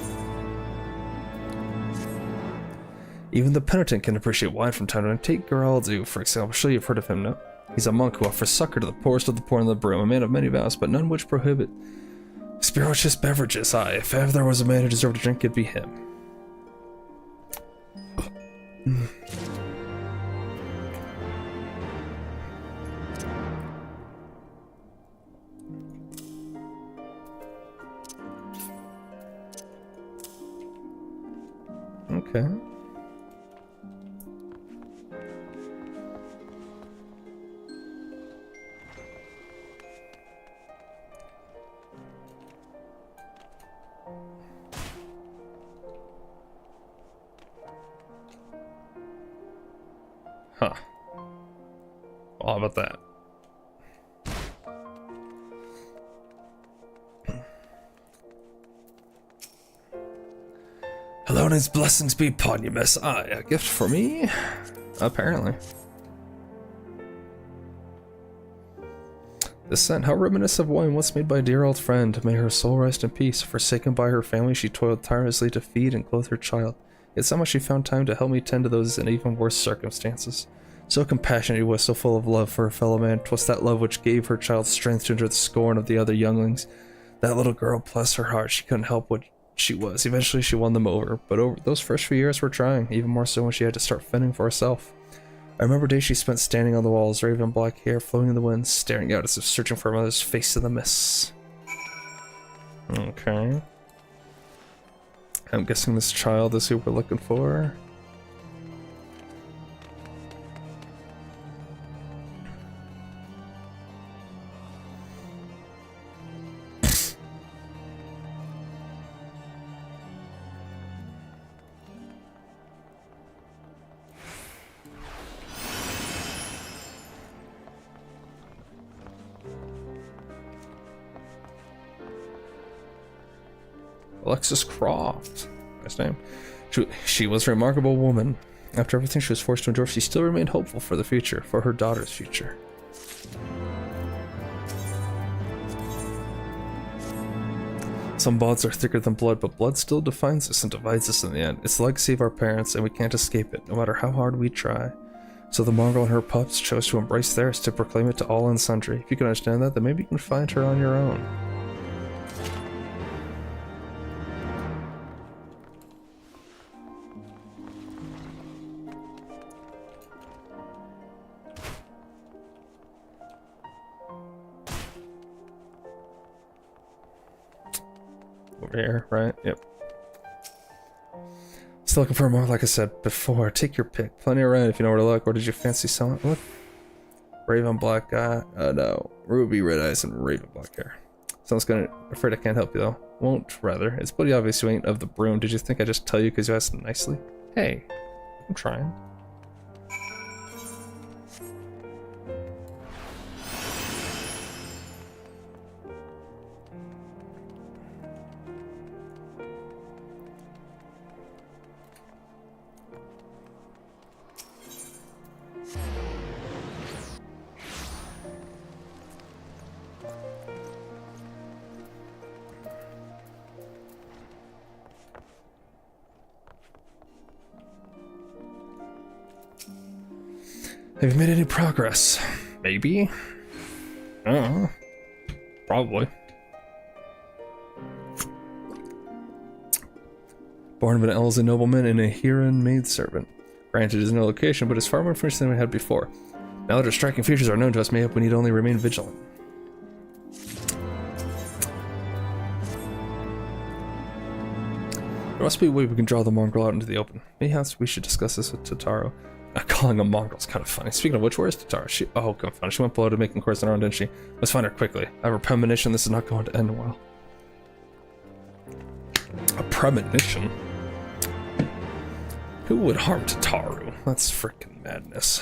Even the penitent can appreciate wine from time to time. Take Geraldo, for example. Surely you've heard of him, no? He's a monk who offers succor to the poorest of the poor in the broom, a man of many vows, but none which prohibit spirituous beverages. Aye, if ever there was a man who deserved a drink, it'd be him. Okay. Huh. Well, how about that? Odin's blessings be upon you, miss. A gift for me? Apparently. The scent, how reminiscent of wine once made by a dear old friend. May her soul rest in peace. Forsaken by her family, she toiled tirelessly to feed and clothe her child. Yet somehow she found time to help me tend to those in even worse circumstances. So compassionate he was, so full of love for her fellow man. 'Twas that love which gave her child strength to endure the scorn of the other younglings. That little girl, bless her heart, she couldn't help what she was. Eventually she won them over, but over those first few years were trying, even more so when she had to start fending for herself. I remember days she spent standing on the walls, raven black hair flowing in the wind, staring out as if searching for her mother's face in the mists. Okay. I'm guessing this child is who we're looking for. Alexis Croft. Nice name. She was a remarkable woman. After everything she was forced to endure, she still remained hopeful for the future, for her daughter's future. Some bonds are thicker than blood, but blood still defines us and divides us in the end. It's the legacy of our parents, and we can't escape it, no matter how hard we try. So the mongrel and her pups chose to embrace theirs, to proclaim it to all and sundry. If you can understand that, then maybe you can find her on your own. Over here, right? Yep. Still looking for more, like I said before. Take your pick. Plenty around if you know where to look. Or did you fancy someone? What? Raven black guy? No. Ruby red eyes and raven black hair. Sounds good. Afraid I can't help you though. Won't, rather. It's pretty obvious you ain't of the broom. Did you think I just tell you because you asked nicely? Hey, I'm trying. Have you made any progress? Maybe? I don't know. Probably. Born of an Elzen nobleman and a Huron maidservant. Granted, it is no location, but it's far more information than we had before. Now that our striking features are known to us, maybe we need only remain vigilant. There must be a way we can draw the mongrel out into the open. Maybe we should discuss this with Totaro. Calling a mongrel is kind of funny. Speaking of which, where is Totaro? Oh, come on. She went below to making course on her own, didn't she? Let's find her quickly. I have a premonition this is not going to end well. A premonition? Who would harm Totaro? That's freaking madness.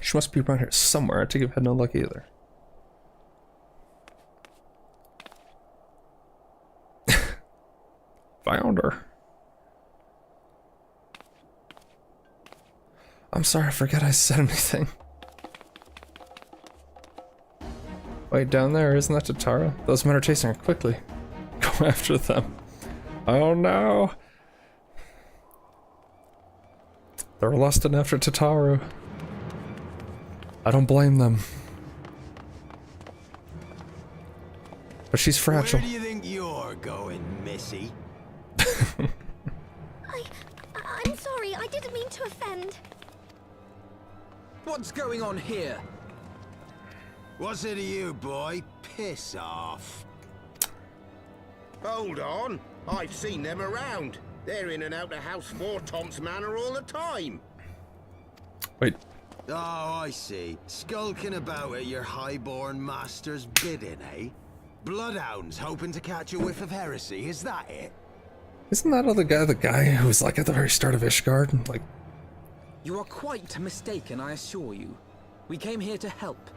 She must be around here somewhere. I think I've had no luck either. Found her. I'm sorry, I forgot I said anything. Wait, down there, isn't that Totaro? Those men are chasing her quickly. Go after them. Oh no! They're lusting after Totaro. I don't blame them. But she's fragile. Where do you think you're going, Missy? I'm sorry, I didn't mean to offend. What's going on here? What's it to you, boy? Piss off. Hold on. I've seen them around. They're in and out of House Four Tom's Manor all the time. Wait. Oh, I see. Skulking about at your highborn master's bidding, eh? Bloodhounds hoping to catch a whiff of heresy, is that it? Isn't that other guy the guy who was like at the very start of Ishgard? Like, You are quite mistaken, I assure you. We came here to help.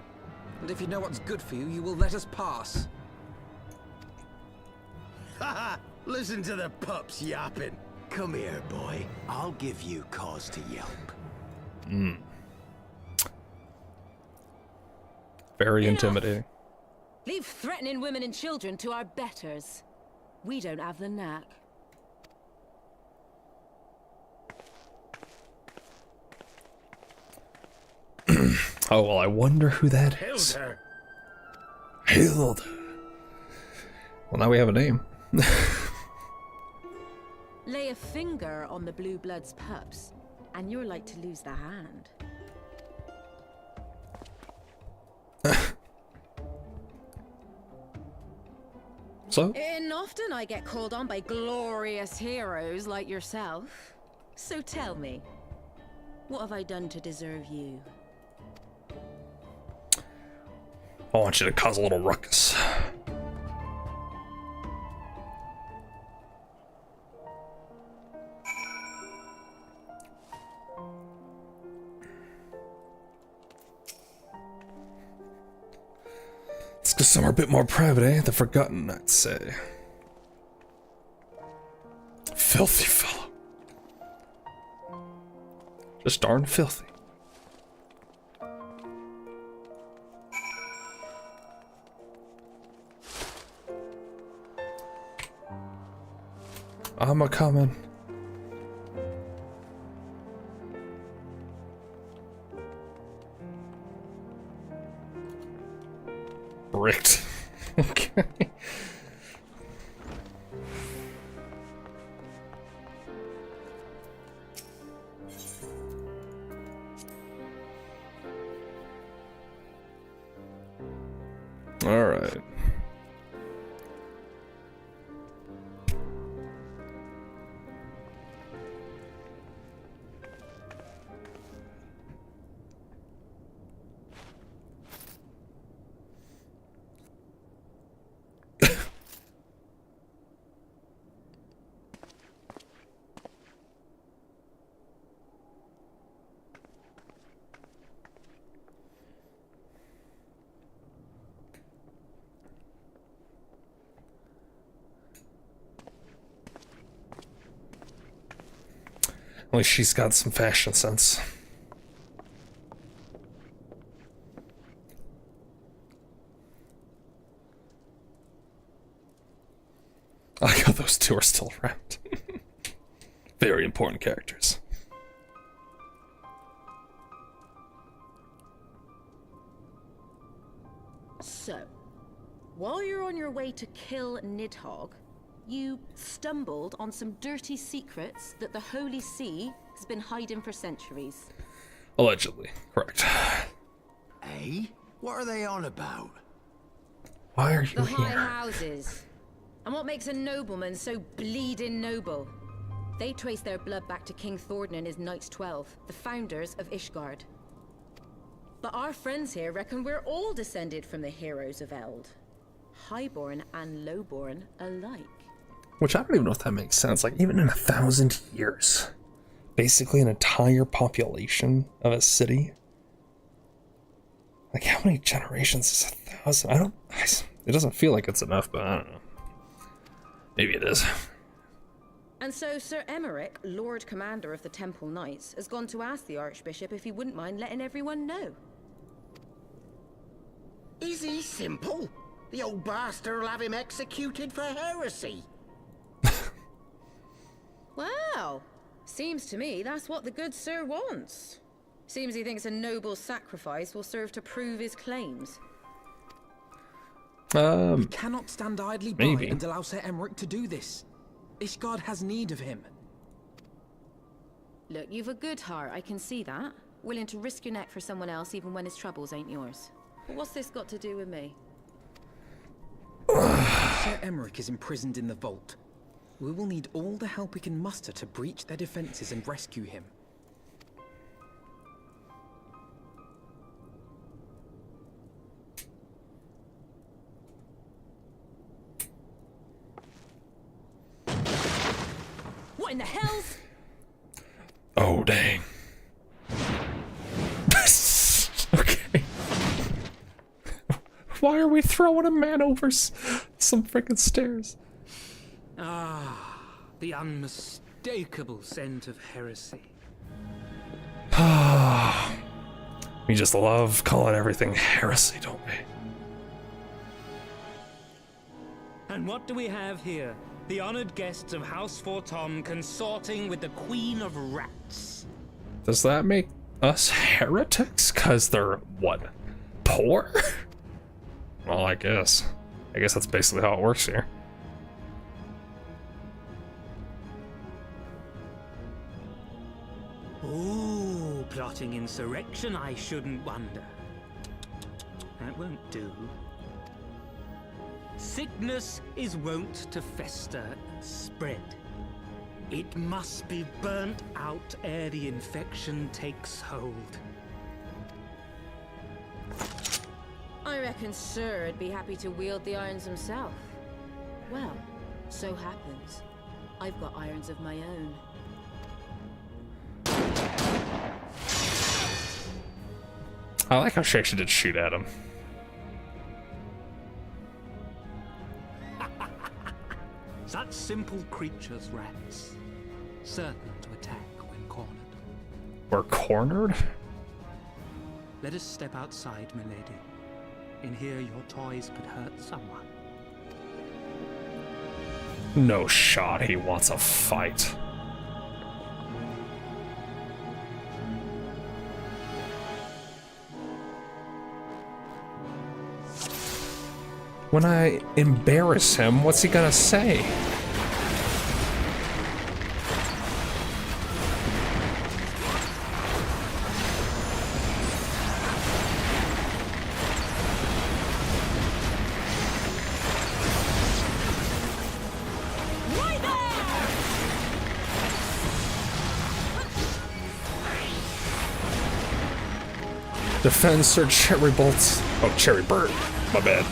And if you know what's good for you, you will let us pass. Haha! Listen to the pups yapping. Come here, boy. I'll give you cause to yelp. very Enough. intimidating. Leave threatening women and children to our betters. We don't have the knack. Oh, well, I wonder who that is. Hilda. Hilda. Well, now we have a name. Lay a finger on the Blue Blood's pups, and you're like to lose the hand. So? And often I get called on by glorious heroes like yourself. So tell me, what have I done to deserve you? I want you to cause a little ruckus. Let's go somewhere a bit more private, eh? The Forgotten, I'd say. Filthy fellow. Just darn filthy. I'm a coming. Bricked. Okay. All right. At least she's got some fashion sense. I like how those two are still around. Very important characters. So, while you're on your way to kill Nidhogg, you stumbled on some dirty secrets that the Holy See has been hiding for centuries. Allegedly, correct. Eh? What are they on about? Why are you The high here? houses. And what makes a nobleman so bleeding noble? They trace their blood back to King Thordan and his Knights 12, the founders of Ishgard. But our friends here reckon we're all descended from the heroes of Eld. Highborn and lowborn alike. Which I don't even know if that makes sense. Like, even in 1,000 years, basically an entire population of a city. Like, how many generations is 1,000? It doesn't feel like it's enough, but I don't know. Maybe it is. And so Sir Emmerich, Lord Commander of the Temple Knights, has gone to ask the Archbishop if he wouldn't mind letting everyone know. Is he simple? The old bastard will have him executed for heresy. Well, seems to me that's what the good sir wants. Seems he thinks a noble sacrifice will serve to prove his claims. We cannot stand idly by maybe. and allow Sir Emmerich to do this. Ishgard has need of him. Look, you've a good heart, I can see that. Willing to risk your neck for someone else even when his troubles ain't yours. But what's this got to do with me? Sir Emmerich is imprisoned in the vault. We will need all the help we can muster to breach their defenses and rescue him. What in the hell's? Oh, dang. Okay. Why are we throwing a man over some freaking stairs? Ah, the unmistakable scent of heresy. We just love calling everything heresy, don't we? And what do we have here? The honored guests of House Fortom consorting with the Queen of Rats. Does that make us heretics? Cause they're what? Poor? Well, I guess that's basically how it works here. Ooh, plotting insurrection, I shouldn't wonder. That won't do. Sickness is wont to fester and spread. It must be burnt out ere the infection takes hold. I reckon Sir'd be happy to wield the irons himself. Well, so happens I've got irons of my own. I like how she actually did shoot at him. Such simple creatures, rats. Certain to attack when cornered. We're cornered? Let us step outside, milady. In here your toys could hurt someone. No shot, he wants a fight. When I embarrass him, what's he gonna say? Defend Sir Cherry Bolts. Oh, Cherry Bird. My bad.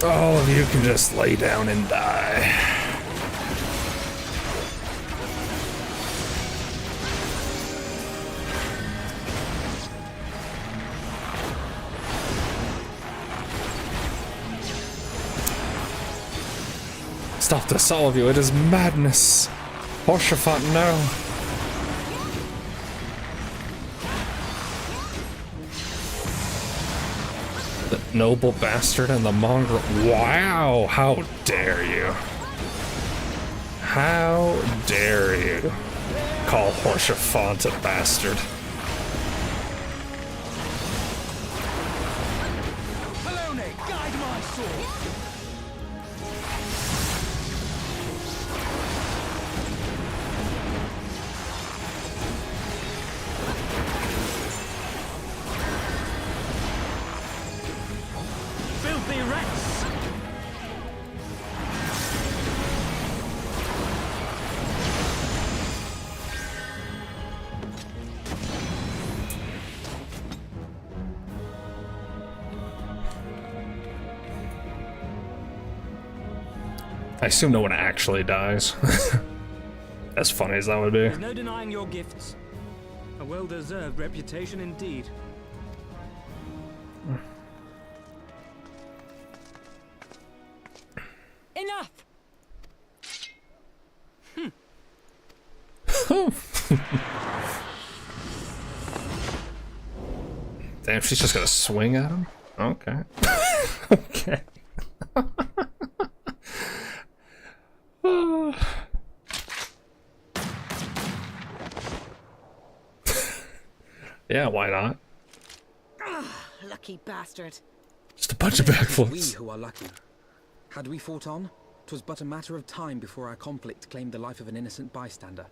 All of you can just lay down and die. Stop this, all of you. It is madness. Horshaphant, no. Noble bastard and the mongrel. Wow, how dare you? How dare you call Horshaphant a bastard? Polone, guide my sword! Filthy rats! I assume no one actually dies. As funny as that would be. There's no denying your gifts. A well-deserved reputation indeed. Enough! Damn, she's just gonna swing at him? Okay. Okay. Yeah, why not? Lucky bastard. Just a bunch of backflips. We who are lucky. Had we fought on, 'twas but a matter of time before our conflict claimed the life of an innocent bystander.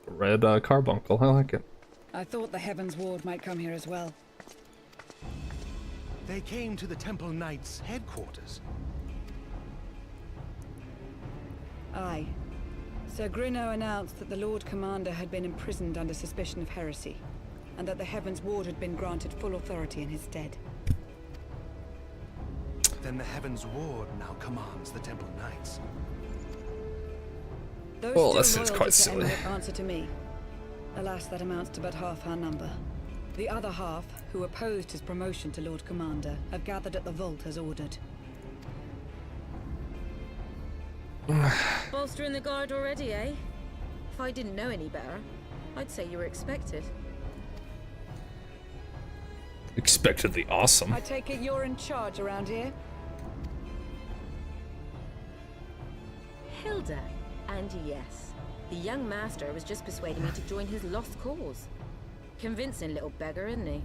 Red carbuncle, I like it. I thought the Heavensward might come here as well. They came to the Temple Knights' headquarters. Aye. Sir Grinno announced that the Lord Commander had been imprisoned under suspicion of heresy, and that the Heavensward had been granted full authority in his stead. Then the Heavensward now commands the Temple Knights. Those Well, still that seems loyal quite to Sir silly. Emmerich answer to me. Alas, that amounts to but half our number. The other half, who opposed his promotion to Lord Commander, have gathered at the vault as ordered. Bolstering the guard already, eh? If I didn't know any better, I'd say you were expected. Expectedly awesome. I take it you're in charge around here? Hilda. And yes, the young master was just persuading me to join his lost cause. Convincing little beggar, isn't he?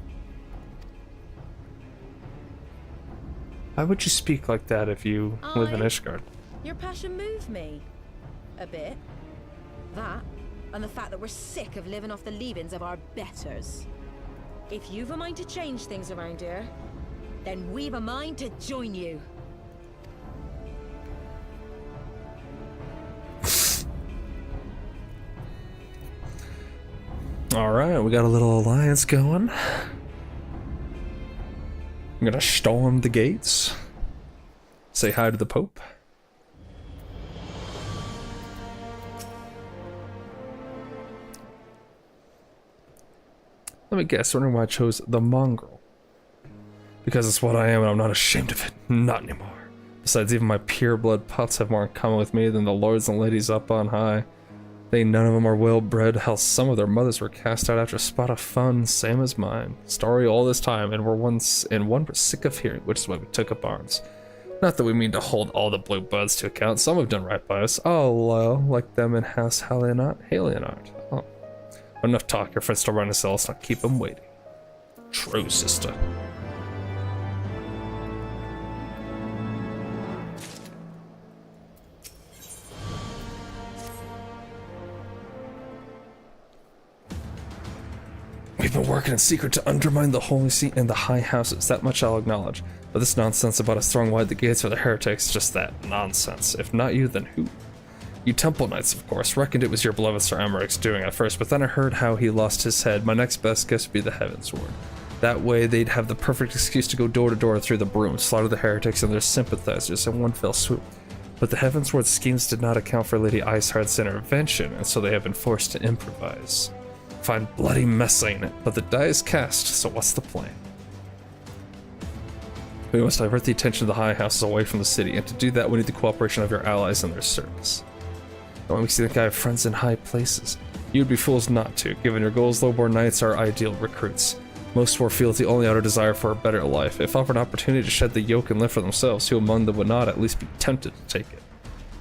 Why would you speak like that if you live in Ishgard? Your passion moved me. A bit. That, and the fact that we're sick of living off the leavings of our betters. If you've a mind to change things around here, then we've a mind to join you. Alright, we got a little alliance going. I'm gonna storm the gates. Say hi to the Pope. Let me guess, wondering why I chose the mongrel. Because it's what I am and I'm not ashamed of it. Not anymore. Besides, even my pureblood pups have more in common with me than the lords and ladies up on high. They none of them are well-bred, hell some of their mothers were cast out after a spot of fun, same as mine. Story all this time, and one were sick of hearing, which is why we took up arms. Not that we mean to hold all the blue buds to account, some have done right by us. Oh, well, like them in House Halionart. Oh. Enough talk, your friends still running to sell, let's not keep them waiting. True, sister. We've been working in secret to undermine the Holy See and the High Houses, that much I'll acknowledge. But this nonsense about us throwing wide the gates for the heretics, just that, nonsense. If not you, then who? You Temple Knights, of course, reckoned it was your beloved Sir Emmerich's doing at first, but then I heard how he lost his head. My next best guess would be the Heavensward. That way, they'd have the perfect excuse to go door to door through the broom, slaughter the heretics and their sympathizers in one fell swoop. But the Heavensward schemes did not account for Lady Iceheart's intervention, and so they have been forced to improvise. Find bloody mess ain't it, but the die is cast, so what's the plan? We must divert the attention of the High Houses away from the city, and to do that we need the cooperation of your allies in their service. And when we see that guy have friends in high places, you'd be fools not to, given your goals lowborn knights are ideal recruits. Most war feel the only outer desire for a better life. If offered an opportunity to shed the yoke and live for themselves, who among them would not at least be tempted to take it?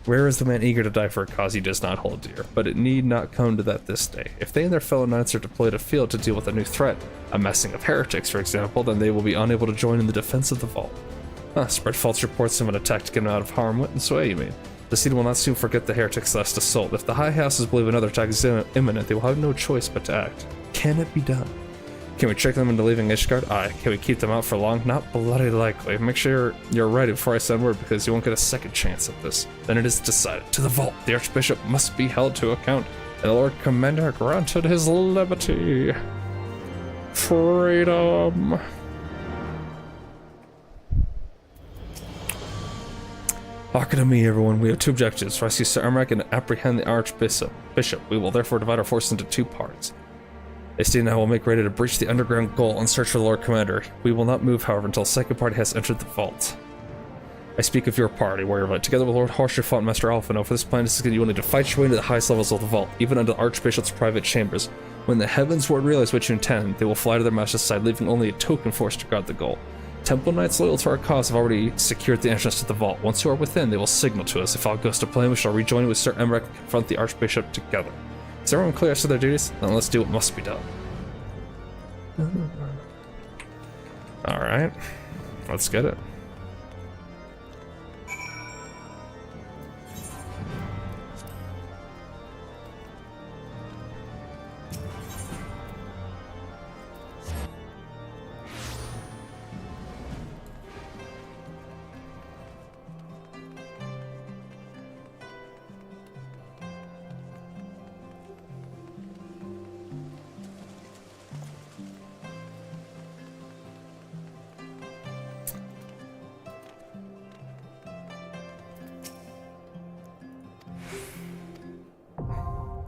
Rare is the man eager to die for a cause he does not hold dear, but it need not come to that this day. If they and their fellow knights are deployed afield to deal with a new threat, a massing of heretics for example, then they will be unable to join in the defense of the vault. Spread false reports of an attack to get them out of harm, what and sway you mean? The city will not soon forget the heretics' last assault. If the High Houses believe another attack is imminent, they will have no choice but to act. Can it be done? Can we trick them into leaving Ishgard? Aye. Can we keep them out for long? Not bloody likely. Make sure you're ready before I send word, because you won't get a second chance at this. Then it is decided. To the vault. The Archbishop must be held to account, and the Lord Commander granted his liberty. Freedom. Hearken to me, everyone. We have two objectives: rescue Sir Emmerich and apprehend the Archbishop. We will therefore divide our force into two parts. Esty and I will make ready to breach the underground goal and search for the Lord Commander. We will not move, however, until the second party has entered the vault. I speak of your party, warrior light. Together with Lord Harsher fought Master Alphino. For this plan to succeed, you will need to fight your way into the highest levels of the vault, even under the Archbishop's private chambers. When the Heavensward realize what you intend, they will fly to their master's side, leaving only a token force to guard the goal. Temple Knights loyal to our cause have already secured the entrance to the vault. Once you are within, they will signal to us. If all goes to plan, we shall rejoin with Sir Emmerich and confront the Archbishop together. Is everyone clear as to their duties? Then let's do what must be done. Alright, let's get it.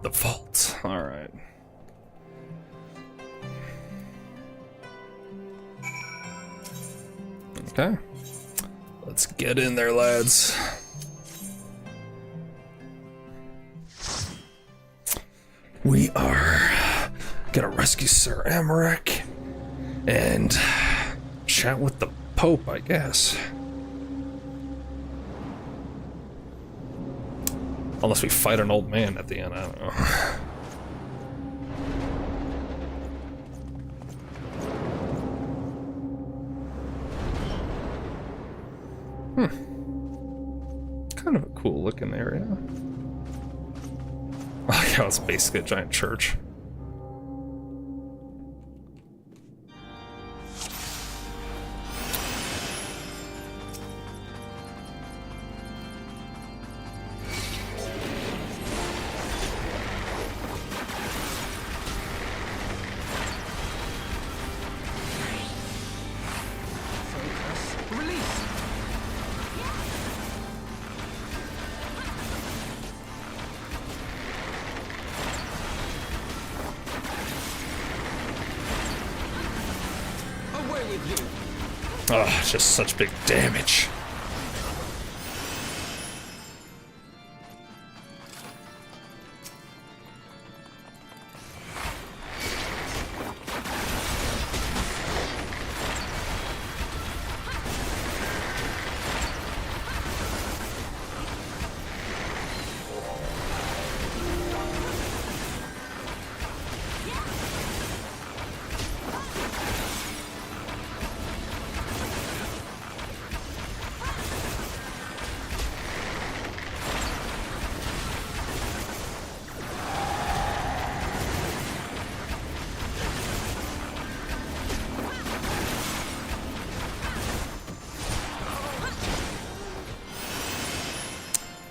The vault. All right. Okay. Let's get in there, lads. We are gonna rescue Sir Emmerich and chat with the Pope, I guess. Unless we fight an old man at the end, I don't know. Kind of a cool looking area. Oh yeah, it's basically a giant church. Oh, just such big damage.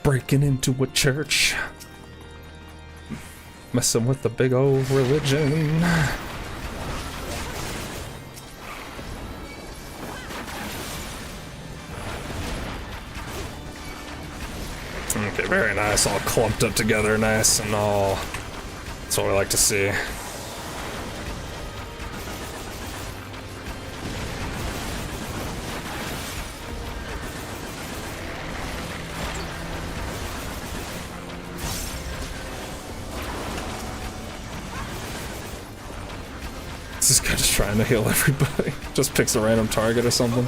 Breaking into a church, messing with the big old religion. Okay, very nice, all clumped up together, nice and all. That's what we like to see. This guy just trying to heal everybody. Just picks a random target or something.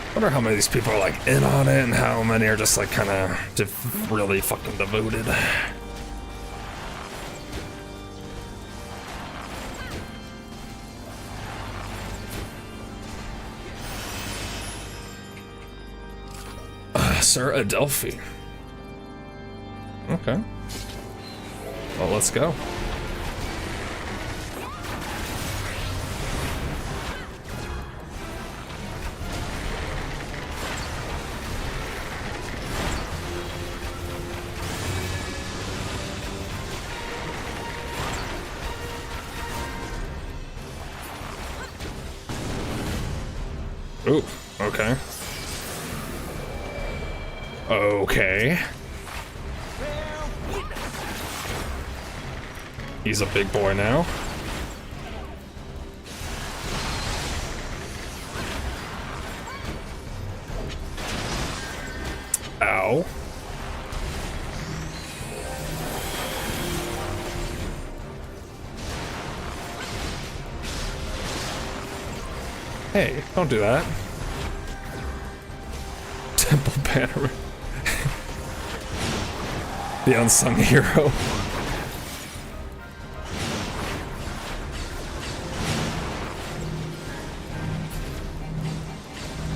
I wonder how many of these people are like in on it and how many are just like kind of really fucking devoted. Sir Adelphi. Okay. Well, let's go. Ooh, okay. Okay. He's a big boy now. Ow. Hey, don't do that. Temple banner. The unsung hero.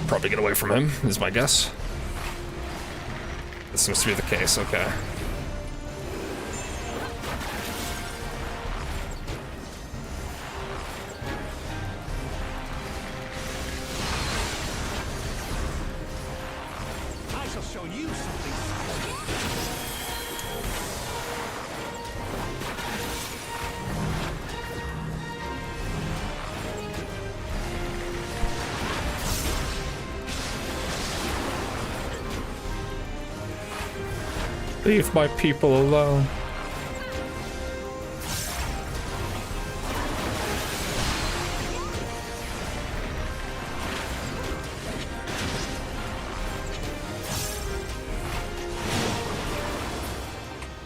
Probably get away from him, is my guess. This seems to be the case, okay. I shall show you something Leave my people alone.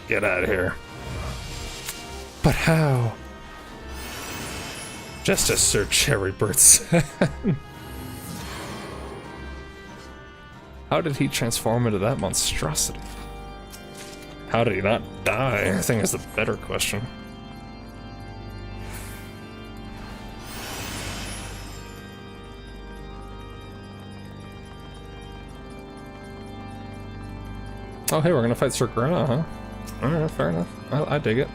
Get out of here. But how? Just as Sir Cherrybird said. How did he transform into that monstrosity? How did he not die? I think is the better question. Oh, hey, we're gonna fight Sir Grana, huh? Alright, fair enough. I dig it.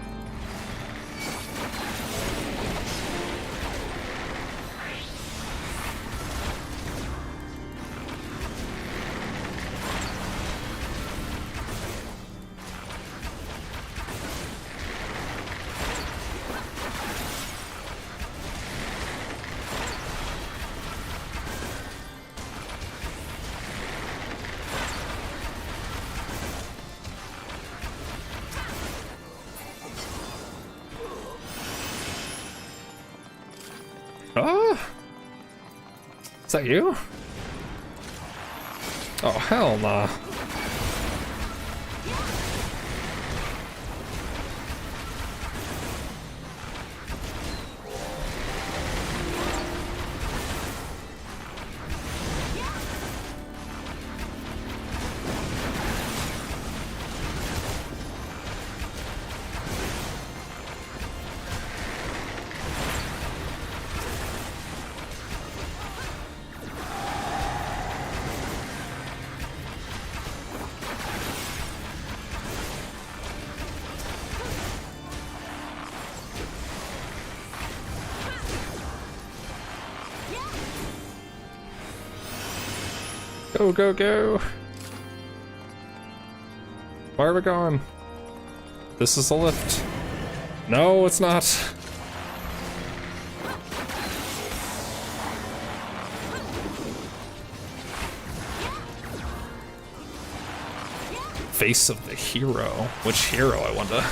Ah! Is that you? Oh, hell nah. Go, go, go. Where are we going? This is the lift. No, it's not. Face of the hero. Which hero, I wonder?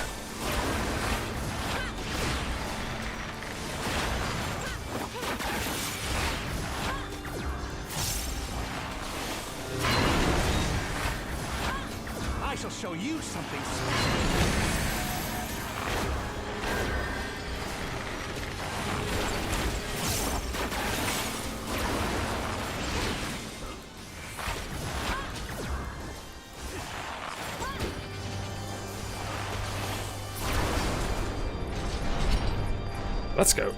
I shall show you something Let's go.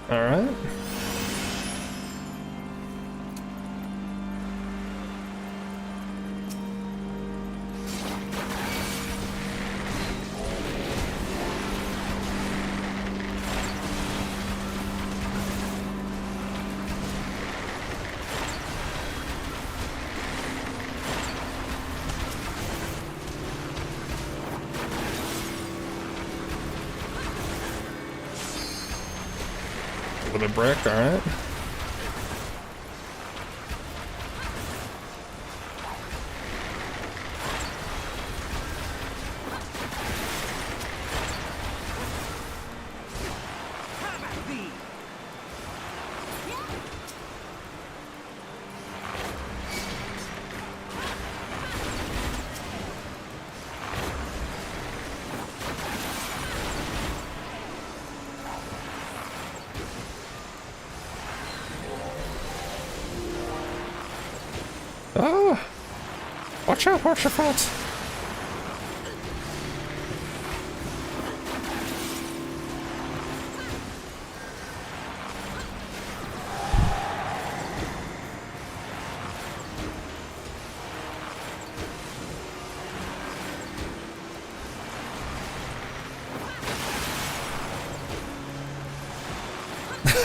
All right. Let me brick, alright. Oh! Watch out, Horsefat!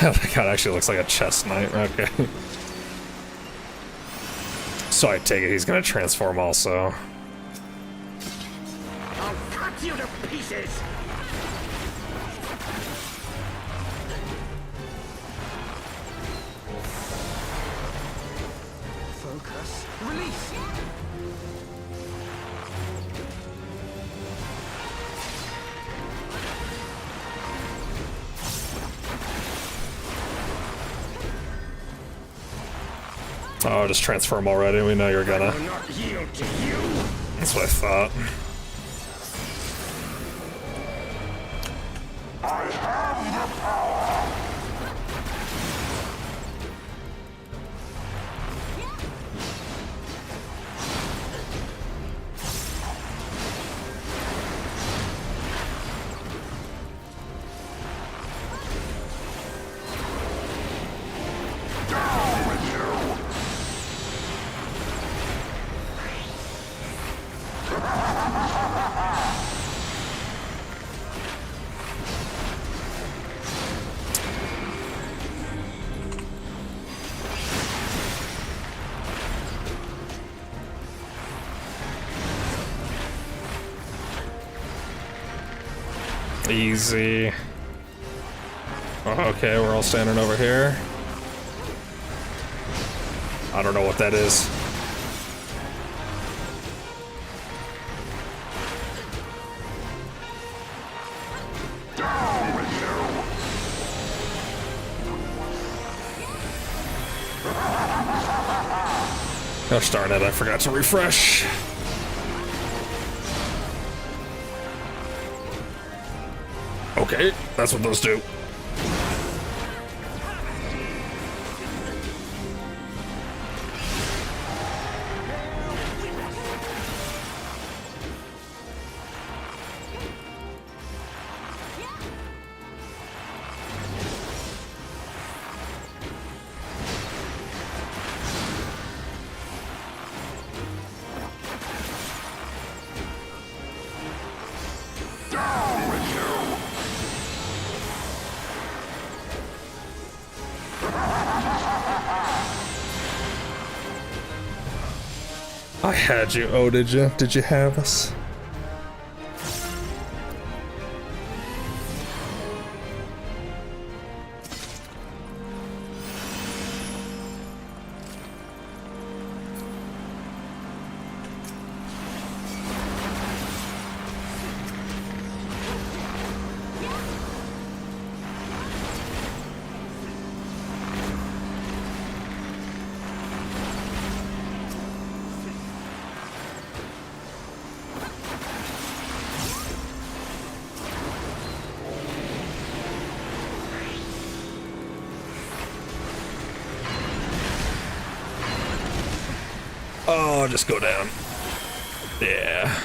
That guy actually looks like a chest knight, okay. So I take it he's gonna transform also. I'll cut you to pieces! Focus. Release! Oh, just transform already. We know you're gonna. Not yield to you. That's what I thought. I have the power. Easy. Oh, okay, we're all standing over here. I don't know what that is. Gosh darn it, I forgot to refresh. Okay, that's what those do. I had you. Oh, did you? Did you have us? Oh, just go down. Yeah.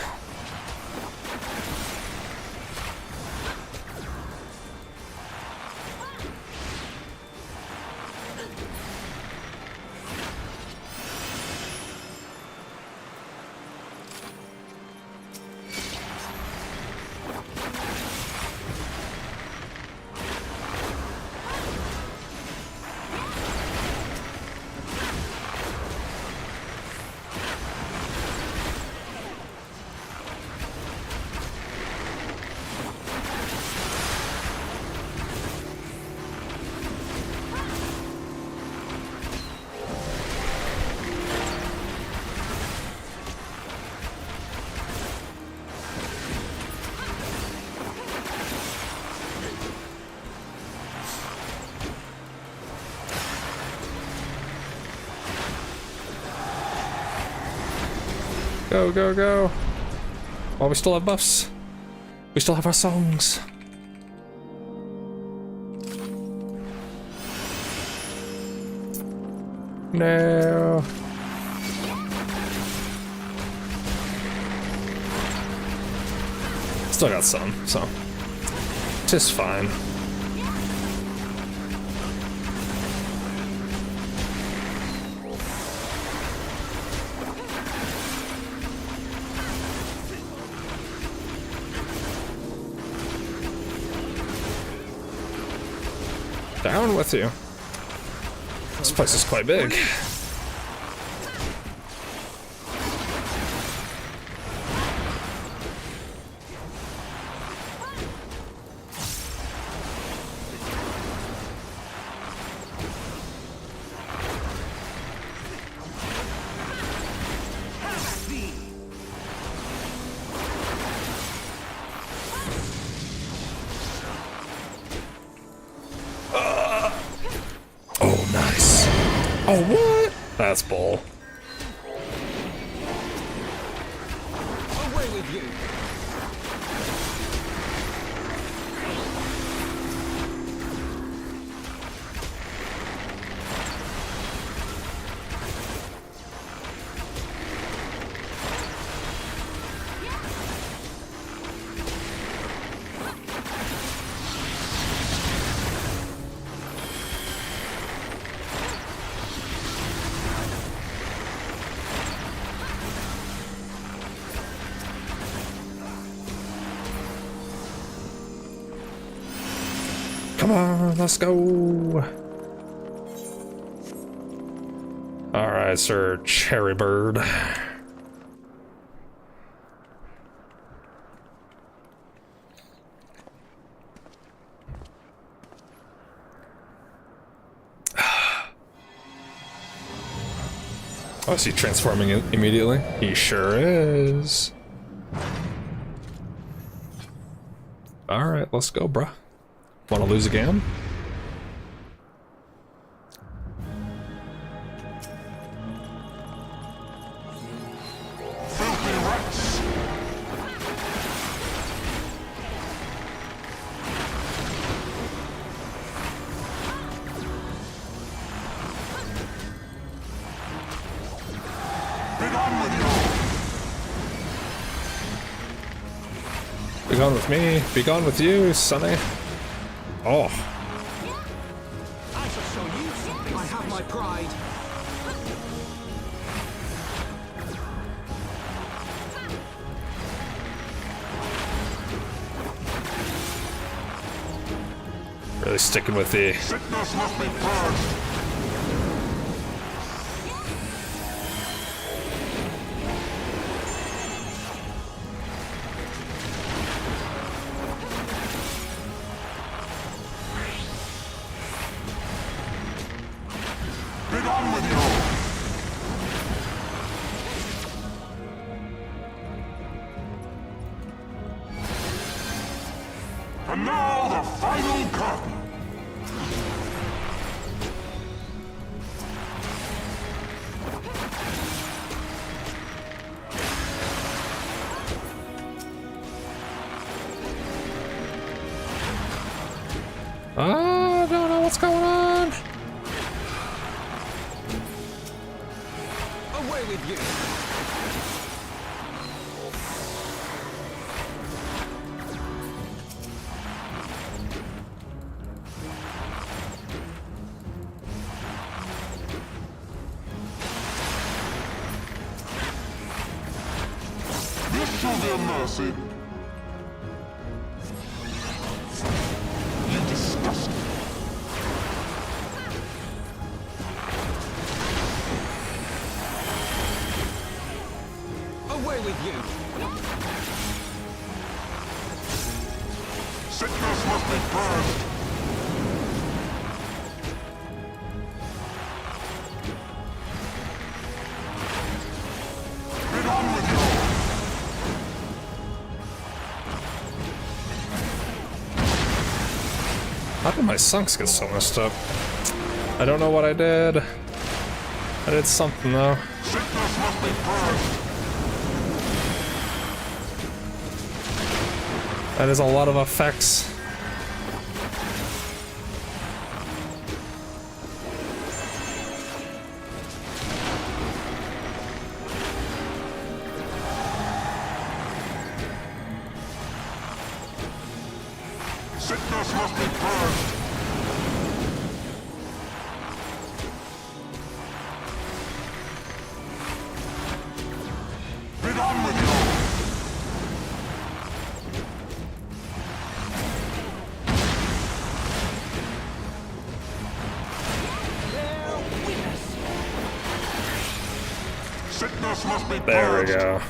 Go, go, go. While we still have buffs. We still have our songs. No. Still got some, so. Just fine. Down with you. This place is quite big. Oh, what? That's bull. Away with you! Come on, let's go. All right, Sir Cherry Bird. Oh, is he transforming it immediately? He sure is. All right, let's go, bruh. Want to lose again? Be gone with me. Be gone with you, Sonny. Oh. I shall show you something. I have my pride. Really sticking with the Sickness must be purged. And now the final curtain. I don't know what's going on. Away with you. This shall be a mercy. You disgust me. Away with you. Sickness must be purged. Get on with you. How did my sunks get so messed up? I don't know what I did. I did something though. Sickness must be purged. That is a lot of effects. Sickness must be purged. Be done with you. Sickness must be purged. There we go.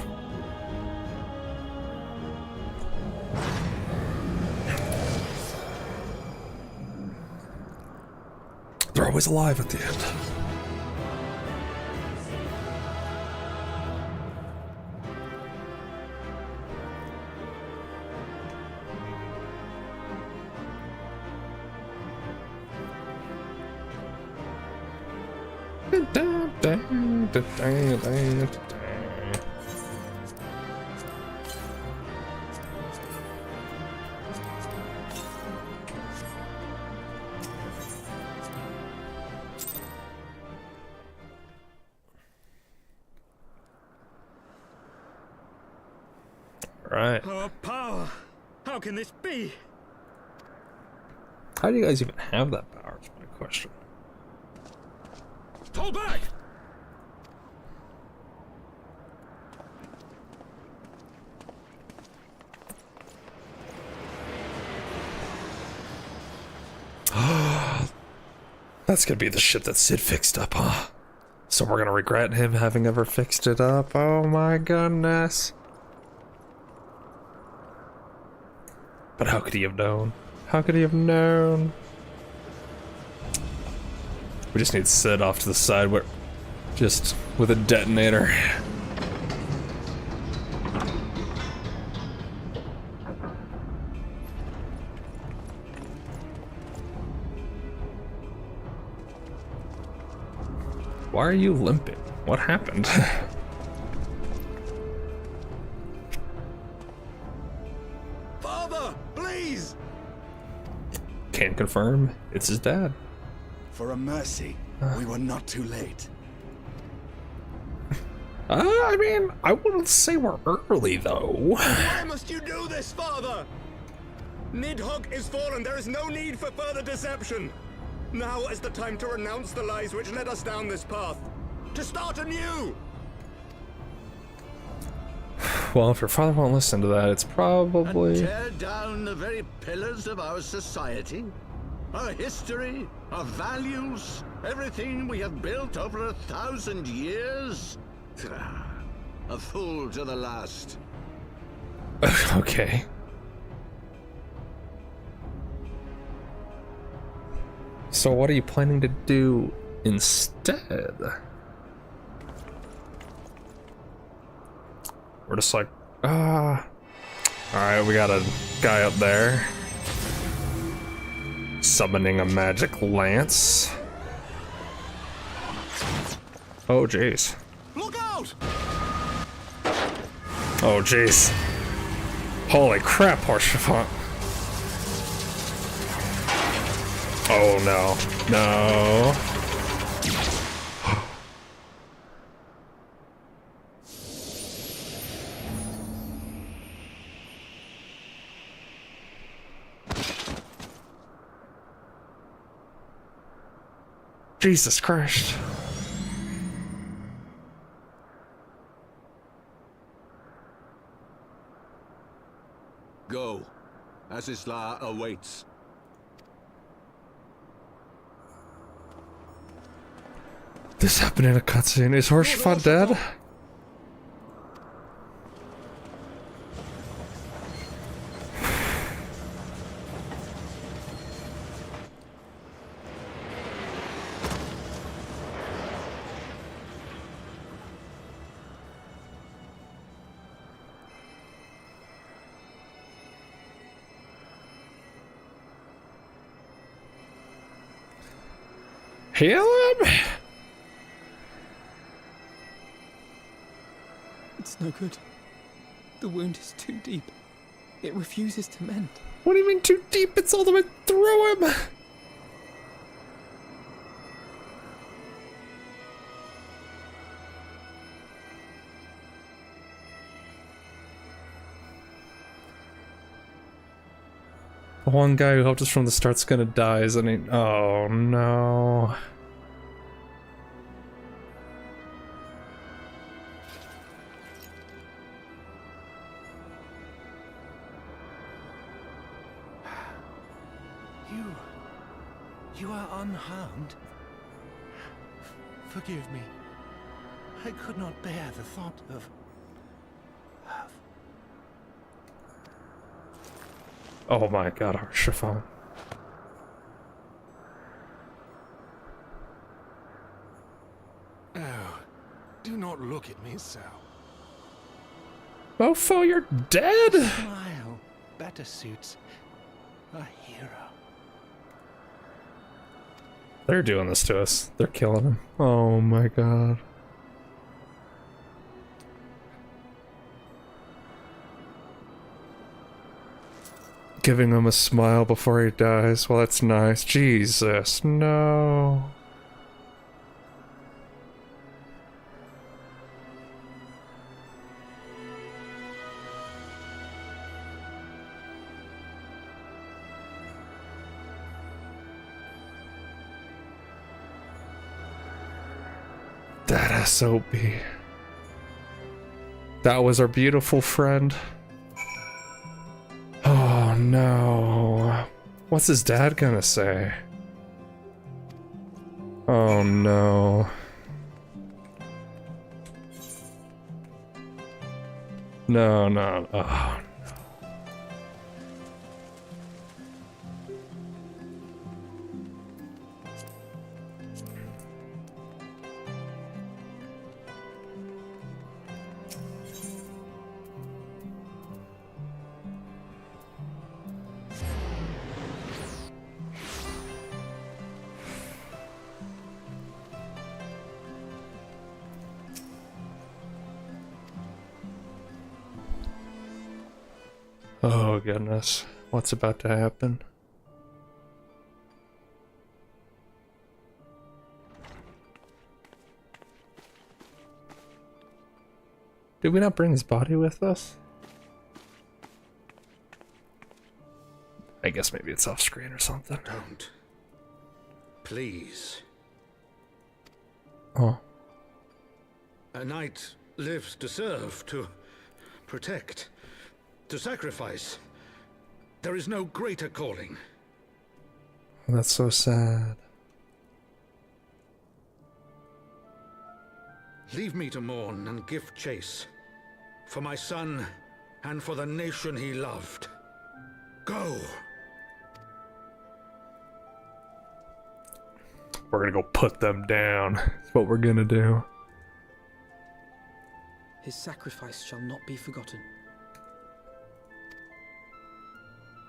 They're always alive at the end. Right. Our power! How can this be? How do you guys even have that power is my question. Hold back! That's gonna be the ship that Sid fixed up, huh? So we're gonna regret him having ever fixed it up. Oh my goodness. But how could he have known? How could he have known? We just need Sid off to the side where, just with a detonator. Why are you limping? What happened? Father, please! Can't confirm. It's his dad. For a mercy, we were not too late. I mean, I wouldn't say we're early, though. Why must you do this, Father? Nidhogg is fallen. There is no need for further deception. Now is the time to renounce the lies which led us down this path. To start anew! Well, if your father won't listen to that, it's probably... And tear down the very pillars of our society? Our history, our values, everything we have built over 1,000 years? A fool to the last. Okay. So what are you planning to do instead? We're just like, Alright, we got a guy up there. Summoning a magic lance. Oh, jeez. Look out! Oh, jeez. Holy crap, Horsefant. Oh, no. No. Jesus Christ. Go. Asisla awaits. This happened in a cutscene. Is Horsefant dead? Heal him? It's no good. The wound is too deep. It refuses to mend. What do you mean too deep? It's all the way through him! The one guy who helped us from the start's gonna die, isn't he? Oh no. You are unharmed? Forgive me. I could not bear the thought of... Oh my god, our chiffon. Oh, do not look at me so. Mofo, you're dead! Smile better suits a hero. They're doing this to us. They're killing him. Oh my god. Giving him a smile before he dies. Well, that's nice. Jesus, no. That SOB. That was our beautiful friend. Oh no. What's his dad gonna say? Oh no. No. Oh. Oh goodness, what's about to happen? Did we not bring his body with us? I guess maybe it's off screen or something. Don't. Please. Oh. A knight lives to serve, to protect, to sacrifice. There is no greater calling. That's so sad. Leave me to mourn and give chase. For my son, and for the nation he loved. Go! We're gonna go put them down. That's what we're gonna do. His sacrifice shall not be forgotten.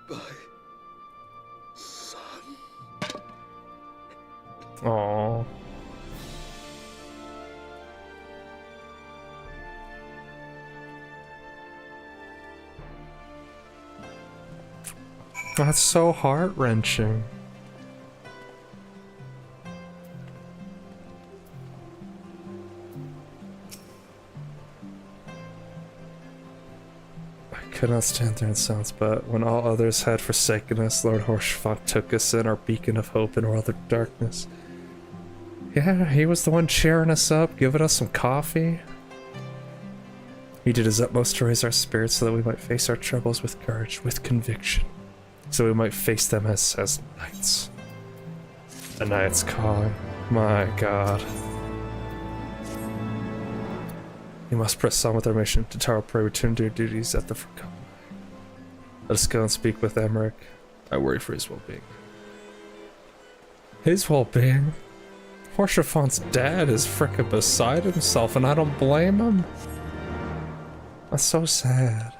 My son. Aww. That's so heart-wrenching. I could not stand there in silence, but when all others had forsaken us, Lord Horsfont took us in, our beacon of hope in world of darkness. Yeah, he was the one cheering us up, giving us some coffee. He did his utmost to raise our spirits so that we might face our troubles with courage, with conviction. So we might face them as knights. A knight's calling. My god. We must press on with our mission. To Taro pray return to your duties at the Forgotten. Let us go and speak with Emmerich. I worry for his well-being. His well-being? Horshafont's dad is frickin' beside himself and I don't blame him. That's so sad.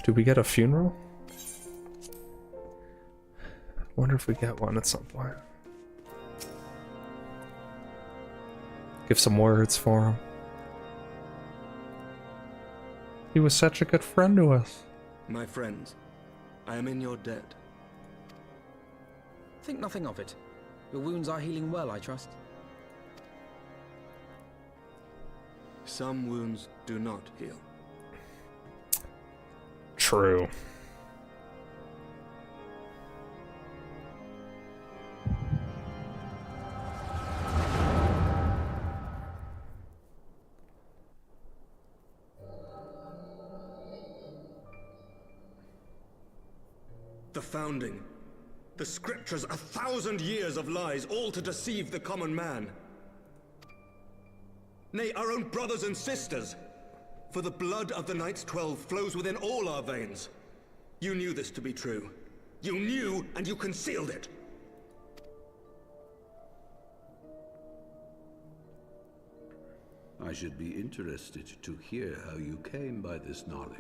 Do we get a funeral? Wonder if we get one at some point. Give some words for him. He was such a good friend to us. My friends, I am in your debt. Think nothing of it. Your wounds are healing well, I trust. Some wounds do not heal. True. The founding. The scriptures, 1,000 years of lies, all to deceive the common man. Nay, our own brothers and sisters. For the blood of the Knights 12 flows within all our veins. You knew this to be true. You knew, and you concealed it. I should be interested to hear how you came by this knowledge.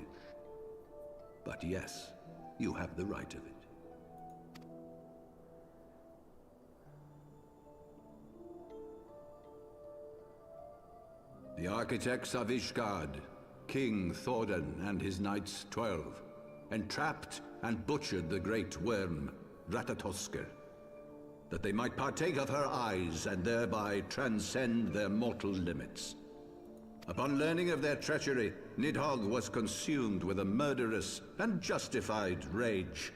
But yes, you have the right of it. The architects of Ishgard, King Thordan and his Knights 12, entrapped and butchered the great worm, Ratatoskr, that they might partake of her eyes and thereby transcend their mortal limits. Upon learning of their treachery, Nidhogg was consumed with a murderous and justified rage.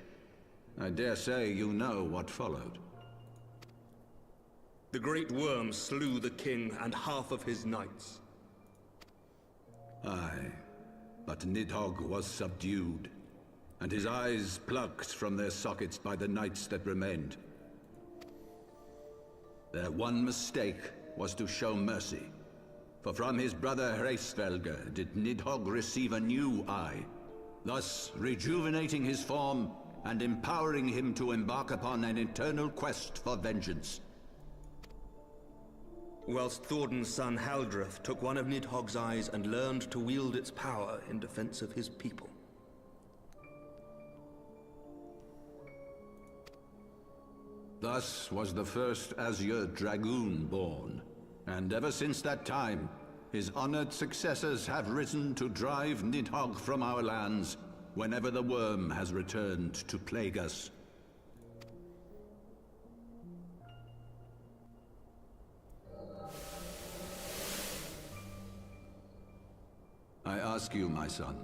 I dare say you know what followed. The great worm slew the king and half of his knights. Aye, but Nidhogg was subdued, and his eyes plucked from their sockets by the knights that remained. Their one mistake was to show mercy, for from his brother Hreysvelgr did Nidhogg receive a new eye, thus rejuvenating his form and empowering him to embark upon an eternal quest for vengeance. Whilst Thordan's son Haldreth took one of Nidhogg's eyes and learned to wield its power in defense of his people. Thus was the first Azure Dragoon born, and ever since that time, his honored successors have risen to drive Nidhogg from our lands whenever the worm has returned to plague us. I ask you, my son,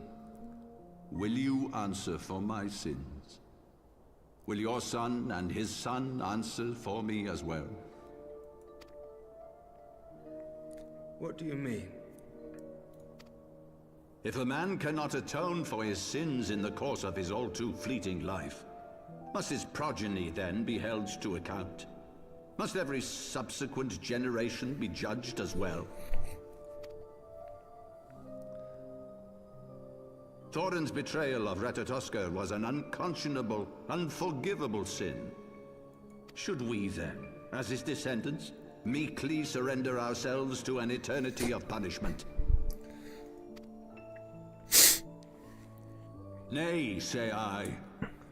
will you answer for my sins? Will your son and his son answer for me as well? What do you mean? If a man cannot atone for his sins in the course of his all too fleeting life, must his progeny then be held to account? Must every subsequent generation be judged as well? Thordan's betrayal of Ratatoskr was an unconscionable, unforgivable sin. Should we then, as his descendants, meekly surrender ourselves to an eternity of punishment? Nay, say I.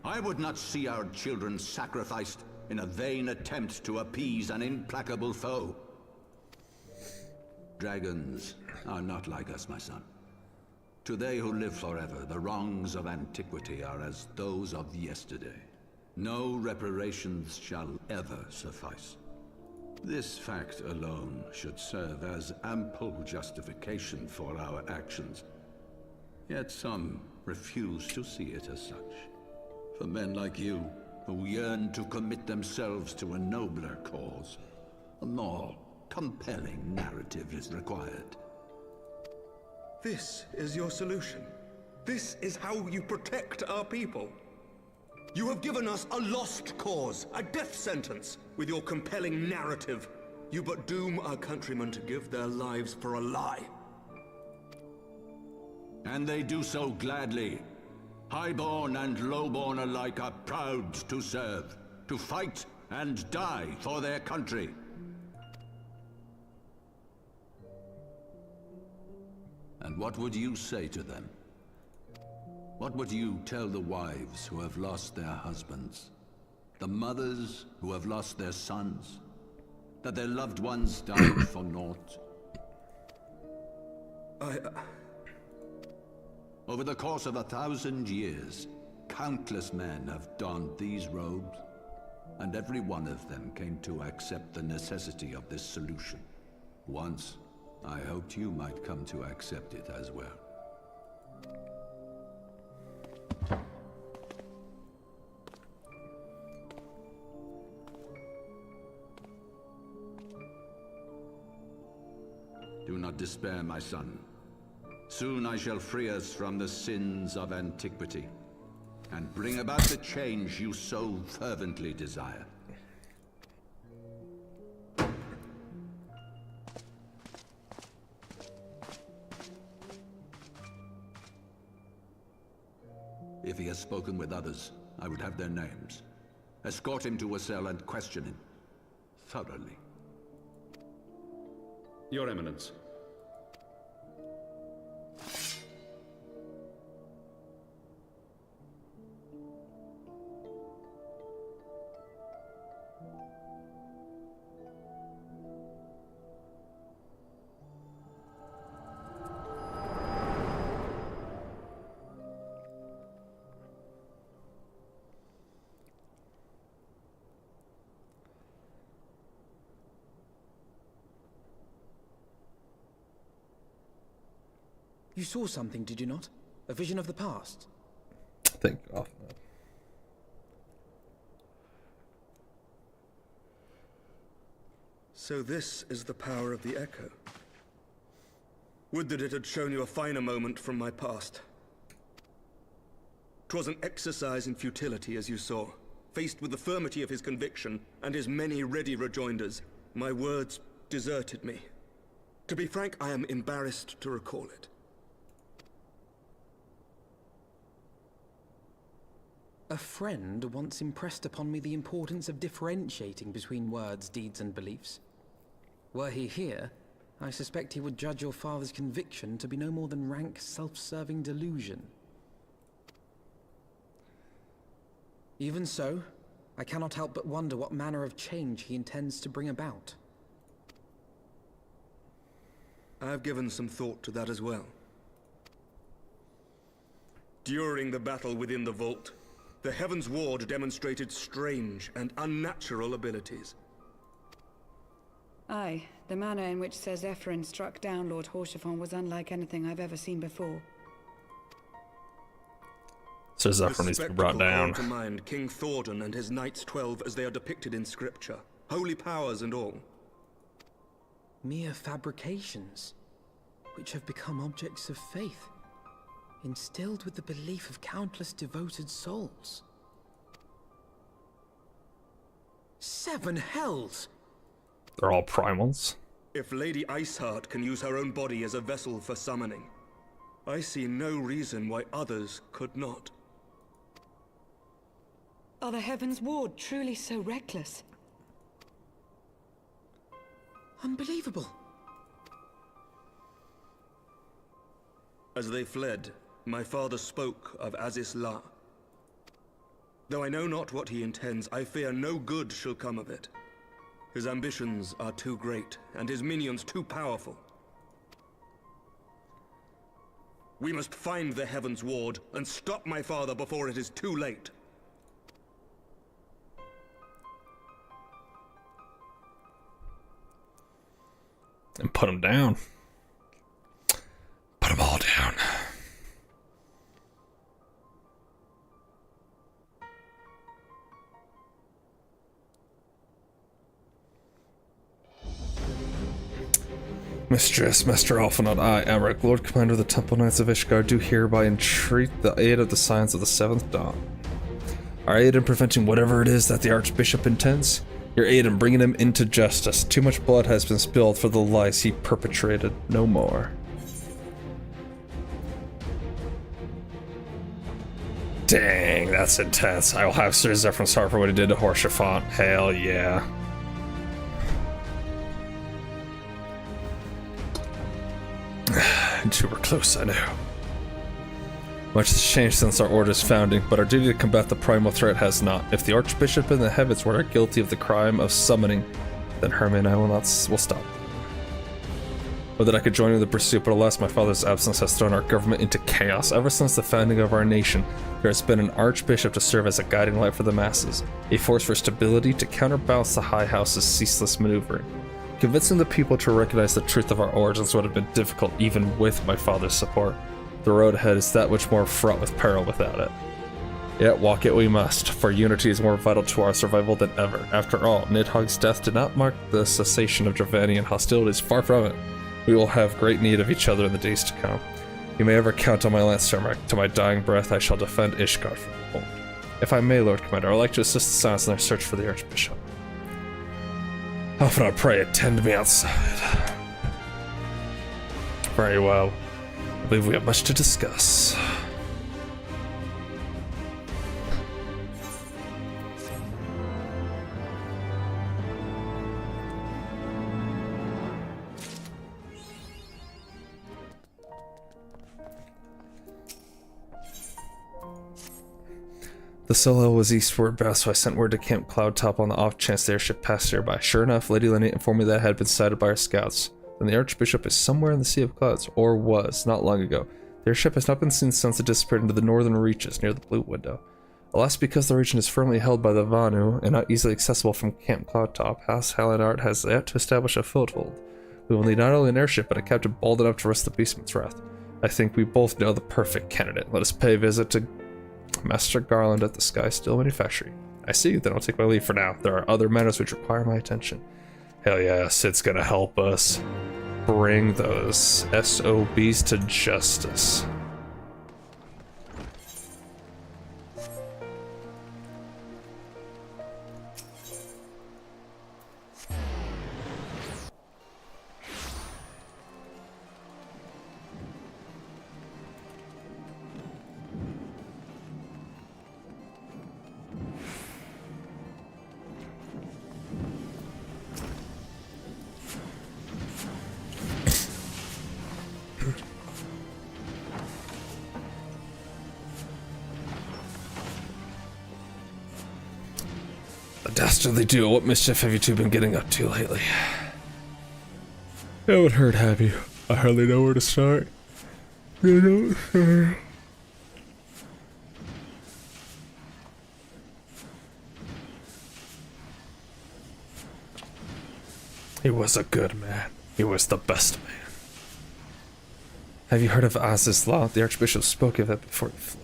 I would not see our children sacrificed in a vain attempt to appease an implacable foe. Dragons are not like us, my son. To they who live forever, the wrongs of antiquity are as those of yesterday. No reparations shall ever suffice. This fact alone should serve as ample justification for our actions. Yet some refuse to see it as such. For men like you, who yearn to commit themselves to a nobler cause, a more compelling narrative is required. This is your solution. This is how you protect our people. You have given us a lost cause, a death sentence. With your compelling narrative, you but doom our countrymen to give their lives for a lie. And they do so gladly. Highborn and lowborn alike are proud to serve, to fight and die for their country. And what would you say to them? What would you tell the wives who have lost their husbands? The mothers who have lost their sons? That their loved ones died for naught? Over the course of 1,000 years, countless men have donned these robes, and every one of them came to accept the necessity of this solution. Once, I hoped you might come to accept it as well. Do not despair, my son. Soon I shall free us from the sins of antiquity, and bring about the change you so fervently desire. If he has spoken with others, I would have their names. Escort him to a cell and question him thoroughly. Your Eminence. You saw something, did you not? A vision of the past? Thank God. So this is the power of the Echo. Would that it had shown you a finer moment from my past. 'Twas an exercise in futility, as you saw. Faced with the firmity of his conviction and his many ready rejoinders, my words deserted me. To be frank, I am embarrassed to recall it. A friend once impressed upon me the importance of differentiating between words, deeds, and beliefs. Were he here, I suspect he would judge your father's conviction to be no more than rank, self-serving delusion. Even so, I cannot help but wonder what manner of change he intends to bring about. I have given some thought to that as well. During the battle within the vault, the Heavensward demonstrated strange and unnatural abilities. Aye, the manner in which Sir Zephyrin struck down Lord Horschiffon was unlike anything I've ever seen before. Sir Zephyrin needs to be brought down. To mind King Thordan and his Knights 12 as they are depicted in scripture, holy powers and all. Mere fabrications, which have become objects of faith, instilled with the belief of countless devoted souls. 7 hells! They're all primals. If Lady Iceheart can use her own body as a vessel for summoning, I see no reason why others could not. Are the Heavensward truly so reckless? Unbelievable. As they fled, my father spoke of Aziz La. Though I know not what he intends, I fear no good shall come of it. His ambitions are too great, and his minions too powerful. We must find the Heavensward and stop my father before it is too late. And put them down. Put them all down. Mistress, Master Alphanot, I, Amric, Lord Commander of the Temple Knights of Ishgard, do hereby entreat the aid of the Scions of the Seventh Dawn. Our aid in preventing whatever it is that the Archbishop intends. Your aid in bringing him into justice. Too much blood has been spilled for the lies he perpetrated. No more. Dang, that's intense. I will have Sir Zephyrin sorry for what he did to Horschiffon. Hell yeah. Too were close, I know. Much has changed since our order's founding, but our duty to combat the primal threat has not. If the Archbishop and the Heavensward are guilty of the crime of summoning, then Hermie and I will stop. Or that I could join in the pursuit, but alas, my father's absence has thrown our government into chaos. Ever since the founding of our nation, there has been an archbishop to serve as a guiding light for the masses, a force for stability to counterbalance the High House's ceaseless maneuvering. Convincing the people to recognize the truth of our origins would have been difficult even with my father's support. The road ahead is that much more fraught with peril without it. Yet walk it we must, for unity is more vital to our survival than ever. After all, Nidhogg's death did not mark the cessation of Dravanian hostilities, far from it. We will have great need of each other in the days to come. You may ever count on my lance, Sarmak. To my dying breath, I shall defend Ishgard from the cold. If I may, Lord Commander, I would like to assist the Silence in their search for the Archbishop. Often I pray, attend me outside. Very well. I believe we have much to discuss. The Solo was eastward bound, so I sent word to Camp Cloudtop on the off chance the airship passed nearby. Sure enough, Lady Lenny informed me that it had been sighted by our scouts. Then the Archbishop is somewhere in the Sea of Clouds, or was, not long ago. The airship has not been seen since it disappeared into the northern reaches near the Blue Window. Alas, because the region is firmly held by the Vanu and not easily accessible from Camp Cloudtop, House Hallinart has yet to establish a foothold. We will need not only an airship, but a captain bold enough to risk the beastman's wrath. I think we both know the perfect candidate. Let us pay a visit to Master Garland at the Sky Steel Manufactory. I see, then I'll take my leave for now. There are other matters which require my attention. Hell yeah, Sid's gonna help us bring those SOBs to justice. Dastardly duo, what mischief have you two been getting up to lately? It would hurt, have you? I hardly know where to start. He was a good man. He was the best man. Have you heard of Az's Law? The Archbishop spoke of it before he fled.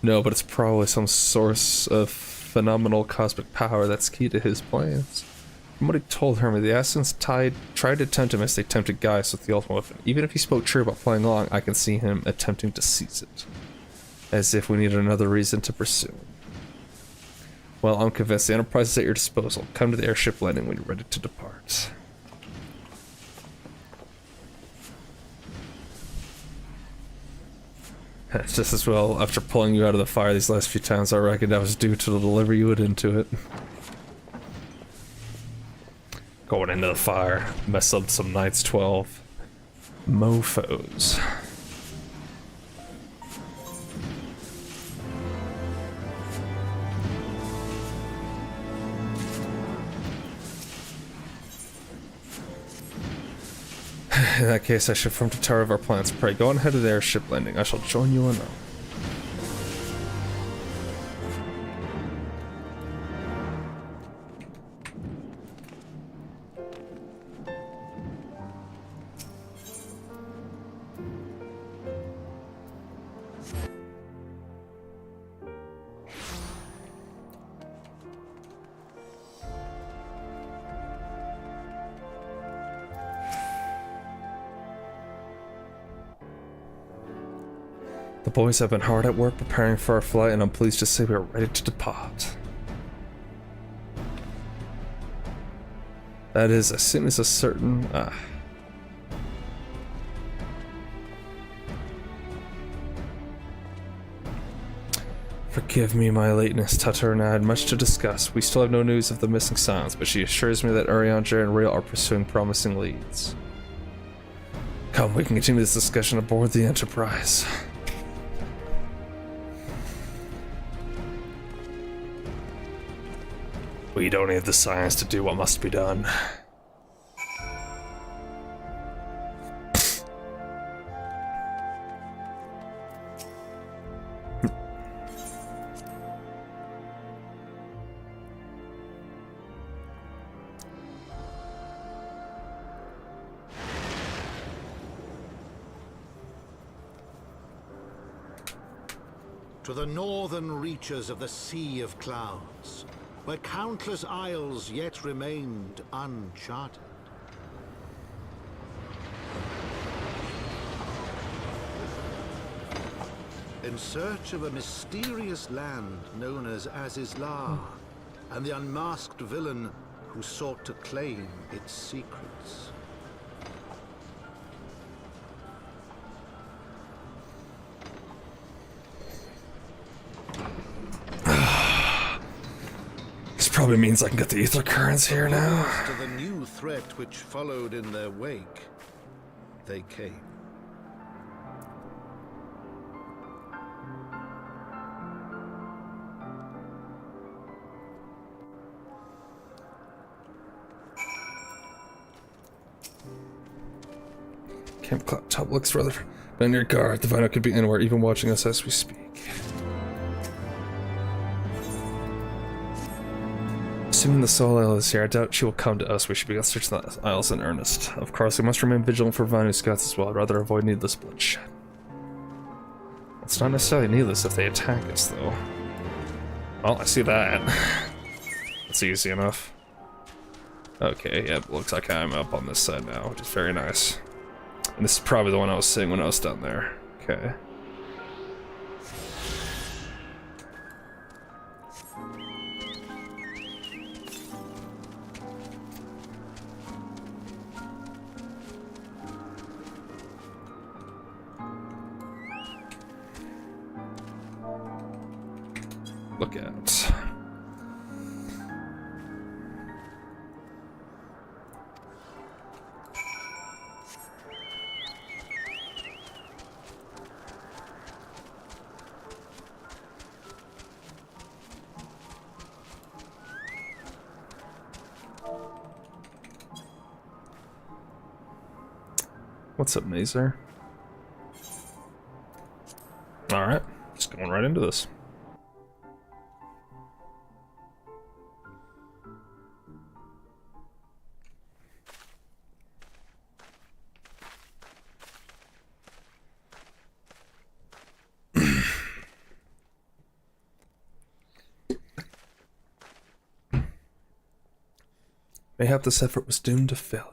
No, but it's probably some source of phenomenal cosmic power that's key to his plans. From what he told Hermie, the Assassins tried to tempt him as they tempted Gaius with the ultimate weapon. Even if he spoke true about playing along, I can see him attempting to seize it. As if we needed another reason to pursue him. Well, I'm convinced the Enterprise is at your disposal. Come to the airship landing when you're ready to depart. Just as well, after pulling you out of the fire these last few times, I reckoned I was due to deliver you into it. Going into the fire, mess up some Knights 12 mofos. In that case, I should form to tower of our plans. Pray, go on ahead of the airship landing. I shall join you anon. The boys have been hard at work preparing for our flight, and I'm pleased to say we are ready to depart. That is, as soon as a certain... Forgive me my lateness, Tutter and I had much to discuss. We still have no news of the missing Silence, but she assures me that Urianger and Rail are pursuing promising leads. Come, we can continue this discussion aboard the Enterprise. We don't have the science to do what must be done. To the northern reaches of the Sea of Clouds, where countless isles yet remained uncharted. In search of a mysterious land known as Azizlar, and the unmasked villain who sought to claim its secrets. This probably means I can get the ether currents here now. To the new threat which followed in their wake, they came. Camp Cloud Top looks rather. But on your guard, the Vino could be anywhere, even watching us as we speak. Assuming the Soul Isle is here, I doubt she will come to us. We should be searching the Isles in earnest. Of course, we must remain vigilant for Vinu scouts as well. I'd rather avoid needless bloodshed. It's not necessarily needless if they attack us, though. Well, I see that. That's easy enough. Okay, yeah, it looks like I'm up on this side now, which is very nice. And this is probably the one I was seeing when I was down there. Okay. Look out. What's up, Mazer? Alright, just going right into this. Mayhap this effort was doomed to failure.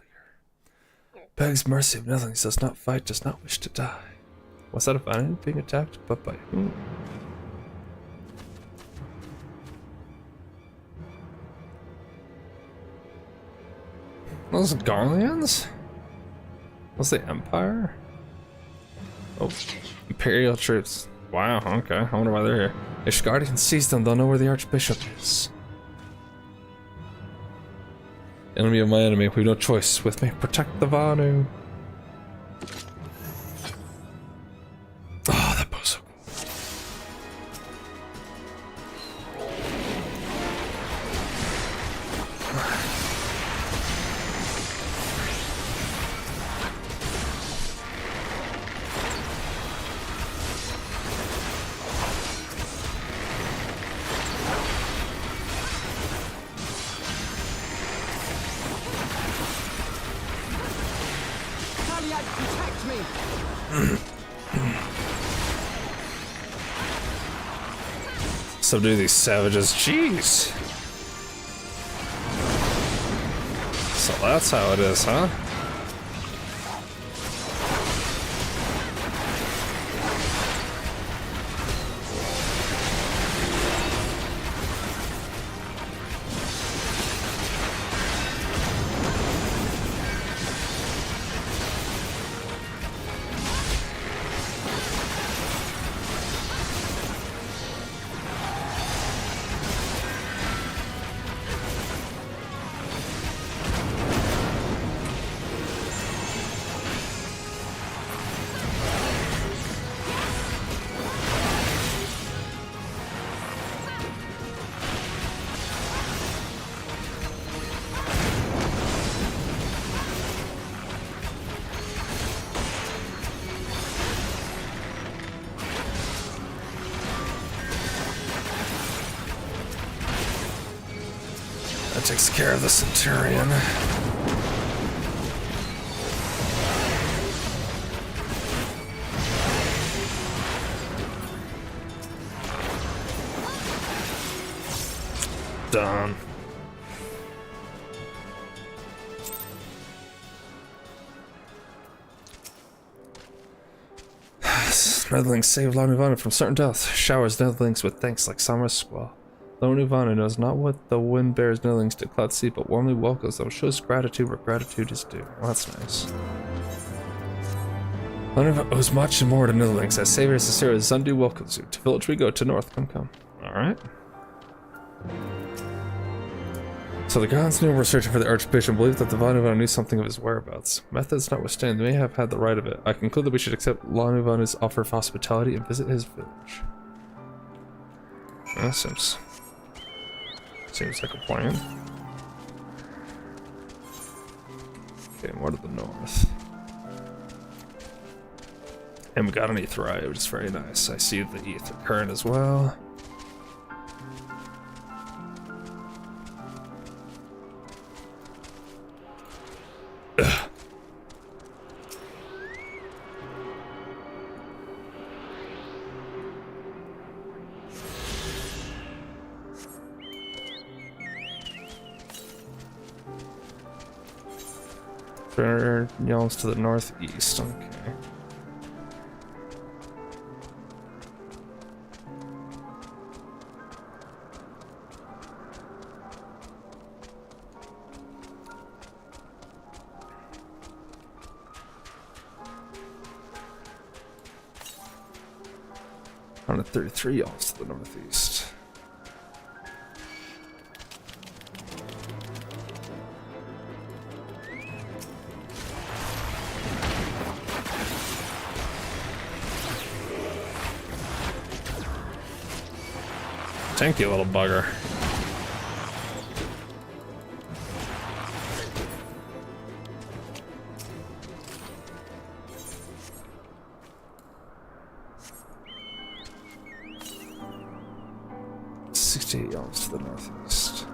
Begs mercy of nothing, does not fight, does not wish to die. Was that a Vine being attacked? But by whom? Those Garleans? Was the Empire? Oh, Imperial troops. Wow, okay, I wonder why they're here. If Guardian sees them, they'll know where the Archbishop is. Enemy of my enemy, we have no choice. With me, protect the Vanu. Oh, that was so cool. Protect me! Subdue these savages, jeez. So that's how it is, huh? That takes care of the Centurion. Done. Netherlings save Lonuvana from certain death. Showers Netherlings with thanks like summer squall. Lonuvana knows not what the wind bears Netherlings to Cloud Sea, but warmly welcomes them. Shows gratitude where gratitude is due. Well, that's nice. Lonuvana owes much and more to Netherlings. As Savior Cicero Zundu welcomes you. To village we go, to north. Come. Alright. So the gods knew we're searching for the Archbishop, believed that the Lonuvana knew something of his whereabouts. Methods notwithstanding, they may have had the right of it. I conclude that we should accept Lonuvana's offer of hospitality and visit his village. That seems like a plan. Okay, more to the north. And we got an Aetherai, which is very nice. I see the Aether Current as well. Yells to the northeast, okay. On a 33 yells to the northeast. Tanky little bugger. Yards to the northeast.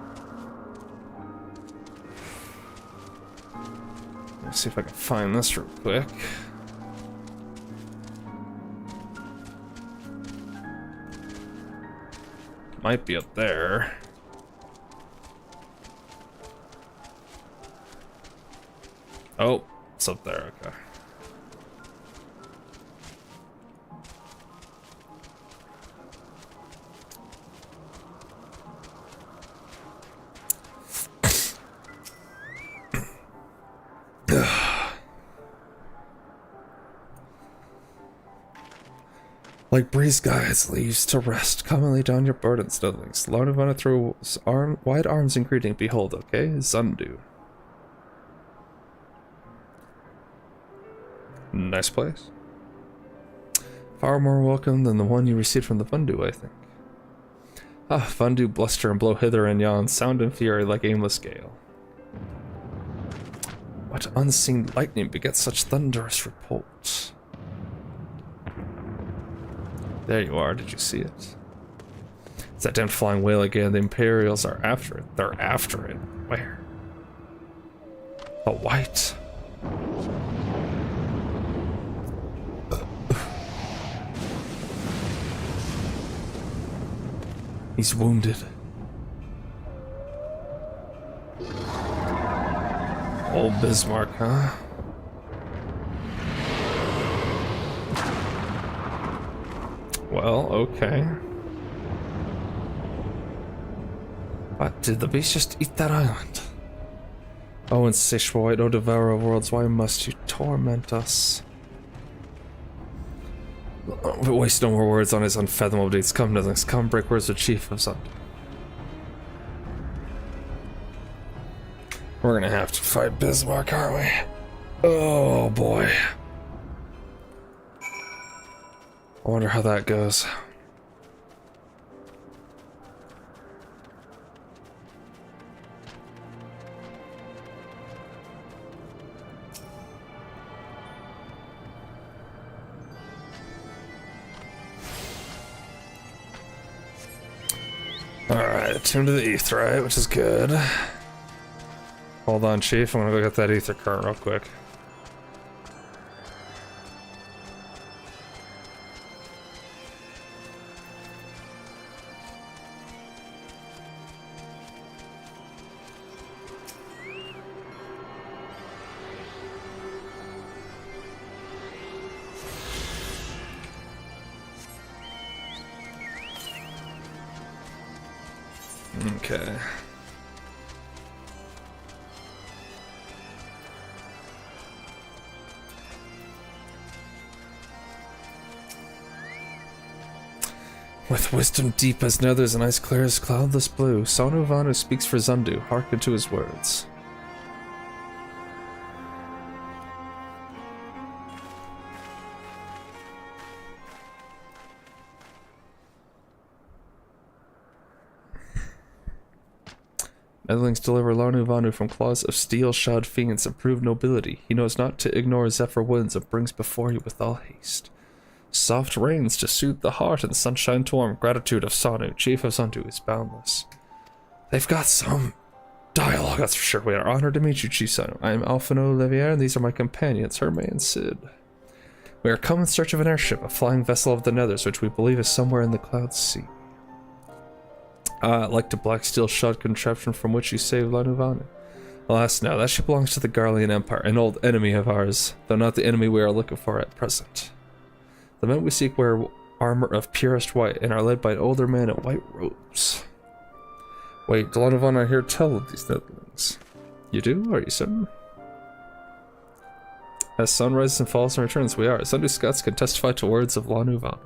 Let's see if I can find this real quick. Might be up there. Oh, it's up there, okay. Like breeze guides leaves to rest, come and lay down your burdens, Netherlings. Lonuvana throws wide arms in greeting. Behold, okay? Zundu. Nice place. Far more welcome than the one you received from the Vundu, I think. Ah, Vundu bluster and blow hither and yon, sound and fury like aimless gale. What unseen lightning begets such thunderous reports? There you are, did you see it? It's that damn flying whale again. The Imperials are after it. They're after it. Where? A white. He's wounded. Old Bismarck, huh? Well, okay. What, did the beast just eat that island? Oh, insatiable white, oh devourer of worlds, why must you torment us? But waste no more words on his unfathomable deeds. Come, Netherlings, come, break words with Chief of Zund. We're gonna have to fight Bismarck, aren't we? Oh boy. I wonder how that goes. Alright, attuned to the Aetherai, which is good. Hold on, Chief. I'm gonna go get that ether cart real quick. Okay. With wisdom deep as nethers and ice clear as cloudless blue, Sonu Vanu speaks for Zundu, hearken to his words. Netherlings deliver Larnu Vanu from claws of steel-shod fiends and prove nobility. He knows not to ignore zephyr winds and brings before you with all haste soft rains to soothe the heart and sunshine to warm. Gratitude of Sonu, chief of Zundu, is boundless. They've got some dialogue, that's for sure. We are honored to meet you, Chief Sonu. I am Alphino Levier, and these are my companions, Herme and Sid. We are come in search of an airship, a flying vessel of the Nethers, which we believe is somewhere in the Cloud Sea. Like the black steel-shod contraption from which you saved Larnu Vanu. Alas, now that ship belongs to the Garlean Empire, an old enemy of ours, though not the enemy we are looking for at present. The men we seek wear armor of purest white and are led by an older man in white robes. Wait, Larnu Vanu, I hear tell of these Netherlands. You do? Are you certain? As sun rises and falls and returns, we are. Zundu Scots can testify to words of Larnu Vanu.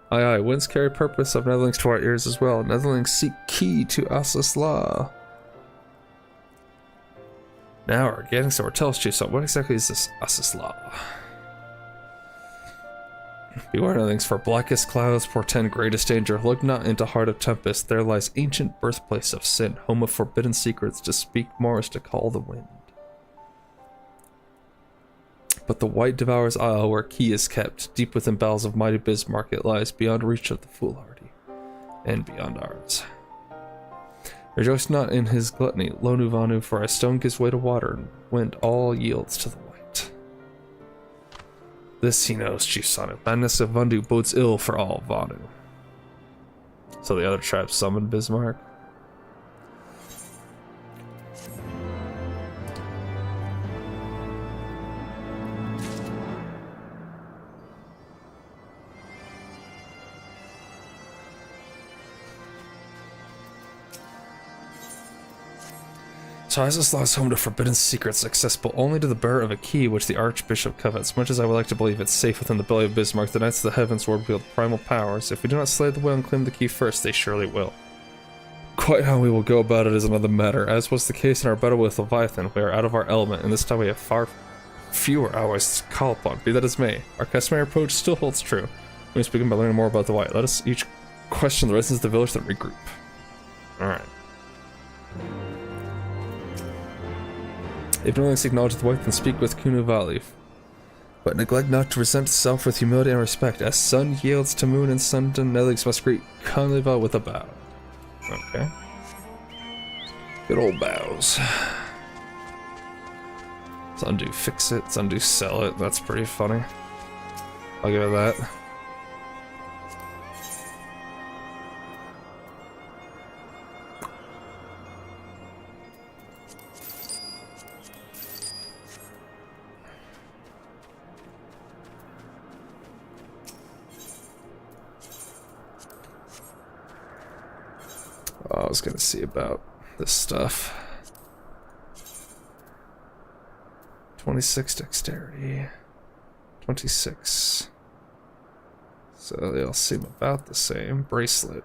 Aye aye, winds carry purpose of Netherlings to our ears as well. Netherlings seek key to Asas Law. Now we're getting somewhere. Tell us, Chief, so what exactly is this Asas Law? Beware Netherlings, for blackest clouds portend greatest danger. Look not into heart of tempest. There lies ancient birthplace of sin, home of forbidden secrets. To speak more is to call the wind. But the white devours isle where key is kept. Deep within bowels of mighty Bismarck it lies, beyond reach of the foolhardy, and beyond ours. Rejoice not in his gluttony, Larnu Vanu, for a stone gives way to water, and wind all yields to the white. This he knows, Chief Sonu. Madness of Vundu bodes ill for all Vanu. So the other tribes summoned Bismarck? Asas Law is home to forbidden secrets, accessible only to the bearer of a key which the Archbishop covets. Much as I would like to believe it's safe within the belly of Bismarck, the Knights of the Heavensward wield primal powers. If we do not slay the whale and claim the key first, they surely will. Quite how we will go about it is another matter. As was the case in our battle with Leviathan, we are out of our element, and this time we have far fewer hours to call upon. Be that as may, our customary approach still holds true. We must begin by learning more about the white. Let us each question the residents of the village, then regroup. Alright. If Netherlings acknowledge the white, then speak with Kunuvali. But neglect not to present self with humility and respect. As sun yields to moon and sundown, Netherlings must greet Kunuvali with a bow. Okay. Good old bows. Zundu fix it, Zundu sell it. That's pretty funny. I'll give it that. I was gonna see about this stuff. 26 dexterity. 26. So they all seem about the same. Bracelet.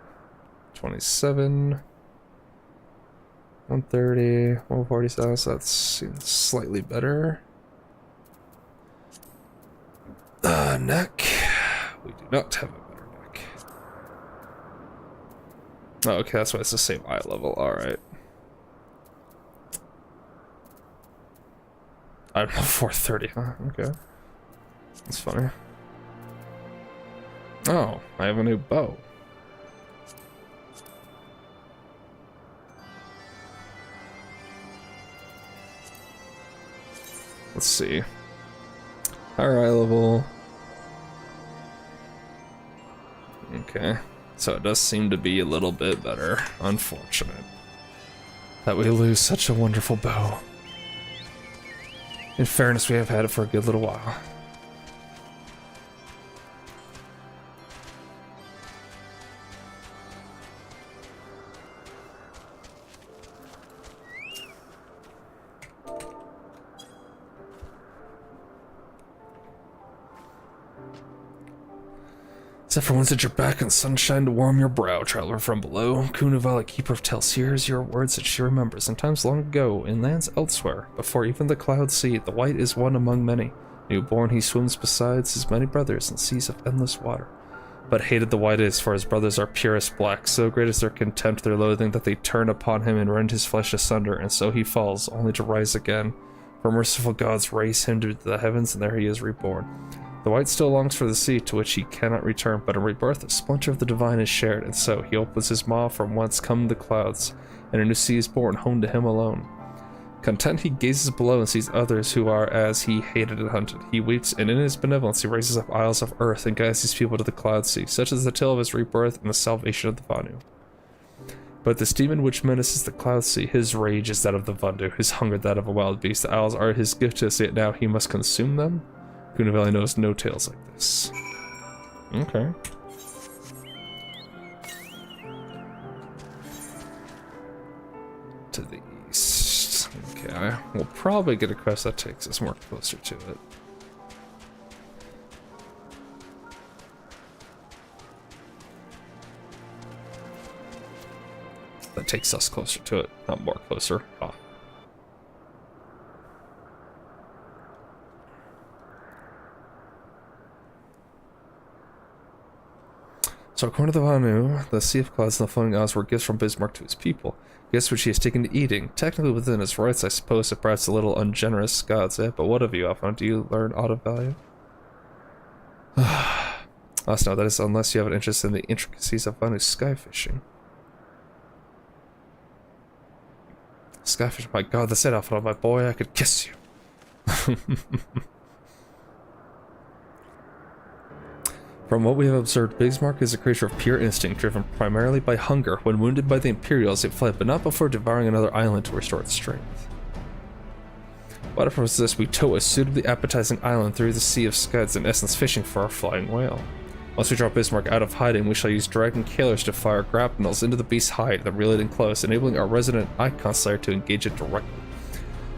27. 130. 147. So that seems slightly better. Neck. We do not have a better neck. Oh, okay, that's why it's the same eye level. Alright. I don't know, 430, huh? Okay. That's funny. Oh, I have a new bow. Let's see. Higher eye level. Okay. So it does seem to be a little bit better. Unfortunate that we lose such a wonderful bow. In fairness, we have had it for a good little while. Except for once at your back and sunshine to warm your brow, traveler from below. Kunavala, keeper of tales, hears your words that she remembers, sometimes long ago, in lands elsewhere, before even the clouds see. The white is one among many. Newborn, he swims beside his many brothers in seas of endless water. But hated the white is, for his brothers are purest black. So great is their contempt, their loathing, that they turn upon him and rend his flesh asunder, and so he falls, only to rise again. For merciful gods raise him to the heavens, and there he is reborn. The white still longs for the sea, to which he cannot return, but in rebirth a splinter of the divine is shared, and so he opens his maw from whence come the clouds, and a new sea is born, home to him alone. Content he gazes below and sees others who are as he hated and hunted. He weeps, and in his benevolence he raises up isles of earth and guides his people to the cloud sea. Such is the tale of his rebirth and the salvation of the Vanu. But this demon which menaces the cloud sea, his rage is that of the Vandu, his hunger that of a wild beast. The isles are his gift to us, yet now he must consume them? Kunavala knows no tales like this. Okay. To the east. Okay, we'll probably get a quest that takes us more closer to it. That takes us closer to it, not more closer. Ah. So according to the Vanu, the Sea of Clouds and the Floating Isles were gifts from Bismarck to his people. Gifts which he has taken to eating. Technically within his rights, I suppose, if perhaps a little ungenerous, gods, eh? But what of you, Alphon? Do you learn aught of value? Last note, that is unless you have an interest in the intricacies of Vanu sky fishing. Sky fishing, my god, that's it, Alphon, my boy, I could kiss you. From what we have observed, Bismarck is a creature of pure instinct, driven primarily by hunger. When wounded by the Imperials, it fled, but not before devouring another island to restore its strength. What if was this? We tow a suitably appetizing island through the Sea of Scuds, in essence fishing for our flying whale. Once we draw Bismarck out of hiding, we shall use dragon cailers to fire grapnels into the beast's hide, then reel it in close, enabling our resident Icon Slayer to engage it directly.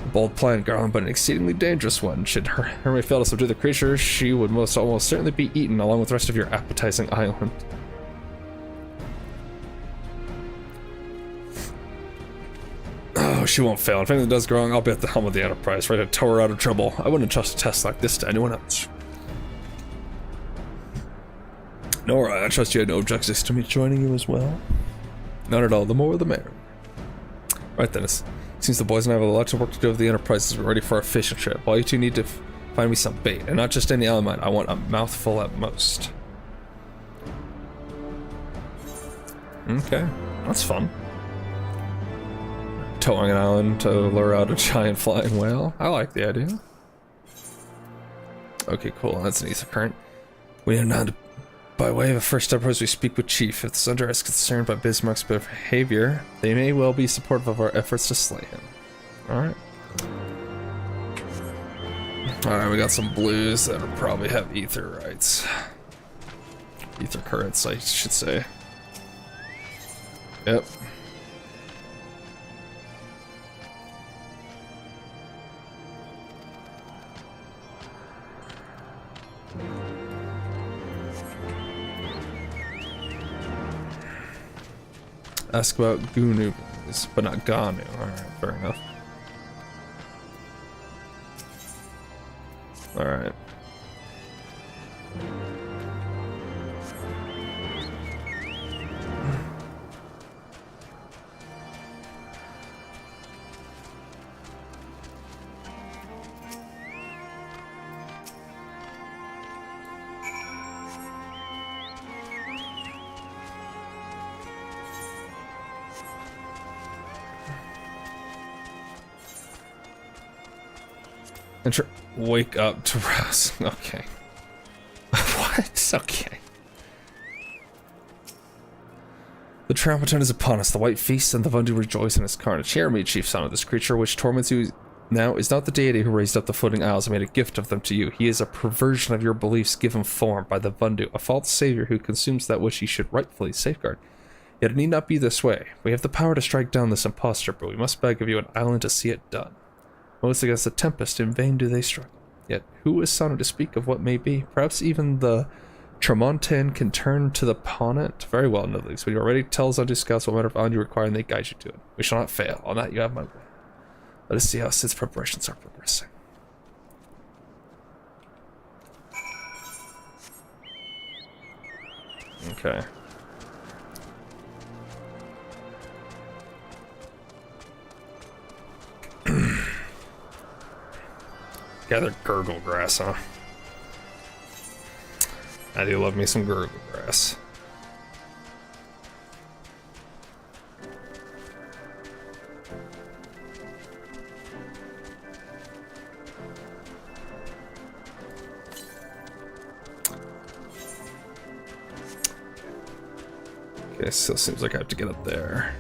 A bold plan, Garland, but an exceedingly dangerous one. Should Hermé fail to subdue the creature, she would almost certainly be eaten along with the rest of your appetizing island. Oh, she won't fail. If anything does go wrong, I'll be at the helm of the Enterprise, ready to tow her out of trouble. I wouldn't trust a test like this to anyone else. Nora, I trust you had no objections to me joining you as well. None at all. The more the merrier. Right then, it seems the boys and I have a lot of work to do with the Enterprise as we're ready for our fishing trip. All you two need to find me some bait, and not just any element. I want a mouthful at most. Okay, that's fun. Towing an island to lure out a giant flying whale. I like the idea. Okay, cool. That's an ether current. We have now, by way of a first step, as we speak with Chief. If the Sundar is concerned by Bismarck's behavior, they may well be supportive of our efforts to slay him. Alright. Alright, we got some blues that'll probably have ether rights. Ether currents, I should say. Yep. Ask about Gunu, but not Ganu. Alright, fair enough. Alright. Wake up to rouse. Okay. What? Okay. The Traumatan is upon us. The white feast and the Vundu rejoice in its carnage. Hear me, chief son of this creature, which torments you now is not the deity who raised up the floating isles and made a gift of them to you. He is a perversion of your beliefs given form by the Vundu, a false savior who consumes that which he should rightfully safeguard. Yet it need not be this way. We have the power to strike down this impostor, but we must beg of you an island to see it done. Most against the tempest, in vain do they struggle. Yet who is Sonu to speak of what may be? Perhaps even the Tramontan can turn to the Ponent? Very well, Nidleys. When you are ready, tell Zundu scouts what matter of island you require, and they guide you to it. We shall not fail. On that you have my word. Let us see how Sid's preparations are progressing. Okay. Gather gurgle grass, huh? I do love me some gurgle grass. Okay, still seems like I have to get up there.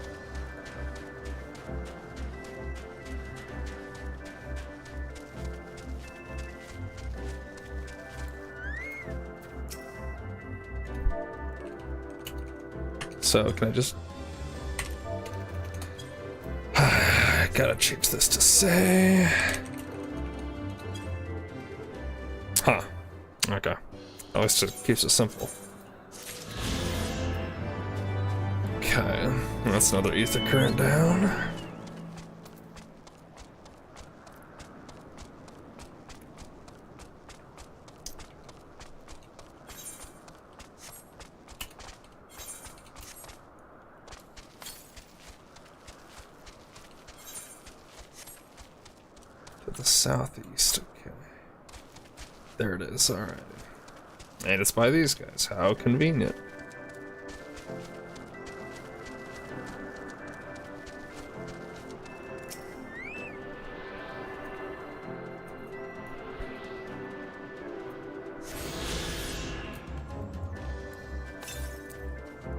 So can I just... I gotta change this to say... Huh. Okay. At least it keeps it simple. Okay. That's another ether current down. Southeast, okay. There it is, alright. And it's by these guys, how convenient.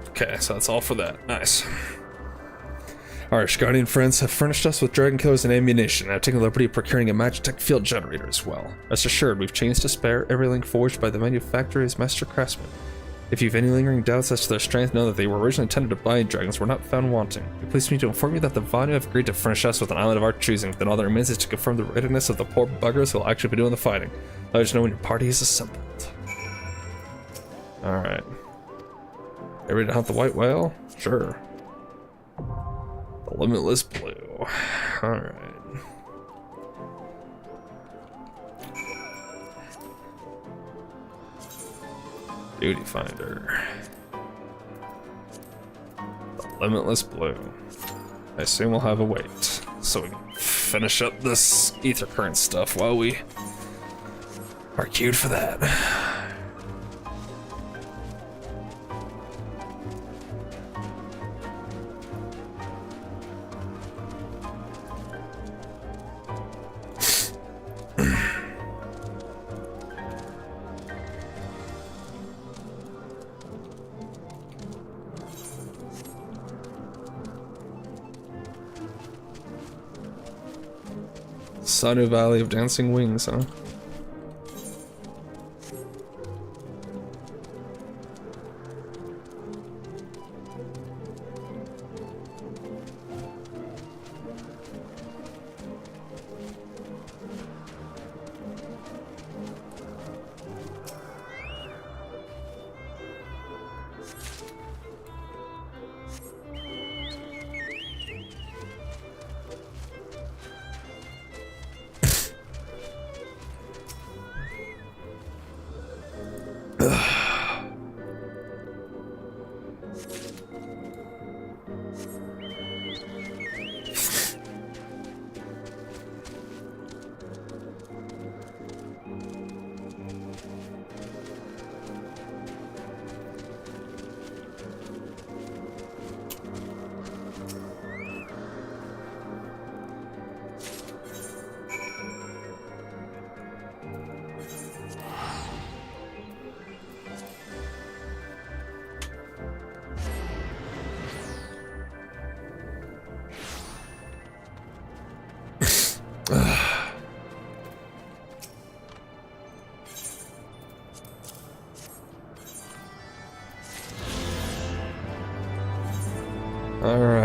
Okay, so that's all for that. Nice. Our Ishgardian friends have furnished us with dragon killers and ammunition, and have taken the liberty of procuring a Magitech field generator as well. Rest assured, we've chains to spare, every link forged by the manufacturer's master craftsman. If you've any lingering doubts as to their strength, know that they were originally intended to bind dragons, were not found wanting. It pleases me to inform you that the Vanu have agreed to furnish us with an island of our choosing, then all that remains is to confirm the readiness of the poor buggers who will actually be doing the fighting. Let us know when your party is assembled. Alright. You ready to hunt the white whale? Sure. The limitless blue. Alright. Duty finder. The limitless blue. I assume we'll have a wait, so we can finish up this ether current stuff while we are queued for that. Sanu Valley of Dancing Wings, huh?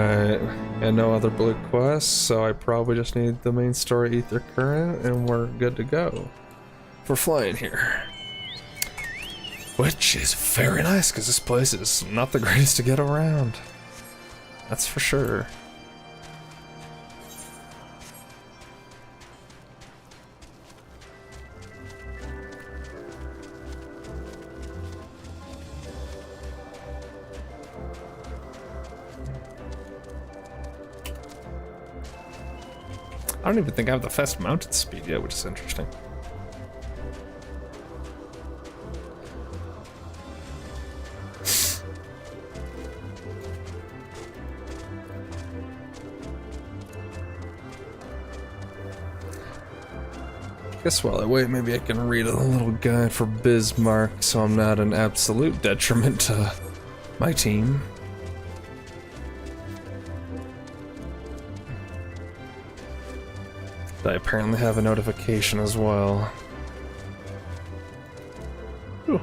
Alright, and no other blue quests, so I probably just need the main story Ether Current, and we're good to go for flying here. Which is very nice, because this place is not the greatest to get around. That's for sure. I don't even think I have the fast mounted speed yet, which is interesting. Guess while I wait, maybe I can read a little guide for Bismarck so I'm not an absolute detriment to my team. I apparently have a notification as well. Ooh.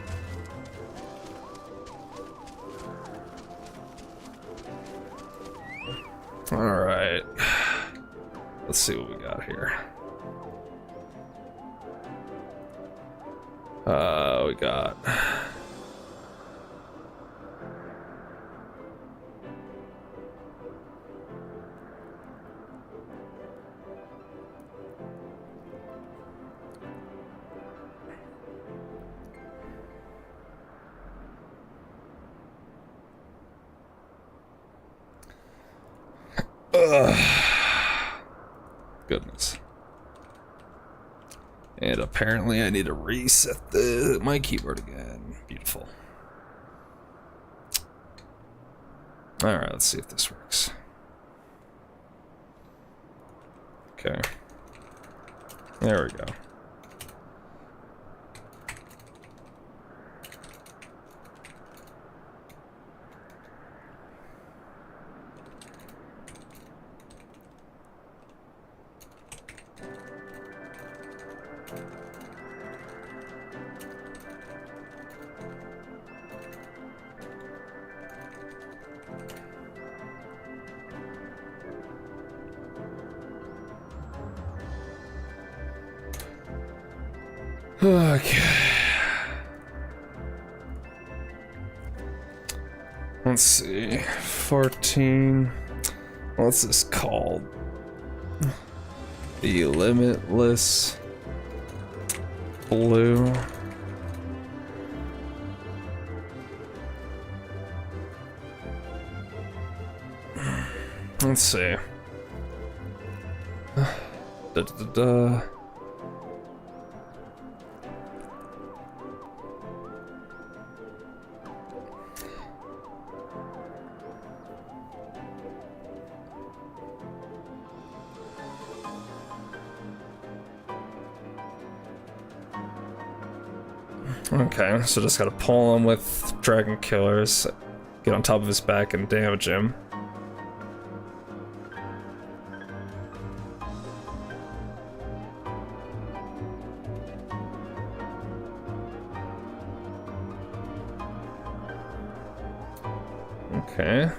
Alright. Let's see what we got here. We got... Goodness. And apparently I need to reset my keyboard again. Beautiful. Alright, let's see if this works. Okay. There we go. Okay. Let's see. 14. What's this called? The Limitless Blue. Let's see. Da da da da. Okay, so just gotta pull him with Dragon Killers, get on top of his back and damage him. Okay.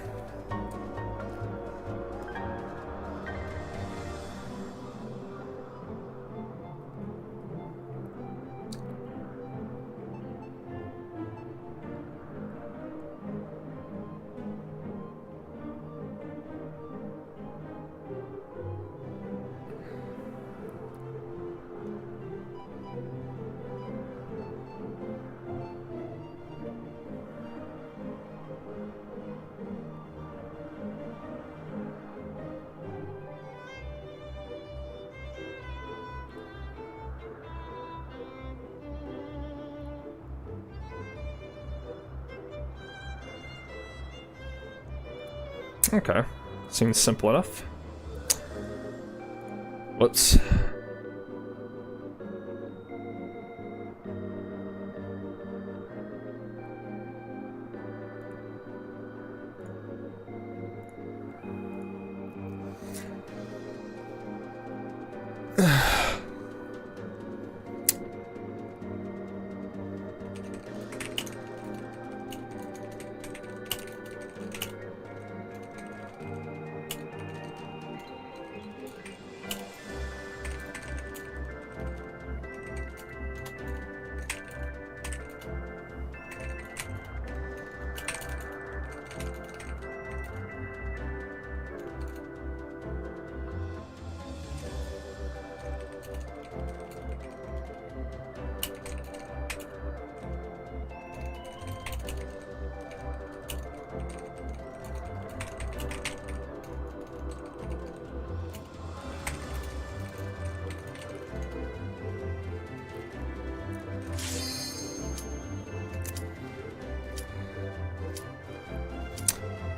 Okay, seems simple enough. Whoops.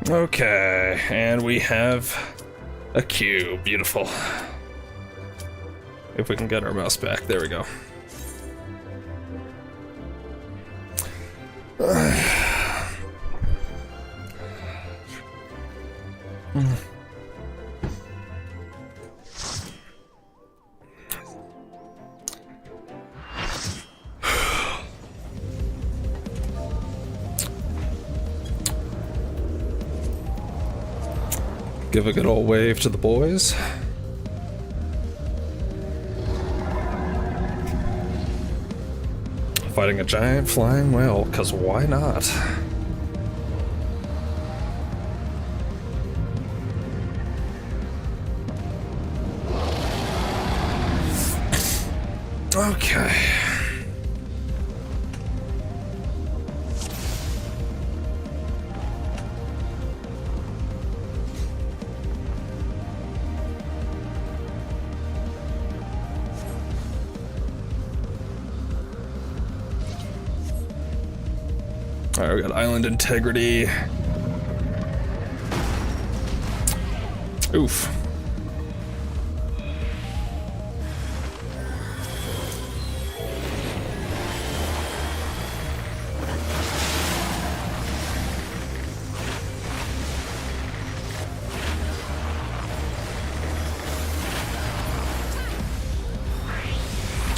Okay, and we have a cube. Beautiful. If we can get our mouse back, there we go. Give a good old wave to the boys. Fighting a giant flying whale, because why not? Okay. Alright, we got island integrity. Oof.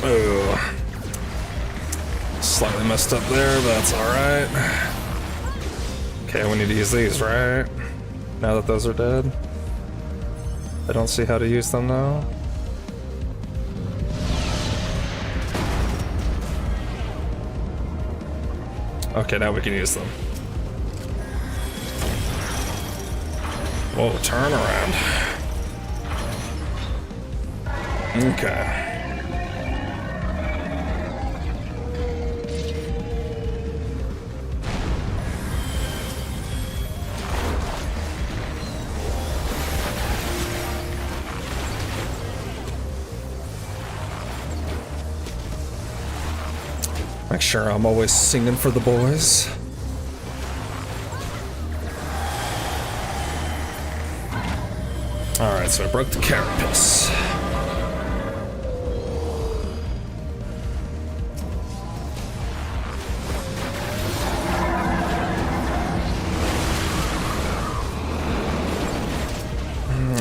Oh. Slightly messed up there, but that's alright. Okay, we need to use these, right? Now that those are dead. I don't see how to use them now. Okay, now we can use them. Whoa, turn around. Okay. Make sure I'm always singing for the boys. Alright, so I broke the carapace.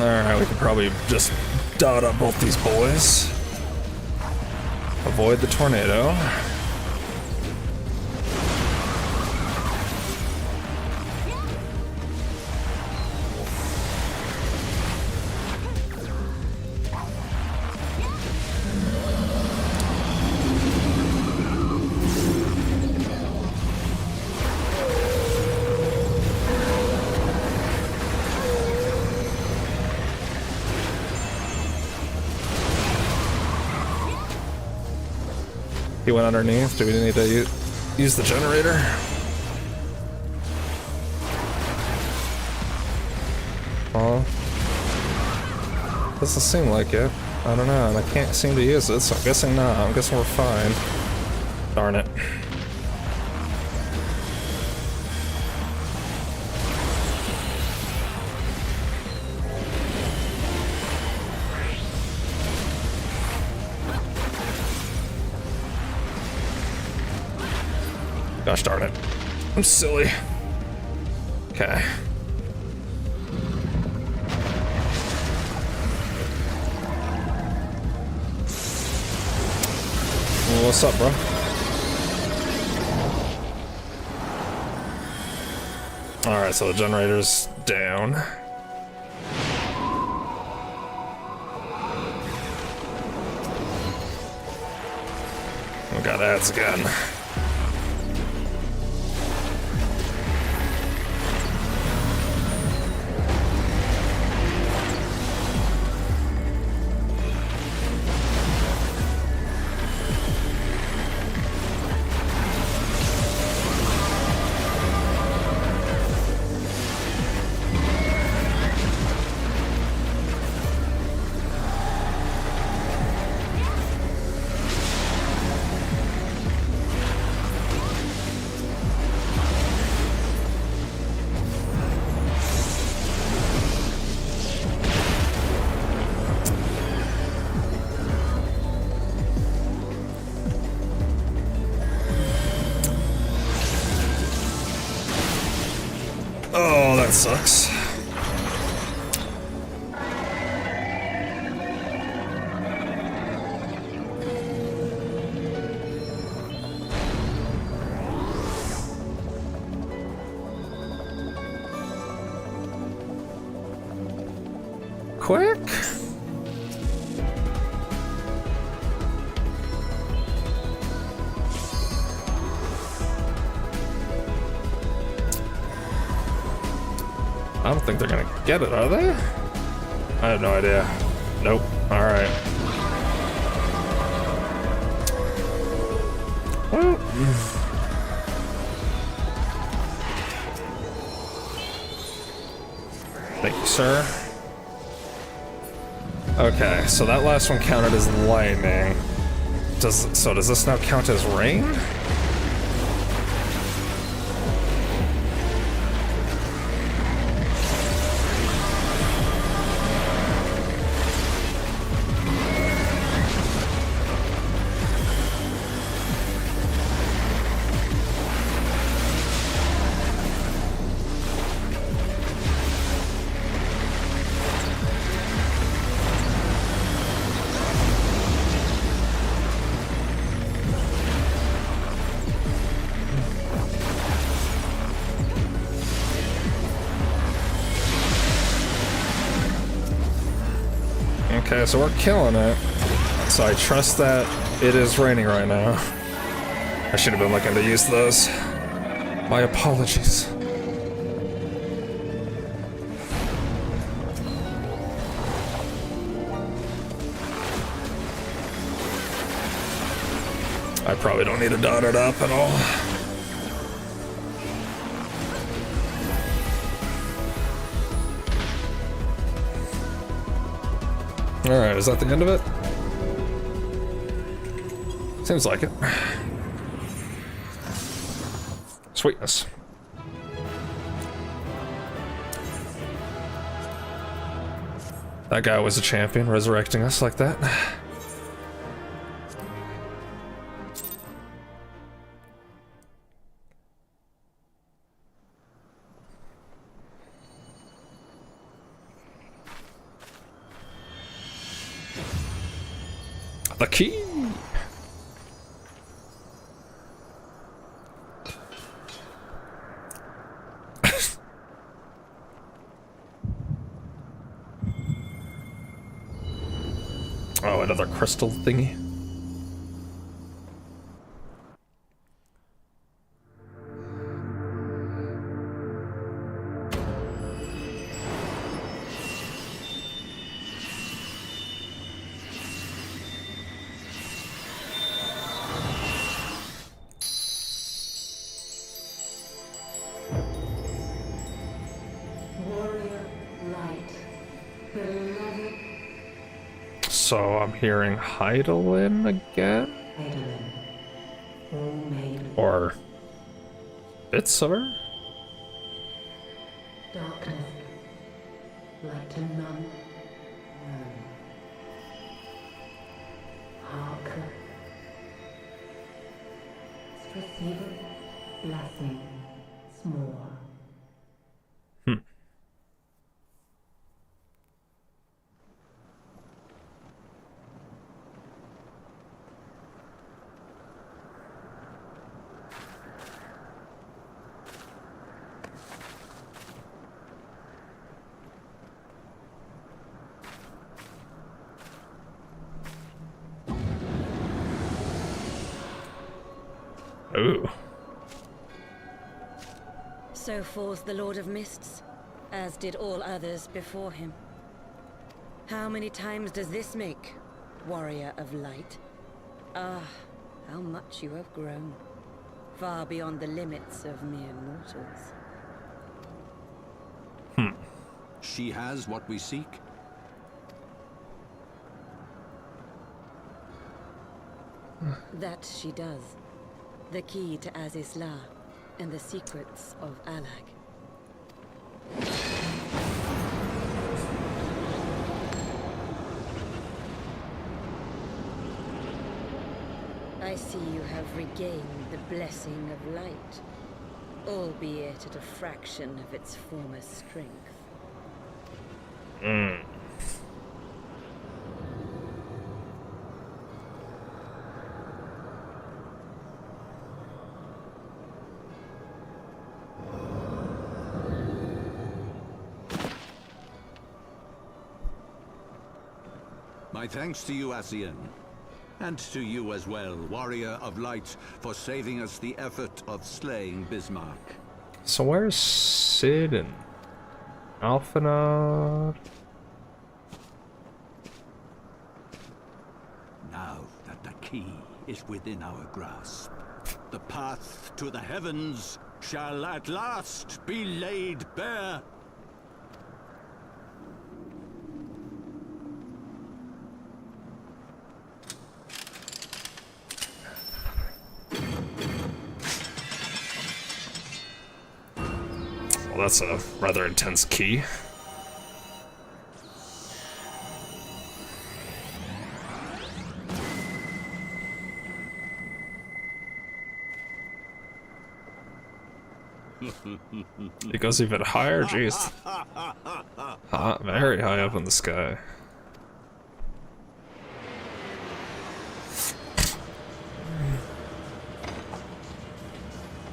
Alright, we can probably just dot up both these boys. Avoid the tornado. He went underneath. Do we need to use the generator? Well, doesn't seem like it. I don't know, and I can't seem to use it, so I'm guessing not. I'm guessing we're fine. Darn it. Gosh darn it. I'm silly. Okay. Well, what's up, bro? Alright, so the generator's down. We got ads again. that sucks. Quick. I don't think they're gonna get it, are they? I have no idea. Nope. Alright. Well. Thank you, sir. Okay, so that last one counted as lightning. Does this now count as rain? Okay, so we're killing it. So I trust that it is raining right now. I should have been looking to use those. My apologies. I probably don't need to dot it up at all. Alright, is that the end of it? Seems like it. Sweetness. That guy was a champion, resurrecting us like that. The key. Oh, another crystal thingy. So I'm hearing Heidelin again? Or bits of her? Darkness, light to none. Hearken. Receive blessing, small. Ooh. So falls the Lord of Mists, as did all others before him. How many times does this make, Warrior of Light? Ah, how much you have grown. Far beyond the limits of mere mortals. She has what we seek? That she does. The key to Azizla and the secrets of Alag. I see you have regained the blessing of light. albeit at a fraction of its former strength. My thanks to you, Asian. And to you as well, Warrior of Light, for saving us the effort of slaying Bismarck. So where's Sid and Alphanod? Now that the key is within our grasp, the path to the heavens shall at last be laid bare. Well, that's a rather intense key. It goes even higher, jeez. Very high up in the sky.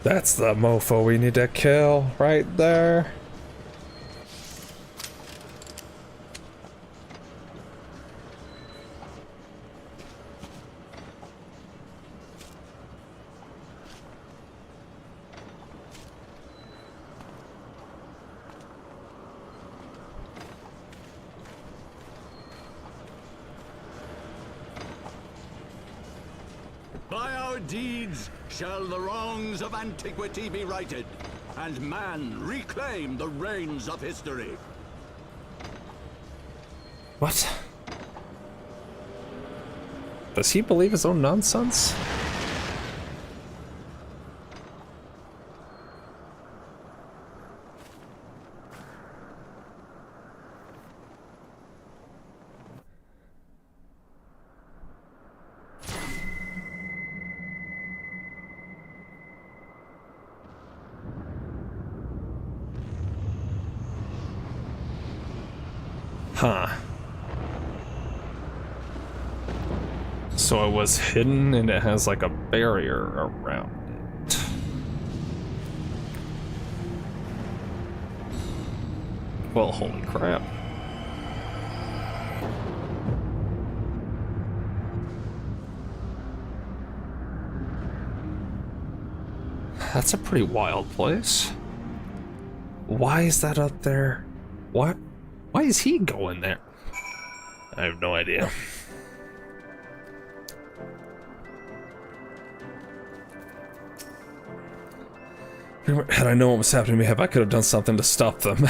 That's the mofo we need to kill right there. By our deeds shall the wrongs of antiquity be righted, and man reclaim the reins of history. What? Does he believe his own nonsense? Huh. So it was hidden and it has like a barrier around it. Well, holy crap. That's a pretty wild place. Why is that up there? What? Why is he going there? I have no idea. Had I known what was happening to me, I could have done something to stop them.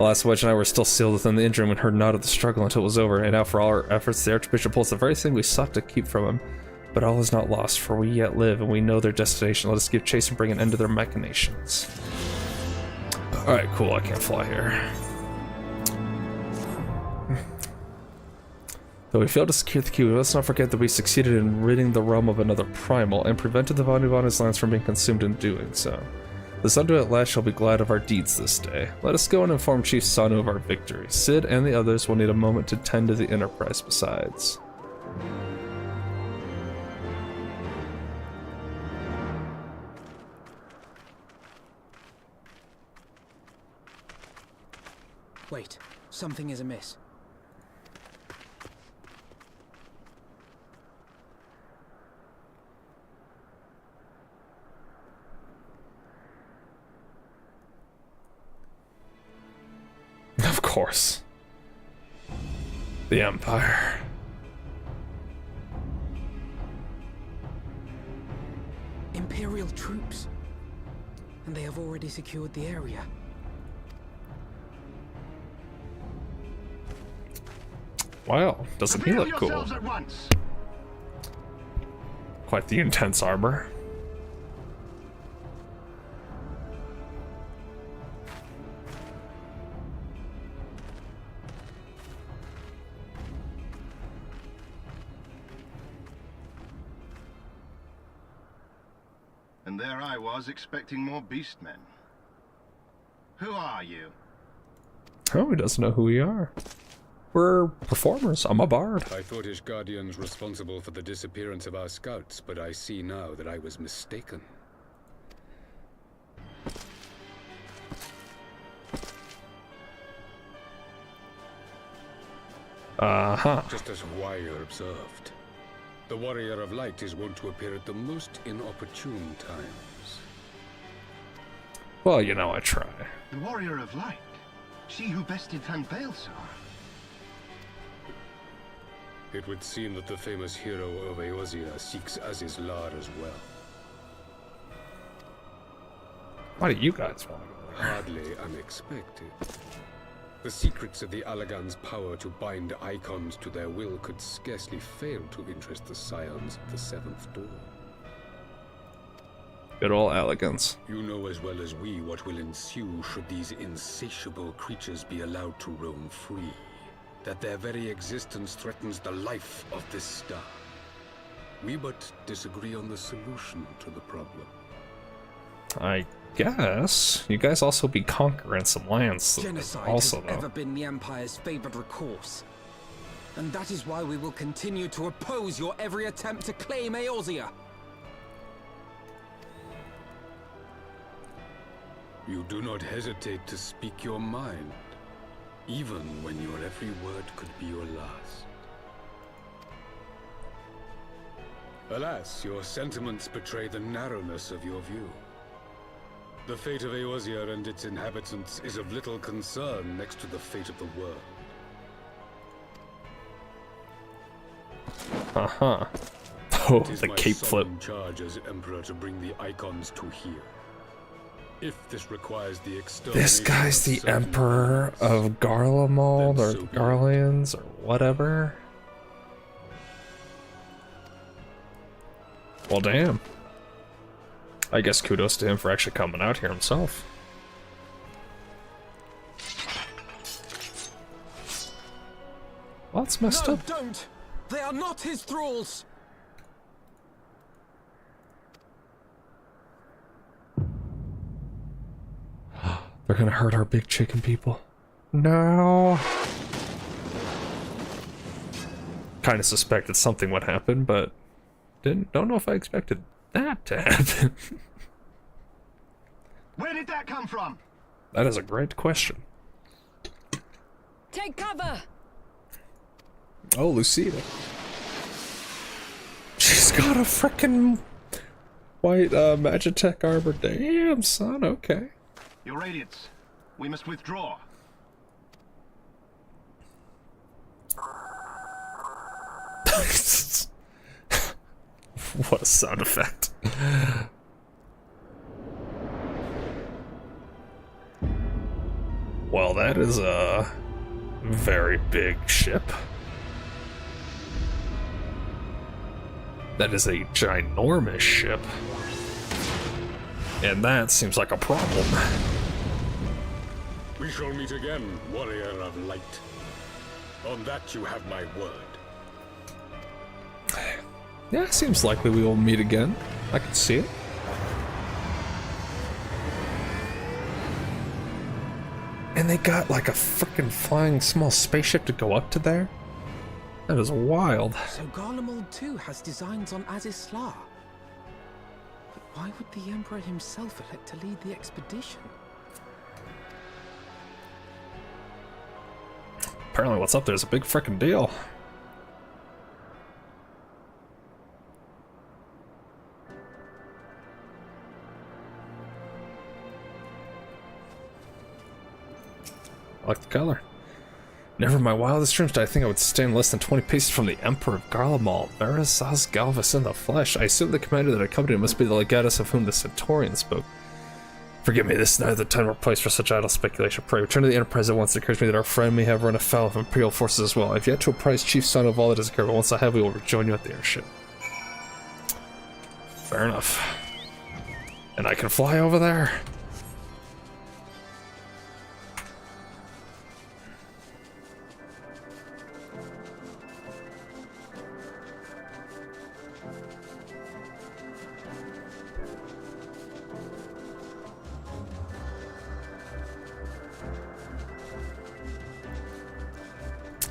Alas, Wedge and I were still sealed within the interim and heard not of the struggle until it was over, and now for all our efforts, the Archbishop holds the very thing we sought to keep from him. But all is not lost, for we yet live, and we know their destination. Let us give chase and bring an end to their machinations. Alright, cool, I can't fly here. Though we failed to secure the key, let's not forget that we succeeded in ridding the realm of another primal, and prevented the Vanuvanu's lands from being consumed in doing so. The Sundu at last shall be glad of our deeds this day. Let us go and inform Chief Sanu of our victory. Sid and the others will need a moment to tend to the Enterprise besides. Wait, something is amiss. Of course. The Empire. Imperial troops. And they have already secured the area. Wow, doesn't he look cool? Quite the intense armor. And there I was expecting more beastmen. Who are you? Oh, he doesn't know who we are. We're performers. I'm a bard. I thought Ishgardians responsible for the disappearance of our scouts, but I see now that I was mistaken. Just as Wire observed, the Warrior of Light is wont to appear at the most inopportune times. Well, you know, I try. The Warrior of Light? She who bested Van Baelsar? It would seem that the famous hero of Eorzea seeks Azizlar as well. Why do you guys want to go there? Hardly unexpected. The secrets of the Allagan's power to bind icons to their will could scarcely fail to interest the scions of the Seventh Dawn. Good old Allagans. You know as well as we what will ensue should these insatiable creatures be allowed to roam free. That their very existence threatens the life of this star. We but disagree on the solution to the problem. I guess you guys also be conquering some lands. Genocide also, has ever been the Empire's favored recourse. And that is why we will continue to oppose your every attempt to claim Eorzea. You do not hesitate to speak your mind, even when your every word could be your last. Alas, your sentiments betray the narrowness of your view. The fate of Eorzea and its inhabitants is of little concern next to the fate of the world. Oh, It is the my cape flip. solemn charge as Emperor to bring the icons to here. If this requires the extermination This guy's of the certain Emperor of Garlemald, or the Garlands, or whatever. Well, damn. I guess kudos to him for actually coming out here himself. Well, that's messed No, up. don't! They are not his thralls! They're gonna hurt our big chicken people. No. Kind of suspected something would happen, but don't know if I expected that to happen. Where did that come from? That is a great question. Take cover! Oh, Lucida. She's got a frickin' white Magitech armor. Damn, son, okay. Your Radiance, we must withdraw. What a sound effect. Well, that is a very big ship. That is a ginormous ship. And that seems like a problem. We shall meet again, Warrior of Light. On that you have my word. Yeah, seems likely we will meet again. I can see it. And they got like a freaking flying small spaceship to go up to there? That is wild. So Garlemald too has designs on Azizlar. But why would the Emperor himself elect to lead the expedition? Apparently what's up there is a big freaking deal. I like the color. Never in my wildest dreams did I think I would stand less than 20 paces from the Emperor of Garlemald, Verisaz Galvus in the flesh. I assume the commander that accompanied him must be the legatus of whom the Centaurian spoke. Forgive me, this is neither the time or place for such idle speculation. Pray, return to the Enterprise at once. It occurs to me that our friend may have run afoul of Imperial forces as well. I've yet to apprise Chief Son of all that has occurred, but once I have, we will rejoin you at the airship. Fair enough. And I can fly over there?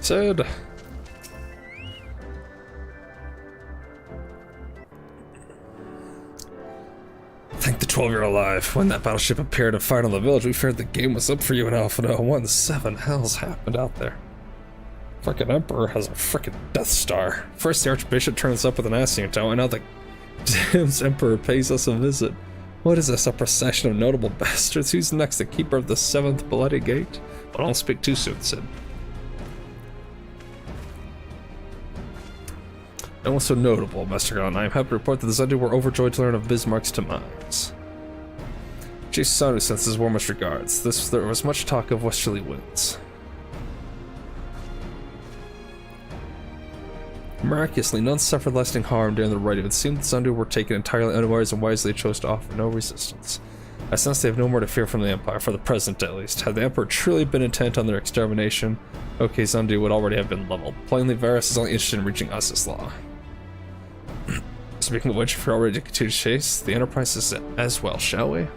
Sid. Thank the 12-year alive. When that battleship appeared and fired on the village, we feared the game was up for you in Alpha 01. 7 hells happened out there. Frickin' Emperor has a frickin' Death Star. First the Archbishop turns up with an ass tower, and now the Damn's Emperor pays us a visit. What is this, a procession of notable bastards? Who's next, the Keeper of the 7th Bloody Gate? But don't speak too soon, Sid. No one so notable, Master Gon. I am happy to report that the Zundu were overjoyed to learn of Bismarck's demise. Chief Sanu sends his warmest regards. There was much talk of westerly winds. Miraculously, none suffered lasting harm during the raid. It seemed the Zundu were taken entirely unawares and wisely chose to offer no resistance. I sense they have no more to fear from the Empire, for the present at least. Had the Emperor truly been intent on their extermination, OK Zundu would already have been leveled. Plainly, Varus is only interested in reaching us law. Speaking of which, if you're already to continue to chase, the Enterprise is as well, shall we?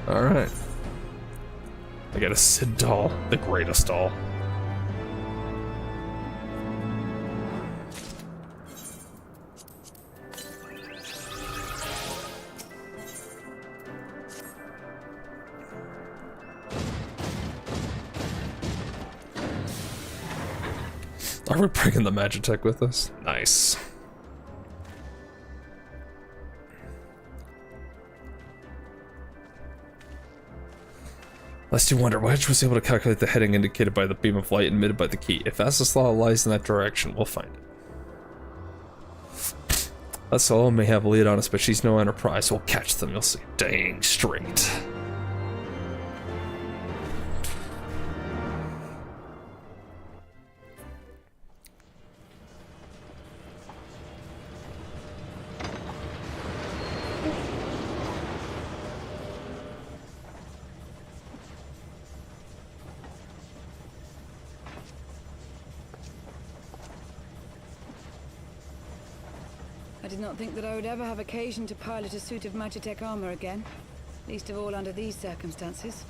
Alright. I got a Sid doll, the greatest doll. Are we bringing the Magitech with us? Nice. Lest you wonder, Wedge was able to calculate the heading indicated by the beam of light emitted by the key. If Azaslaw lies in that direction, we'll find it. Azaslaw may have a lead on us, but she's no Enterprise. We'll catch them, you'll see. Dang straight. I did not think that I would ever have occasion to pilot a suit of Magitech armor again, least of all under these circumstances.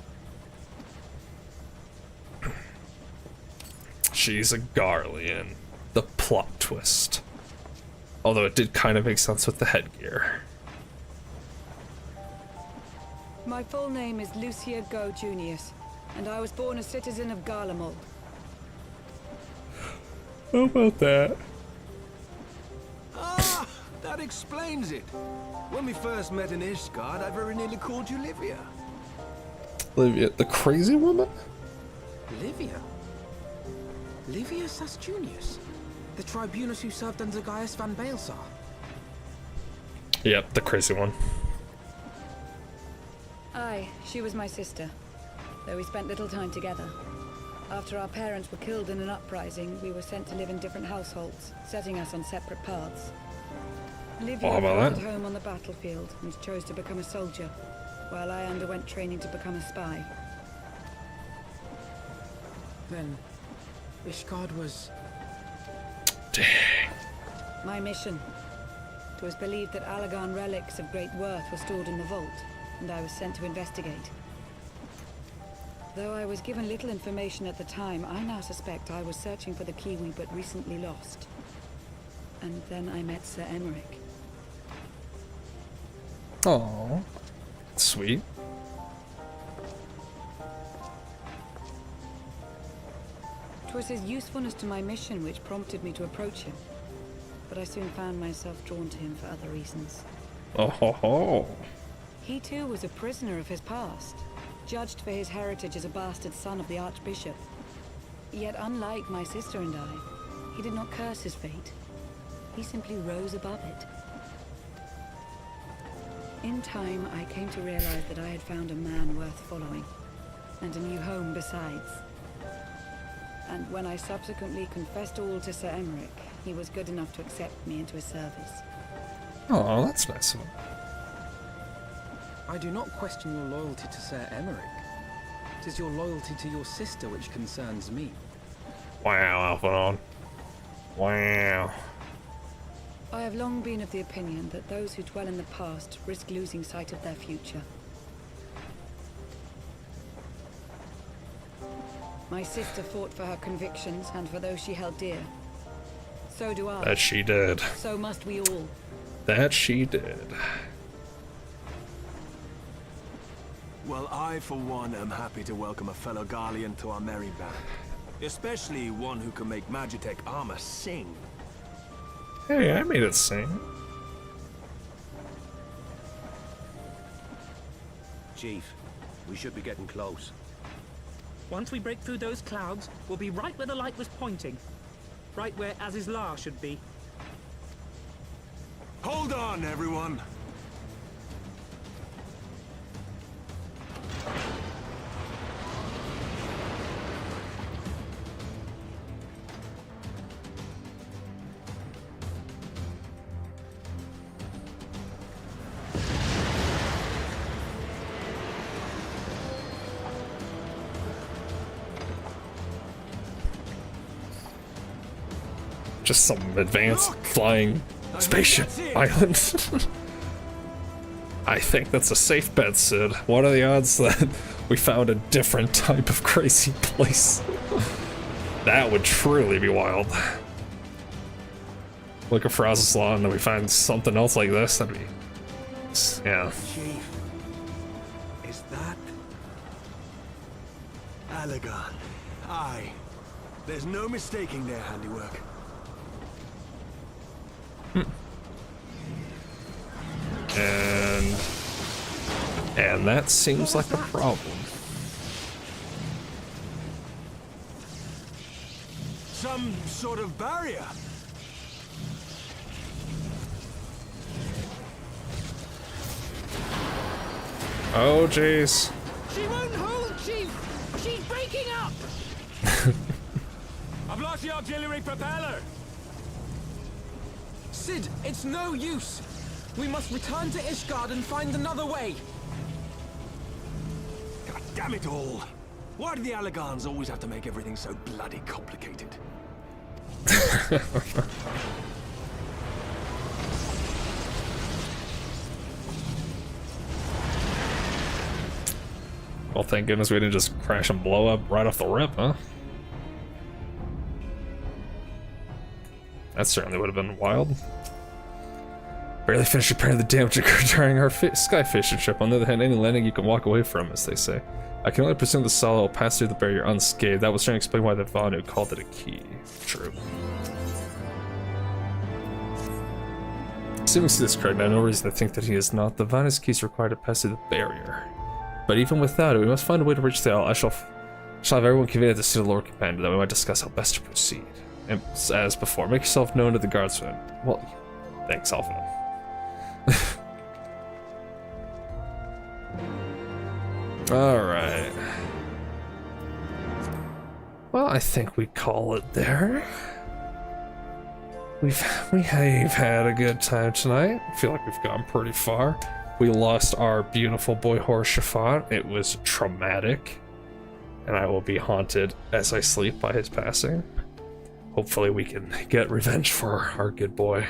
She's a Garlean. The plot twist. Although it did kind of make sense with the headgear. My full name is Lucia Go Junius, and I was born a citizen of Garlemald. How about that? Ah, that explains it. When we first met in Ishgard, I very nearly called you Livia. Livia, the crazy woman? Livia? Livia Sasjunius? The tribunus who served under Gaius van Baelsar? Yep, the crazy one. Aye, she was my sister, though we spent little time together. After our parents were killed in an uprising, we were sent to live in different households, setting us on separate paths. Livia how about fought that? at home on the battlefield and chose to become a soldier, while I underwent training to become a spy. Then, Ishgard was... Dang. My mission. It was believed that Allagan relics of great worth were stored in the vault, and I was sent to investigate. Though I was given little information at the time, I now suspect I was searching for the key we but recently lost. And then I met Sir Emmerich. Aww. Sweet. It was his usefulness to my mission which prompted me to approach him. But I soon found myself drawn to him for other reasons. Oh ho ho. He too was a prisoner of his past, judged for his heritage as a bastard son of the Archbishop. Yet unlike my sister and I, he did not curse his fate. He simply rose above it. In time, I came to realize that I had found a man worth following, and a new home besides. And when I subsequently confessed all to Sir Emmerich, he was good enough to accept me into his service. Oh, that's nice of him. I do not question your loyalty to Sir Emmerich. It is your loyalty to your sister which concerns me. Wow, Alphanon. Wow. I have long been of the opinion that those who dwell in the past risk losing sight of their future. My sister fought for her convictions and for those she held dear. So do I. That she did. So must we all. That she did. Well, I, for one, am happy to welcome a fellow Garlean to our merry band. Especially one who can make Magitech armor sing. Hey, I made it sing. Chief, we should be getting close. Once we break through those clouds, we'll be right where the light was pointing. Right where Azizlar should be. Hold on, everyone! Just some advanced flying spaceship island. I think that's a safe bet, Sid. What are the odds that we found a different type of crazy place? That would truly be wild. Looking for Azizlar and then we find something else like this, that'd be... yeah. Chief, is that... Alagon? Aye. There's no mistaking their handiwork. And that seems like a problem. Some sort of barrier. Oh, jeez. She won't hold, Chief! She's breaking up! I've lost the auxiliary propeller! Sid, it's no use! We must return to Ishgard and find another way! God damn it all! Why do the Alagans always have to make everything so bloody complicated? Well, thank goodness we didn't just crash and blow up right off the rip, huh? That certainly would have been wild. Barely finished repairing the damage during our sky fishing trip. On the other hand, any landing you can walk away from, as they say. I can only presume the Salo will pass through the barrier unscathed. That will certainly explain why the Vanu called it a key. True. Assuming Sid is correct, I have no reason to think that he is not. The Vanu's key is required to pass through the barrier. But even without it, we must find a way to reach the isle. I shall have everyone conveyed to see the Lord Commander, that we might discuss how best to proceed. And as before, make yourself known to the guardsmen. Well, thanks, Alpha. Alright. Well, I think we call it there. We've had a good time tonight. I feel like we've gone pretty far. We lost our beautiful boy horse Shafat. It was traumatic. And I will be haunted as I sleep by his passing. Hopefully we can get revenge for our good boy.